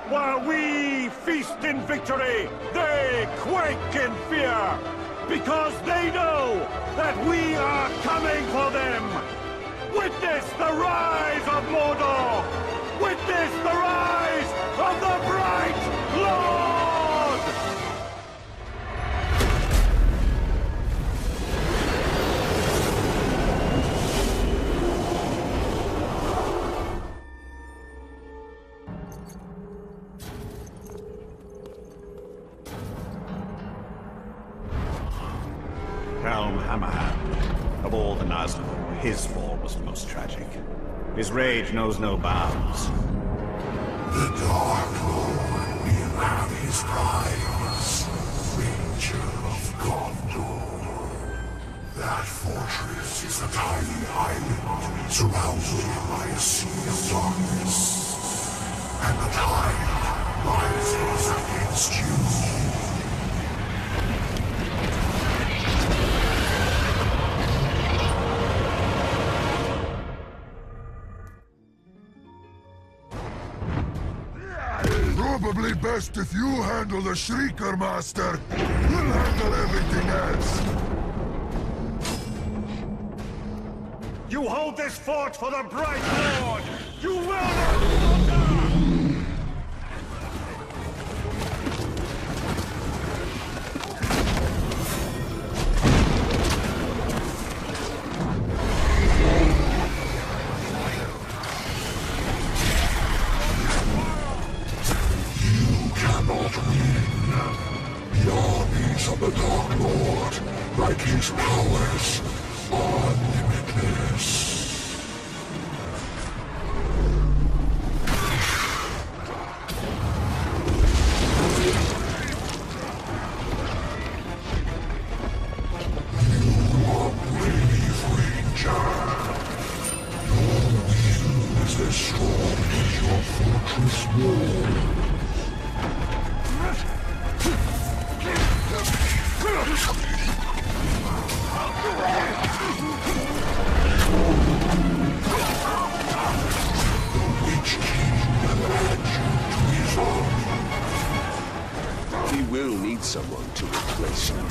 While we feast in victory, they quake in fear! Because they know that we are coming for them! Witness the rise of Mordor! Witness the rise of the Bright Lord! Helm Hammerhand. Of all the Nazgûl, his fall was the most tragic. His rage knows no bounds. The Dark Lord will have his prize. Ranger of Gondor. That fortress is a tiny island surrounded by a sea of darkness. And the tide rises against you. Probably best if you handle the Shrieker, Master. We'll handle everything else. You hold this fort for the Bright Lord! You will not! The armies of the Dark Lord, like his powers, are limitless. You are brave, Ranger. Your will is as strong as your fortress wall. He will need someone to replace him.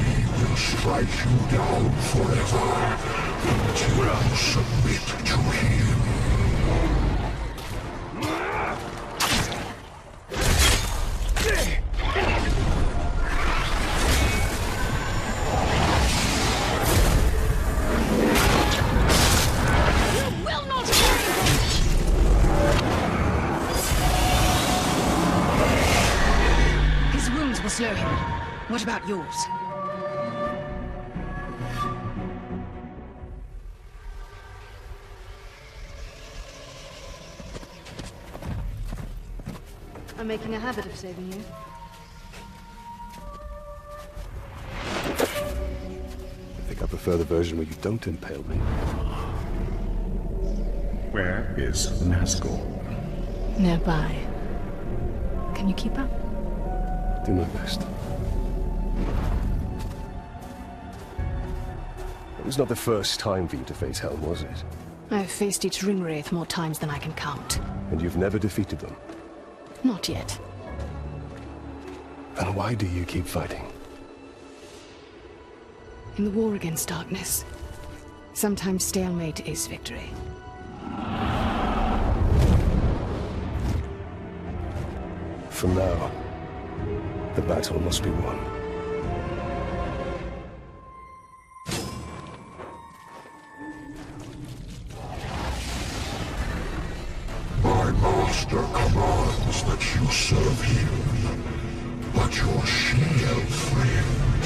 He will strike you down forever until you submit to him. His wounds will slow him. What about yours? I'm making a habit of saving you. I think I prefer the version where you don't impale me. Where is Nazgul? Nearby. Can you keep up? Do my best. It was not the first time for you to face Helm, was it? I've faced each Ringwraith more times than I can count. And you've never defeated them? Not yet. Then why do you keep fighting? In the war against darkness, sometimes stalemate is victory. For now, the battle must be won. My master commands that you serve him. But your she-elf friend,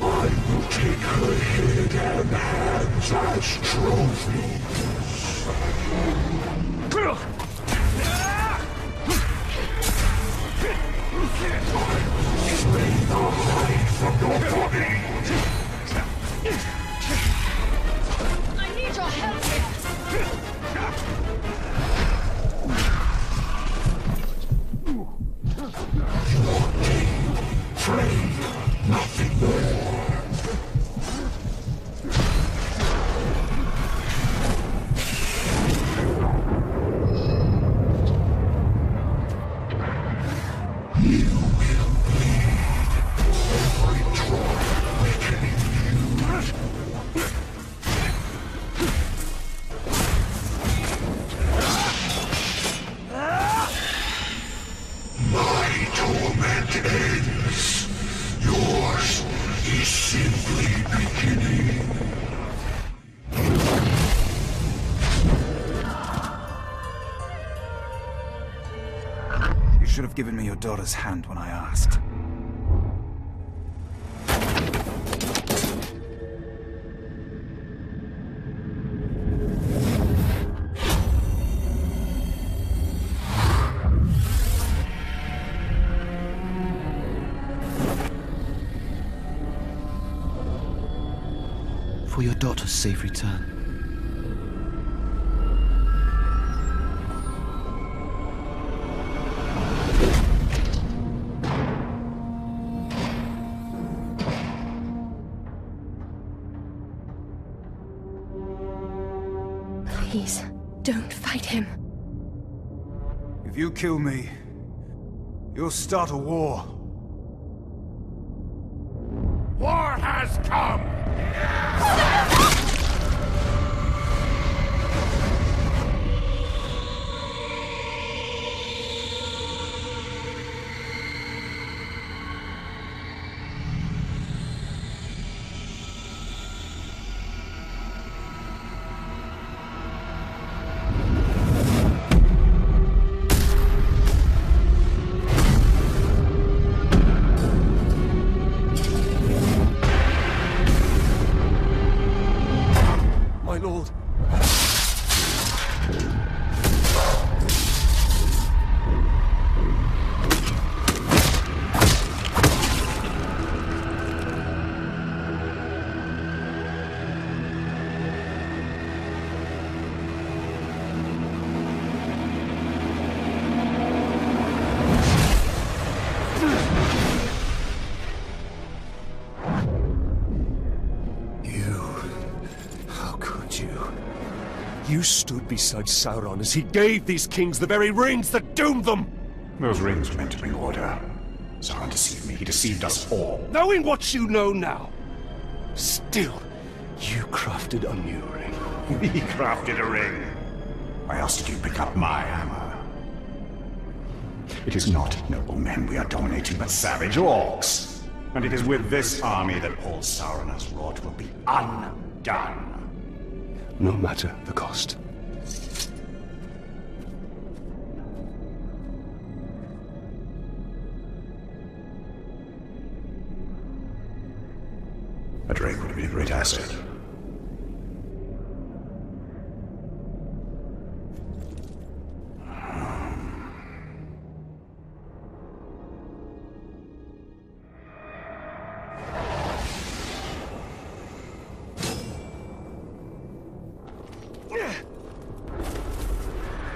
I will take her head and hands as trophies. Slay the hide from your body! I need your help Your game, frayed, nothing more. My torment ends. Yours is simply beginning. You should have given me your daughter's hand when I asked. For your daughter's safe return. Please, don't fight him. If you kill me, you'll start a war. War has come! stood beside Sauron as he gave these kings the very rings that doomed them! Those rings were meant to bring order. Sauron deceived me. He deceived us all. Knowing what you know now, still, you crafted a new ring. He crafted a ring. Why else did you pick up my hammer? It is not noble men we are dominating, but savage orcs. And it is with this army that all Sauron has wrought will be undone. No matter the cost. A Drake would be a great asset.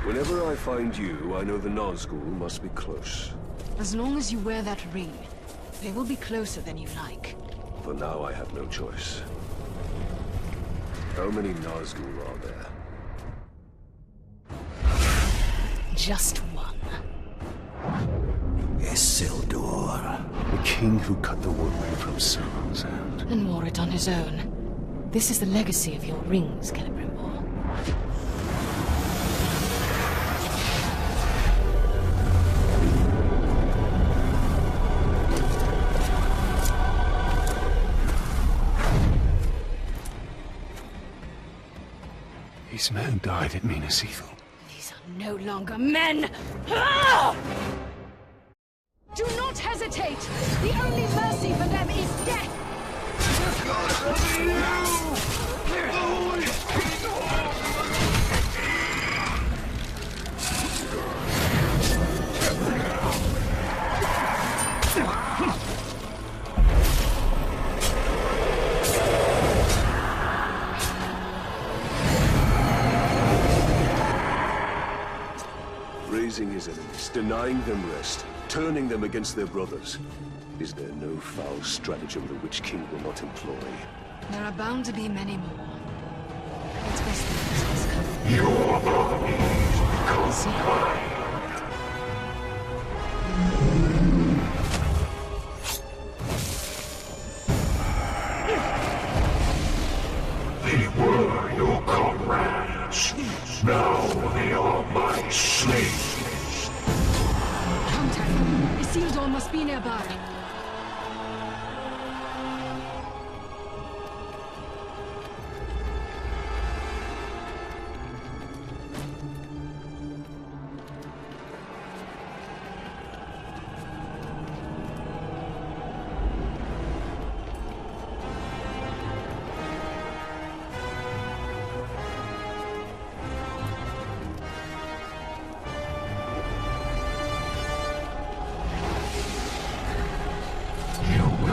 Whenever I find you, I know the Nazgul must be close. As long as you wear that ring, they will be closer than you like. For now, I have no choice. How many Nazgul are there? Just one. Isildur, the king who cut the one ring from Sauron's hand. And wore it on his own. This is the legacy of your rings, Celebrimbor. These men died at Minas Ithil. These are no longer men! Ah! Do not hesitate! The only mercy for them is death! Raising his enemies, denying them rest, turning them against their brothers. Is there no foul stratagem the Witch King will not employ? There are bound to be many more. It's best that this is Your enemies become mine. They were your comrades. Now they are my slaves. Contact! Isildur must be nearby.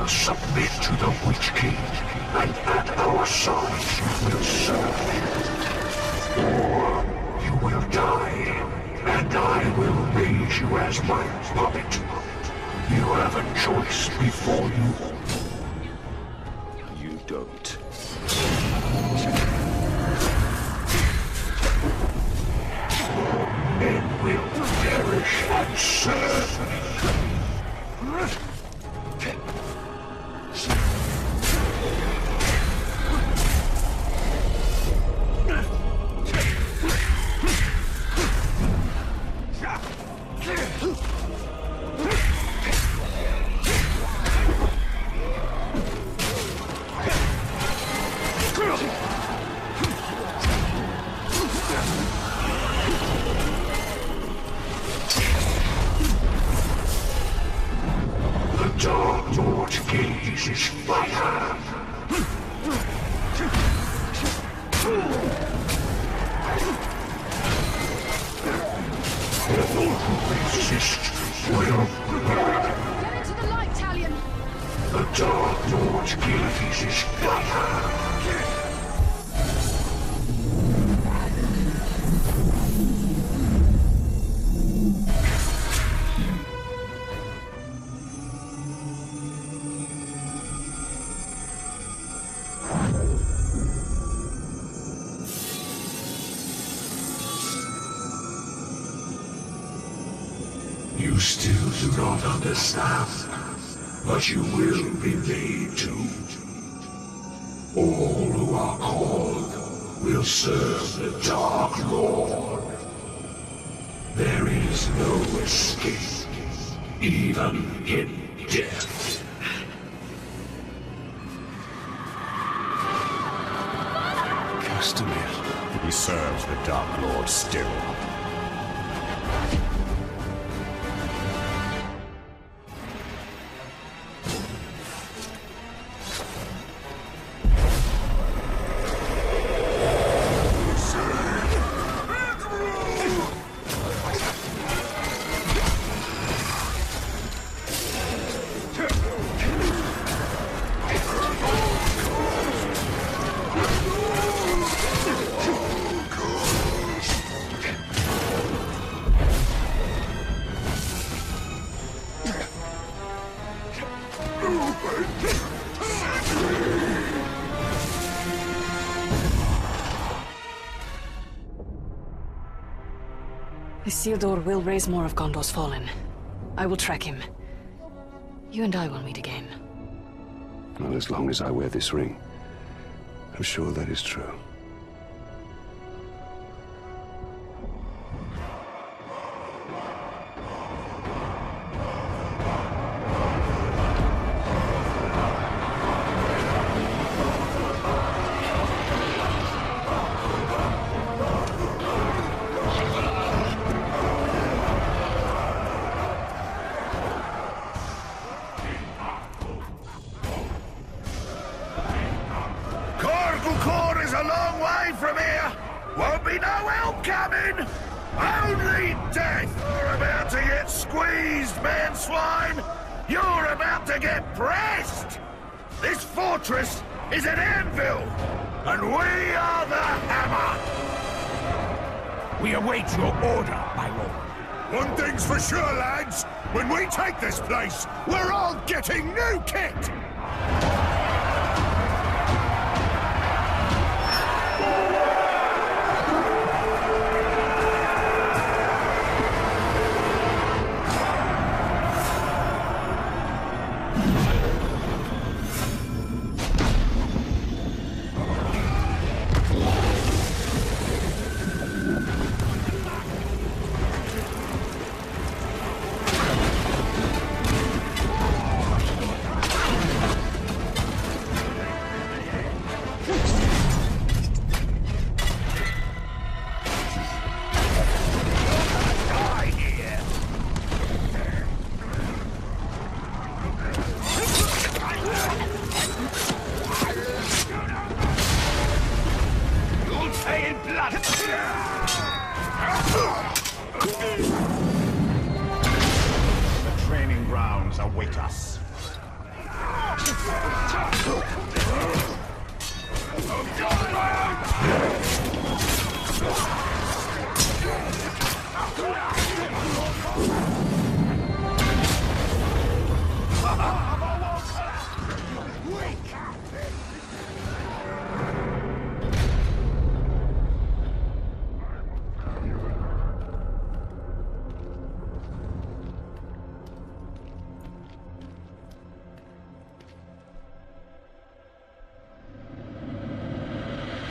Submit to the Witch King, and at our side you will serve him. Or you will die, and I will raise you as my puppet. You have a choice before you. You don't. Men will perish and serve me. Dark Lord's gaze is fire. All who resist will burn. Get into the light, Talion! The Dark Lord's gaze is fire. still do not understand, but you will be made to. All who are called will serve the Dark Lord. There is no escape, even in death. Castamir. He serves the Dark Lord still. Isildur will raise more of Gondor's fallen. I will track him. You and I will meet again. Not as long as I wear this ring. I'm sure that is true. Corglecore is a long way from here. Won't be no help coming. Only death. You're about to get squeezed, man swine. You're about to get pressed. This fortress is an anvil, and we are the hammer. We await your order, my lord. One thing's for sure, lads. When we take this place, we're all getting new kit. The training grounds await us.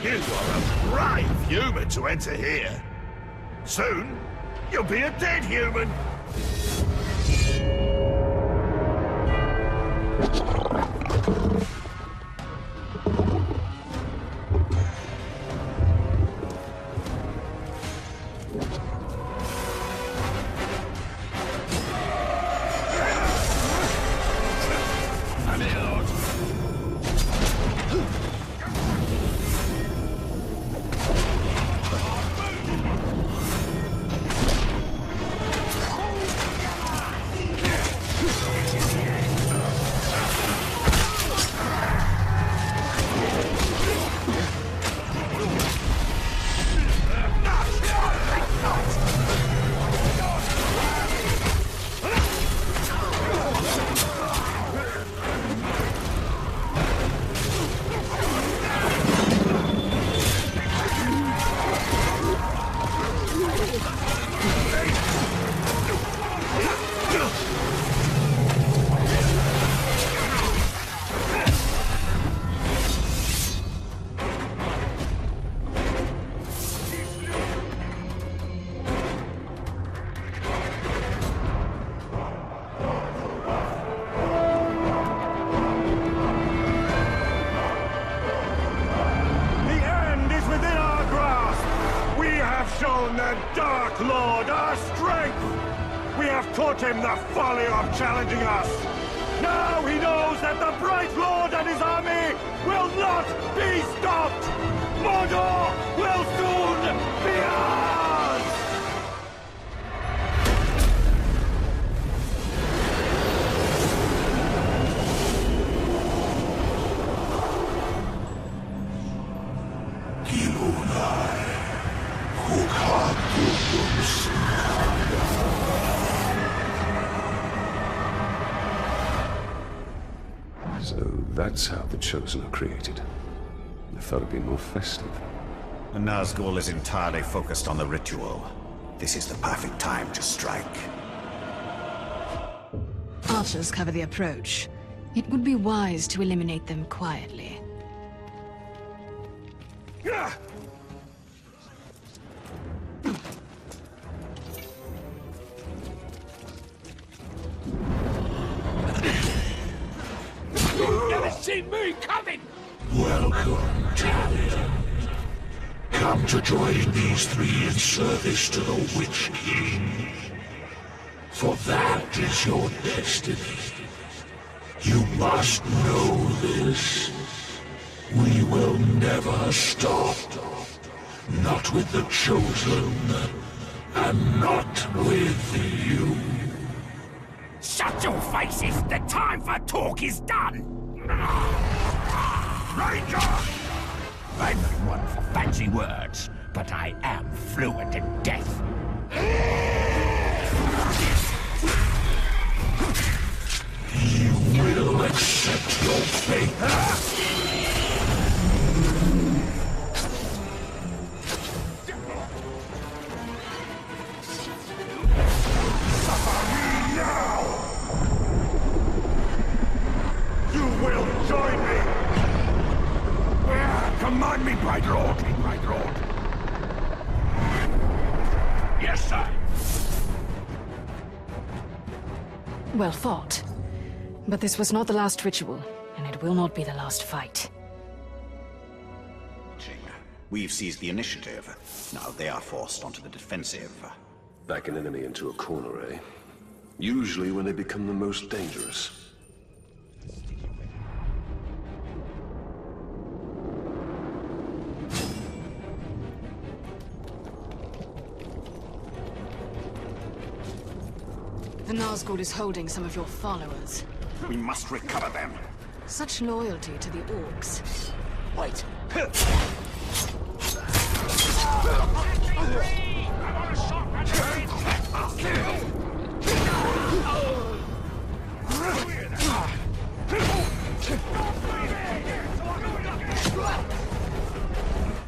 You are a brave human to enter here. Soon, you'll be a dead human. him the folly of challenging us! Now he knows that the Bright Lord and his army will not be stopped! Mordor will soon be ours! So that's how the Chosen are created. I thought it'd be more festive. The Nazgul is entirely focused on the ritual. This is the perfect time to strike. Archers cover the approach. It would be wise to eliminate them quietly. Never seen me coming! Welcome, Talion. Come to join these three in service to the Witch King. For that is your destiny. You must know this. We will never stop. Not with the Chosen, and not with you. Shut your faces! The time for talk is done! Ranger! I'm not one for fancy words, but I am fluent in death. You will accept your fate. Join me! Command me, Bright Lord! Bright Lord! Yes, sir! Well fought. But this was not the last ritual, and it will not be the last fight. We've seized the initiative. Now they are forced onto the defensive. Back an enemy into a corner, eh? Usually when they become the most dangerous. The Nazgul is holding some of your followers. We must recover them. Such loyalty to the orcs. Wait.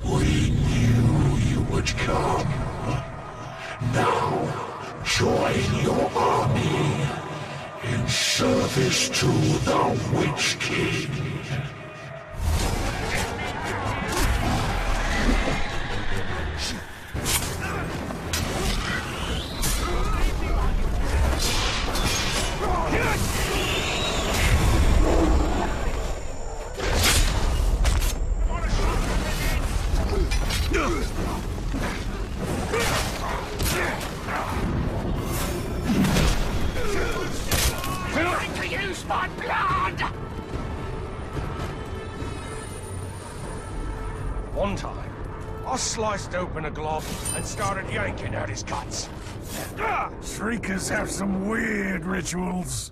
We knew you would come. Now, join your army in service to the Witch King. My blood! One time, I sliced open a glove and started yanking out his guts. Shriekers have some weird rituals.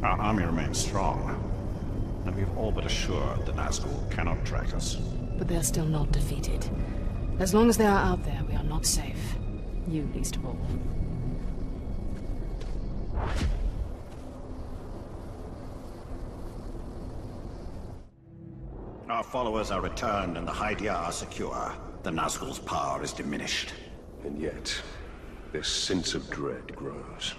Our army remains strong, and we've all but assured the Nazgul cannot track us. But they're still not defeated. As long as they are out there, we are not safe. You least of all. Our followers are returned and the Hydia are secure. The Nazgul's power is diminished. And yet, their sense of dread grows.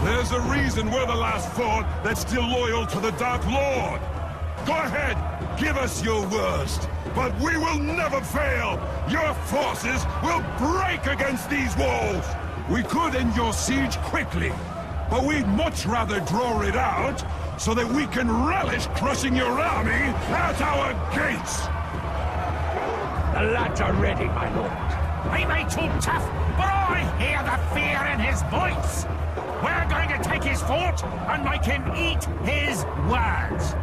There's a reason we're the last fort that's still loyal to the Dark Lord. Go ahead, give us your worst, but we will never fail. Your forces will break against these walls. We could end your siege quickly, but we'd much rather draw it out so that we can relish crushing your army at our gates. The lads are ready, my lord. He may talk tough, but I hear the fear in his voice. We're going to take his fort and make him eat his words.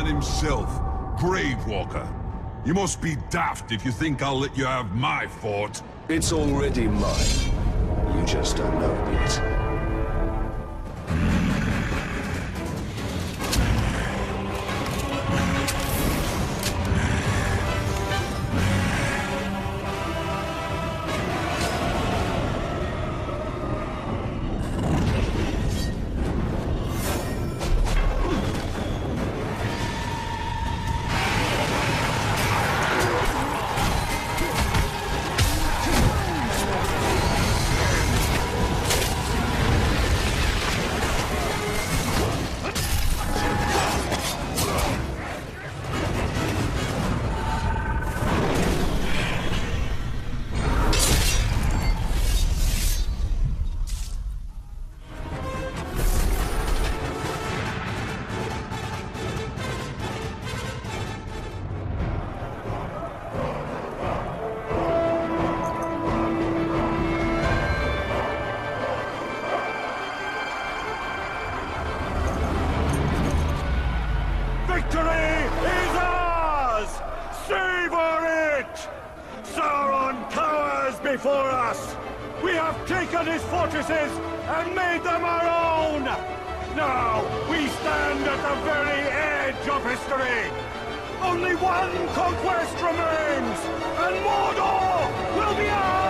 Himself, Gravewalker. You must be daft if you think I'll let you have my fort. It's already mine. You just don't know it yet. Before us! We have taken his fortresses and made them our own! Now, we stand at the very edge of history! Only one conquest remains, and Mordor will be ours!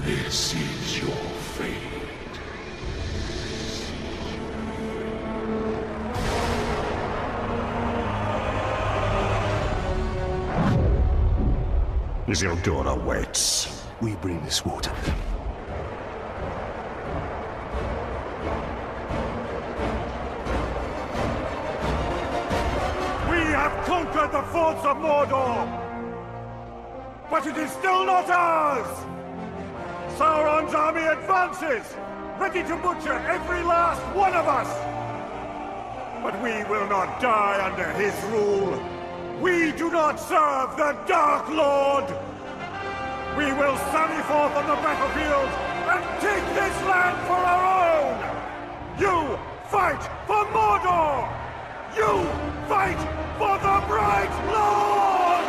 This is your fate. Isildur awaits. We bring this water. We have conquered the forts of Mordor! But it is still not ours! Sauron's army advances, ready to butcher every last one of us! But we will not die under his rule. We do not serve the Dark Lord! We will sally forth on the battlefield and take this land for our own! You fight for Mordor! You fight for the Bright Lord!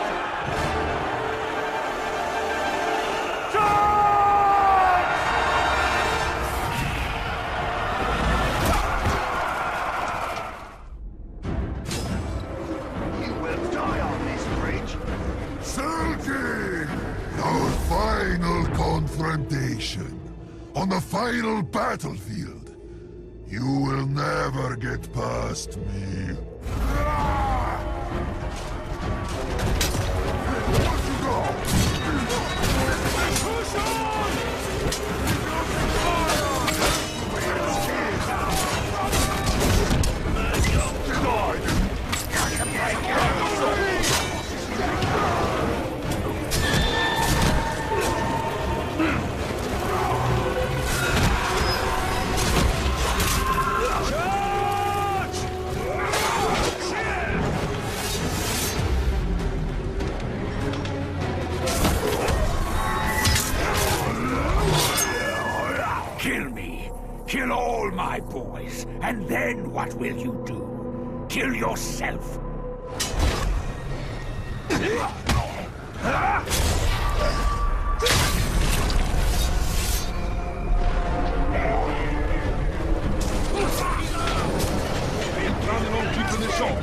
You will die on this bridge. Sergei! Our final confrontation. On the final battlefield. You will never get past me. Kill me. Kill all my boys. And then what will you do? Kill yourself. Planning on keeping this on.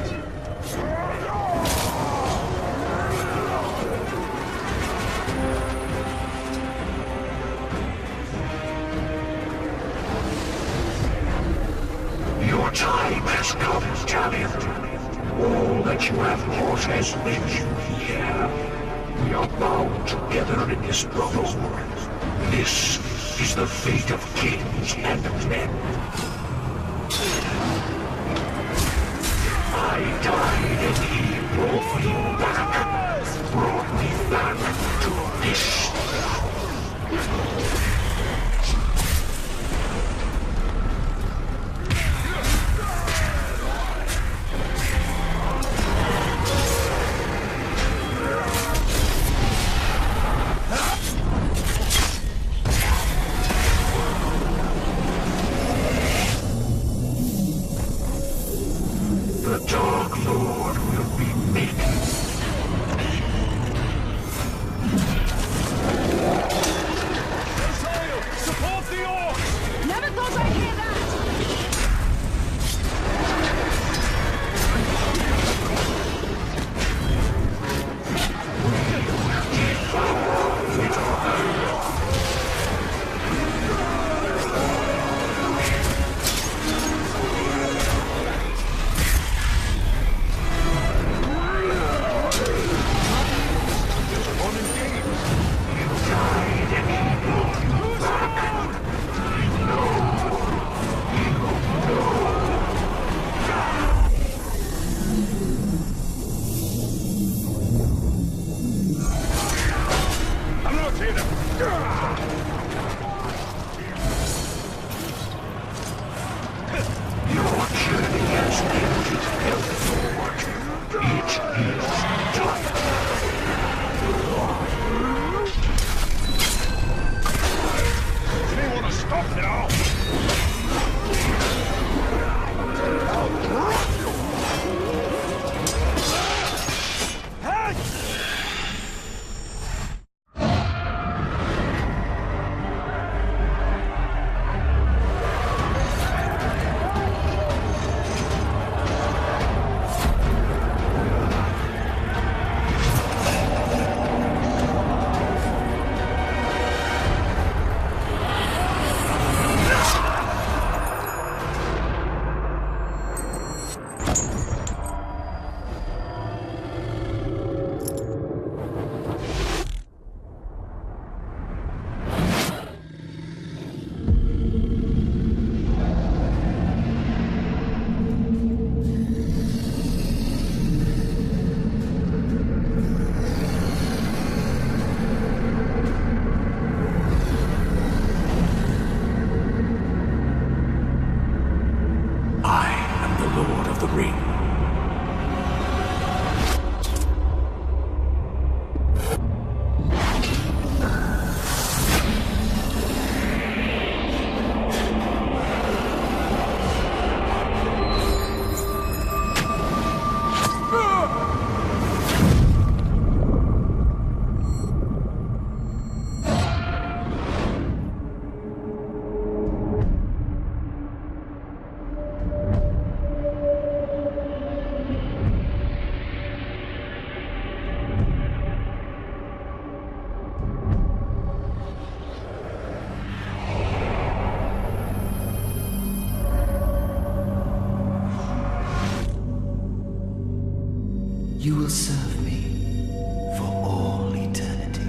Your time has come, Talion. All that you have lost has led you here. We are bound together in this brotherhood. This is the fate of kings and men. I died and he brought me back to this. The Dark Lord will be making. You will serve me for all eternity.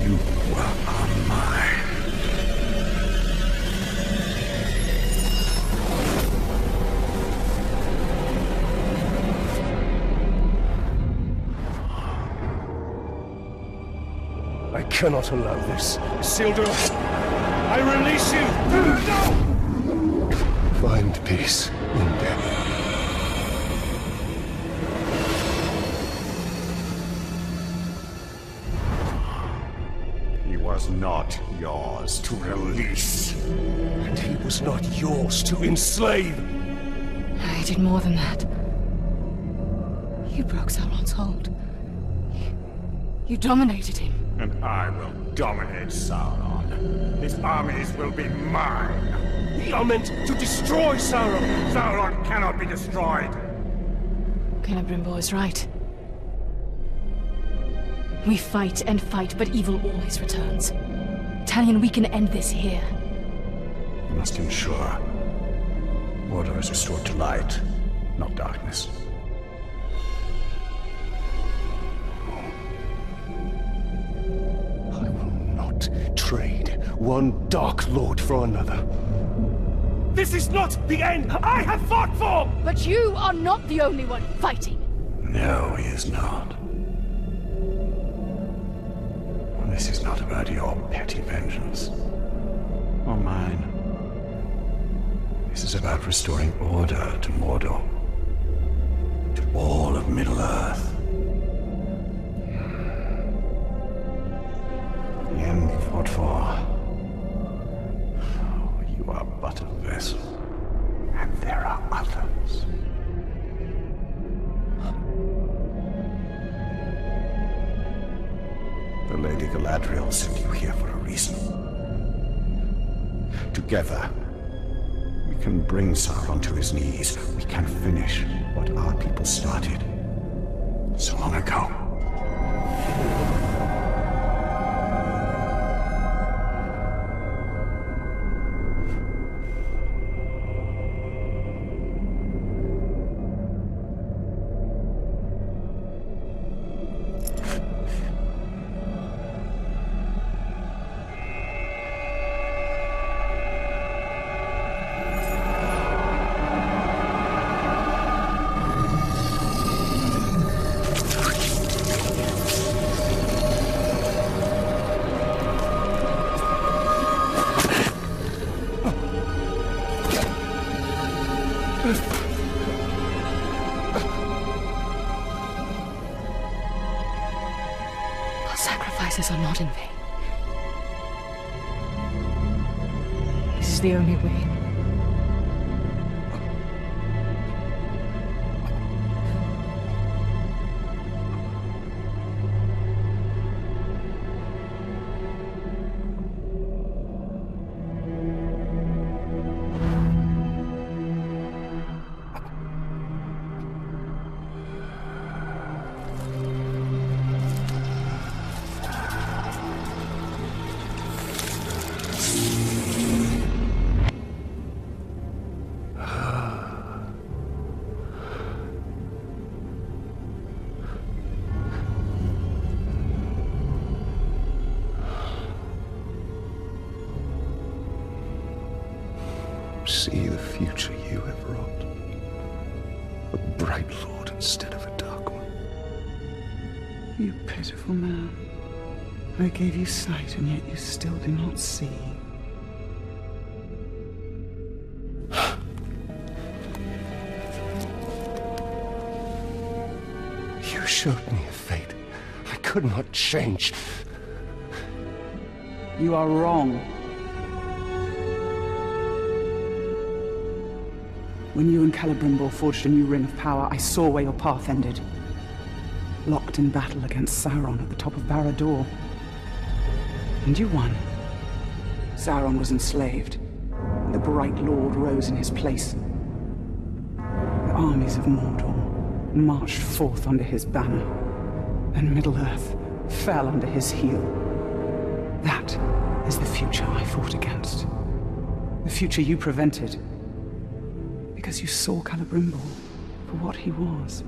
You are mine. I cannot allow this. Isildur, I release you! No! Find peace in death. He was not yours to release. And he was not yours to enslave! I did more than that. You broke Sauron's hold. You dominated him. And I will dominate Sauron. His armies will be mine. We are meant to destroy Sauron! Sauron cannot be destroyed! Celebrimbor is right. We fight and fight, but evil always returns. Talion, we can end this here. We must ensure order is restored to light, not darkness. I will not trade one Dark Lord for another. This is not the end I have fought for! But you are not the only one fighting. No, he is not. This is not about your petty vengeance. Or mine. This is about restoring order to Mordor. To all of Middle-earth. The end we fought for. You are but a vessel. And there are others. The Lady Galadriel sent you here for a reason. Together, we can bring Sauron to his knees. We can finish what our people started so long ago. Our sacrifices are not in vain. This is the only way. See the future you have wrought. A bright lord instead of a dark one. You pitiful man. I gave you sight, and yet you still do not see. You showed me a fate I could not change. You are wrong. When you and Celebrimbor forged a new ring of power, I saw where your path ended. Locked in battle against Sauron at the top of Barad-dûr. And you won. Sauron was enslaved. The Bright Lord rose in his place. The armies of Mordor marched forth under his banner. And Middle-earth fell under his heel. That is the future I fought against. The future you prevented. Because you saw Celebrimbor for what he was.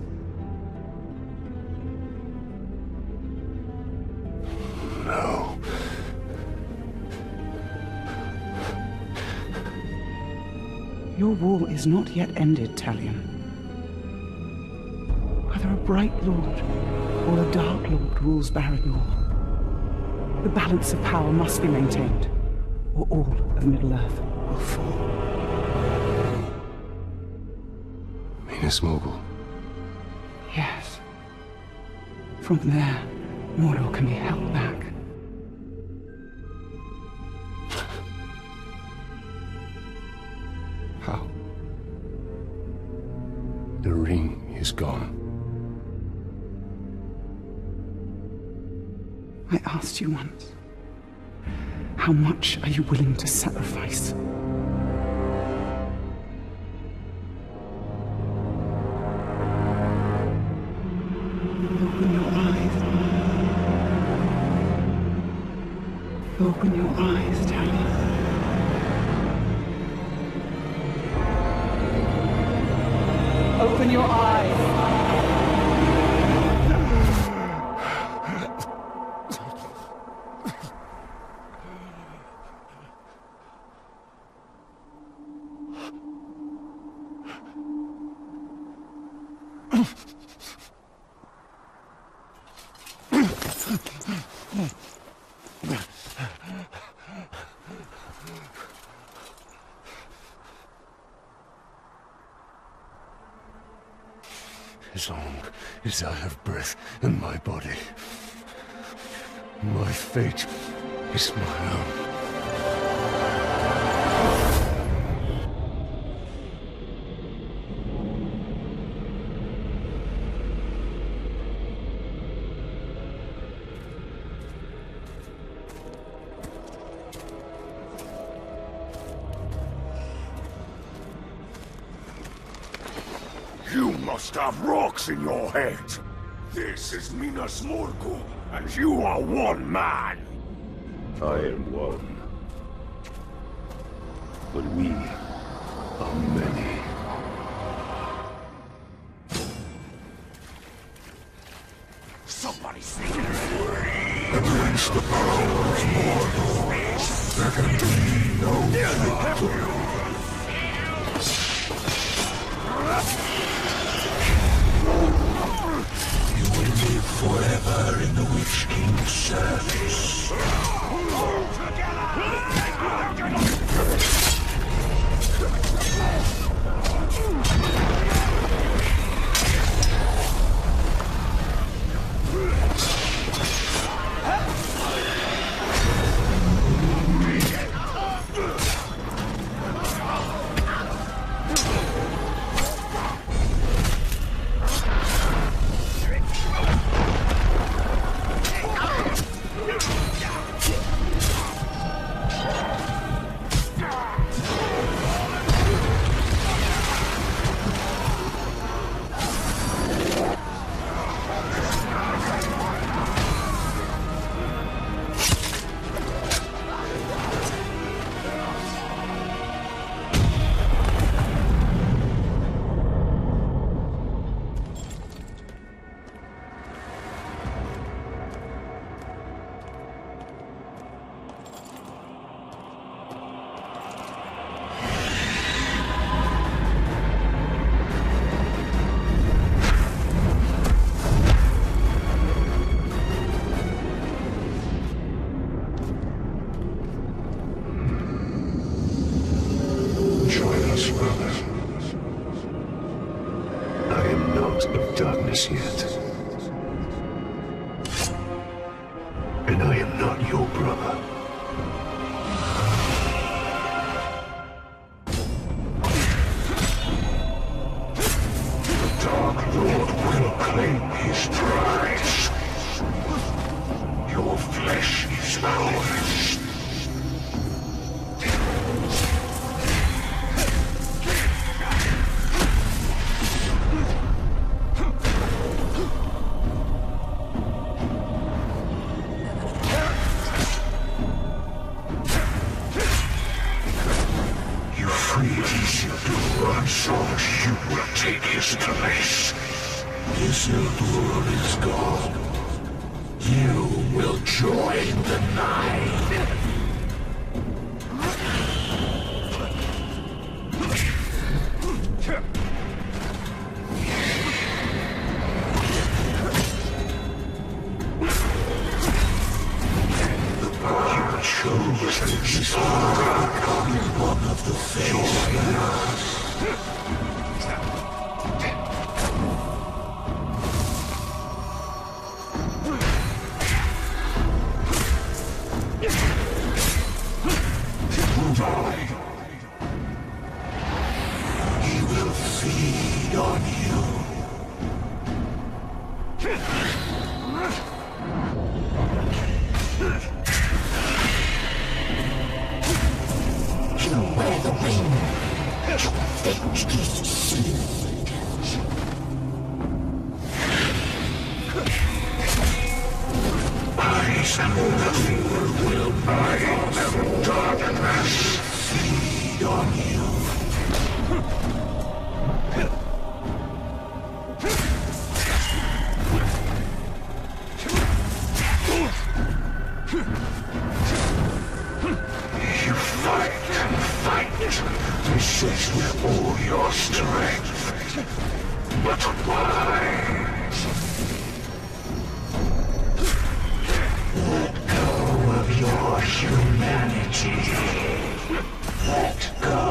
No. Your war is not yet ended, Talion. Whether a bright lord or a dark lord rules Barad-dûr, the balance of power must be maintained, or all of Middle-earth will fall. Minas Morgul. Yes. From there, Mordor can be held back. How? The ring is gone. I asked you once, how much are you willing to sacrifice? Open your eyes. Open your eyes, Talion. Open your eyes. As long as I have breath in my body, my fate is my own. You must have rocks in your head. This is Minas Morgul, and you are one man. I am one. But we are many. Somebody sing it. Against the power of Mordor, there can be no victory. You will live forever in the Witch King's service. Darkness yet. And I am not your brother. The Dark Lord will claim his prize. Your flesh is ours. freed Isildur and so you will take his place. Isildur is gone. You will join the Nine. One of the faithful. He will feed on you. You wear the ring. Your fate is sealed. Eyes and nothing will bind them darkness. Feed on you. You fight and fight. This is with all your strength. But why? Let go of your humanity. Let go.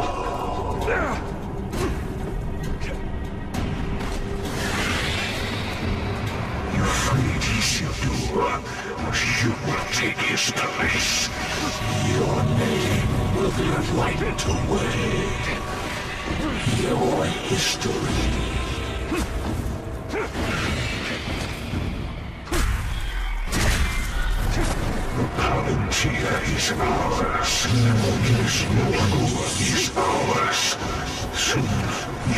You freed Isildur. You will take his place. Your name will be wiped away. Your history. The Palantir is ours. This Morgul is ours. Soon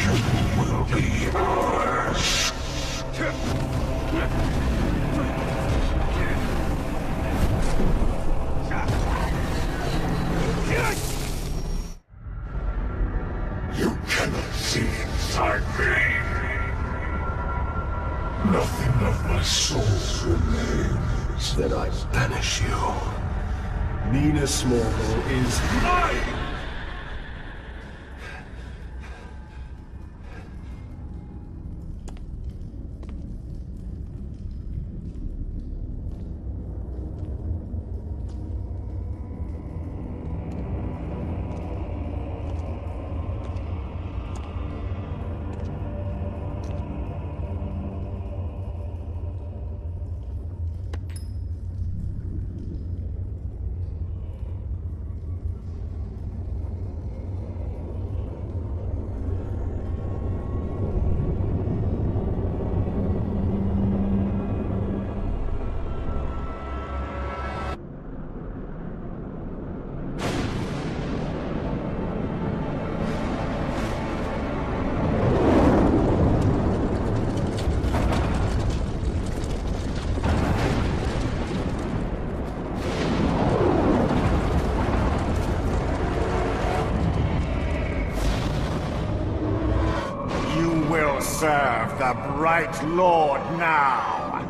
you will be ours. You cannot see inside me. Nothing of my soul remains. Then I banish you. Minas Morgul is mine! Serve the Bright Lord now!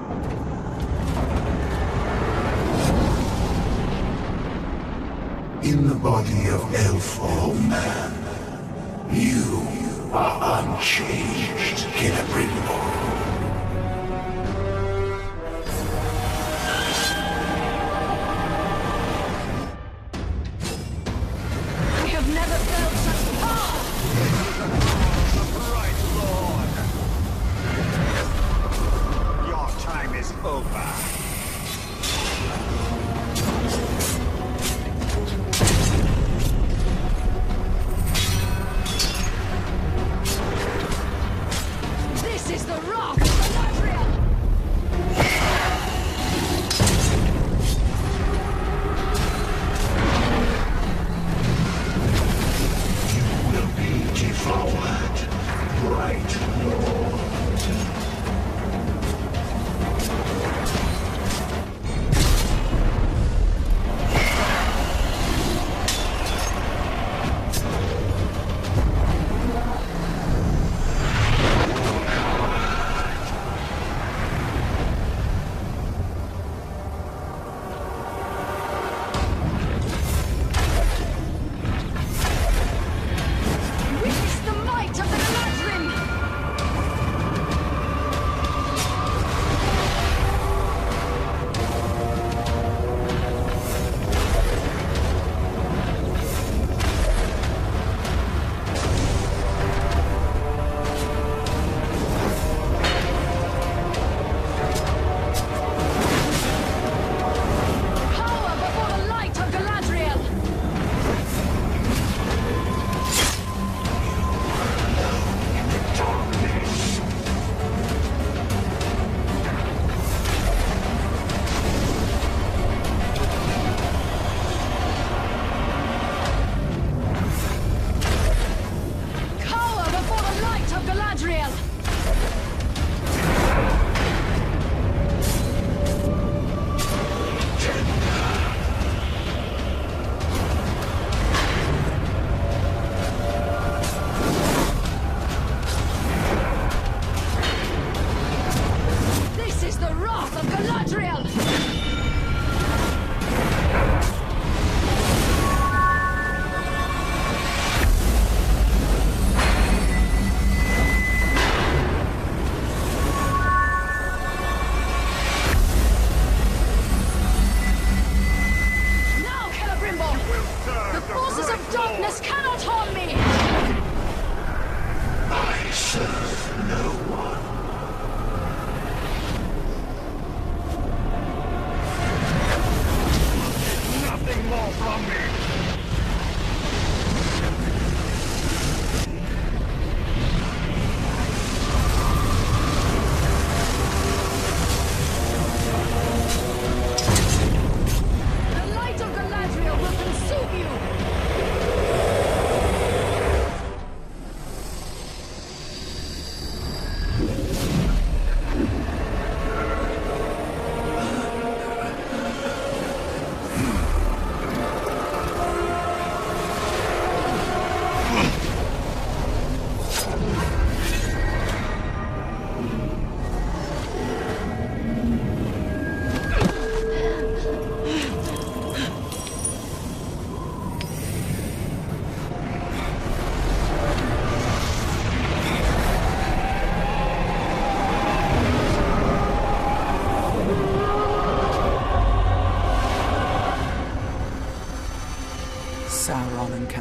In the body of elf or man, you are unchanged, Celebrimbor. I have never felt such power! Time is over. This is the wrath of Galadriel! You will be devoured, Bright Lord.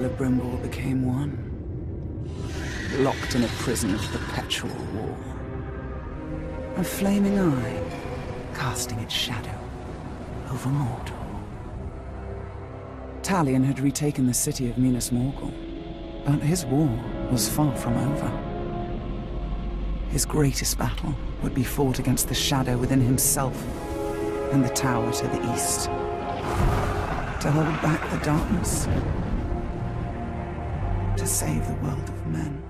Celebrimbor became one, locked in a prison of perpetual war. A flaming eye, casting its shadow over Mordor. Talion had retaken the city of Minas Morgul, but his war was far from over. His greatest battle would be fought against the shadow within himself and the tower to the east. To hold back the darkness. To save the world of men.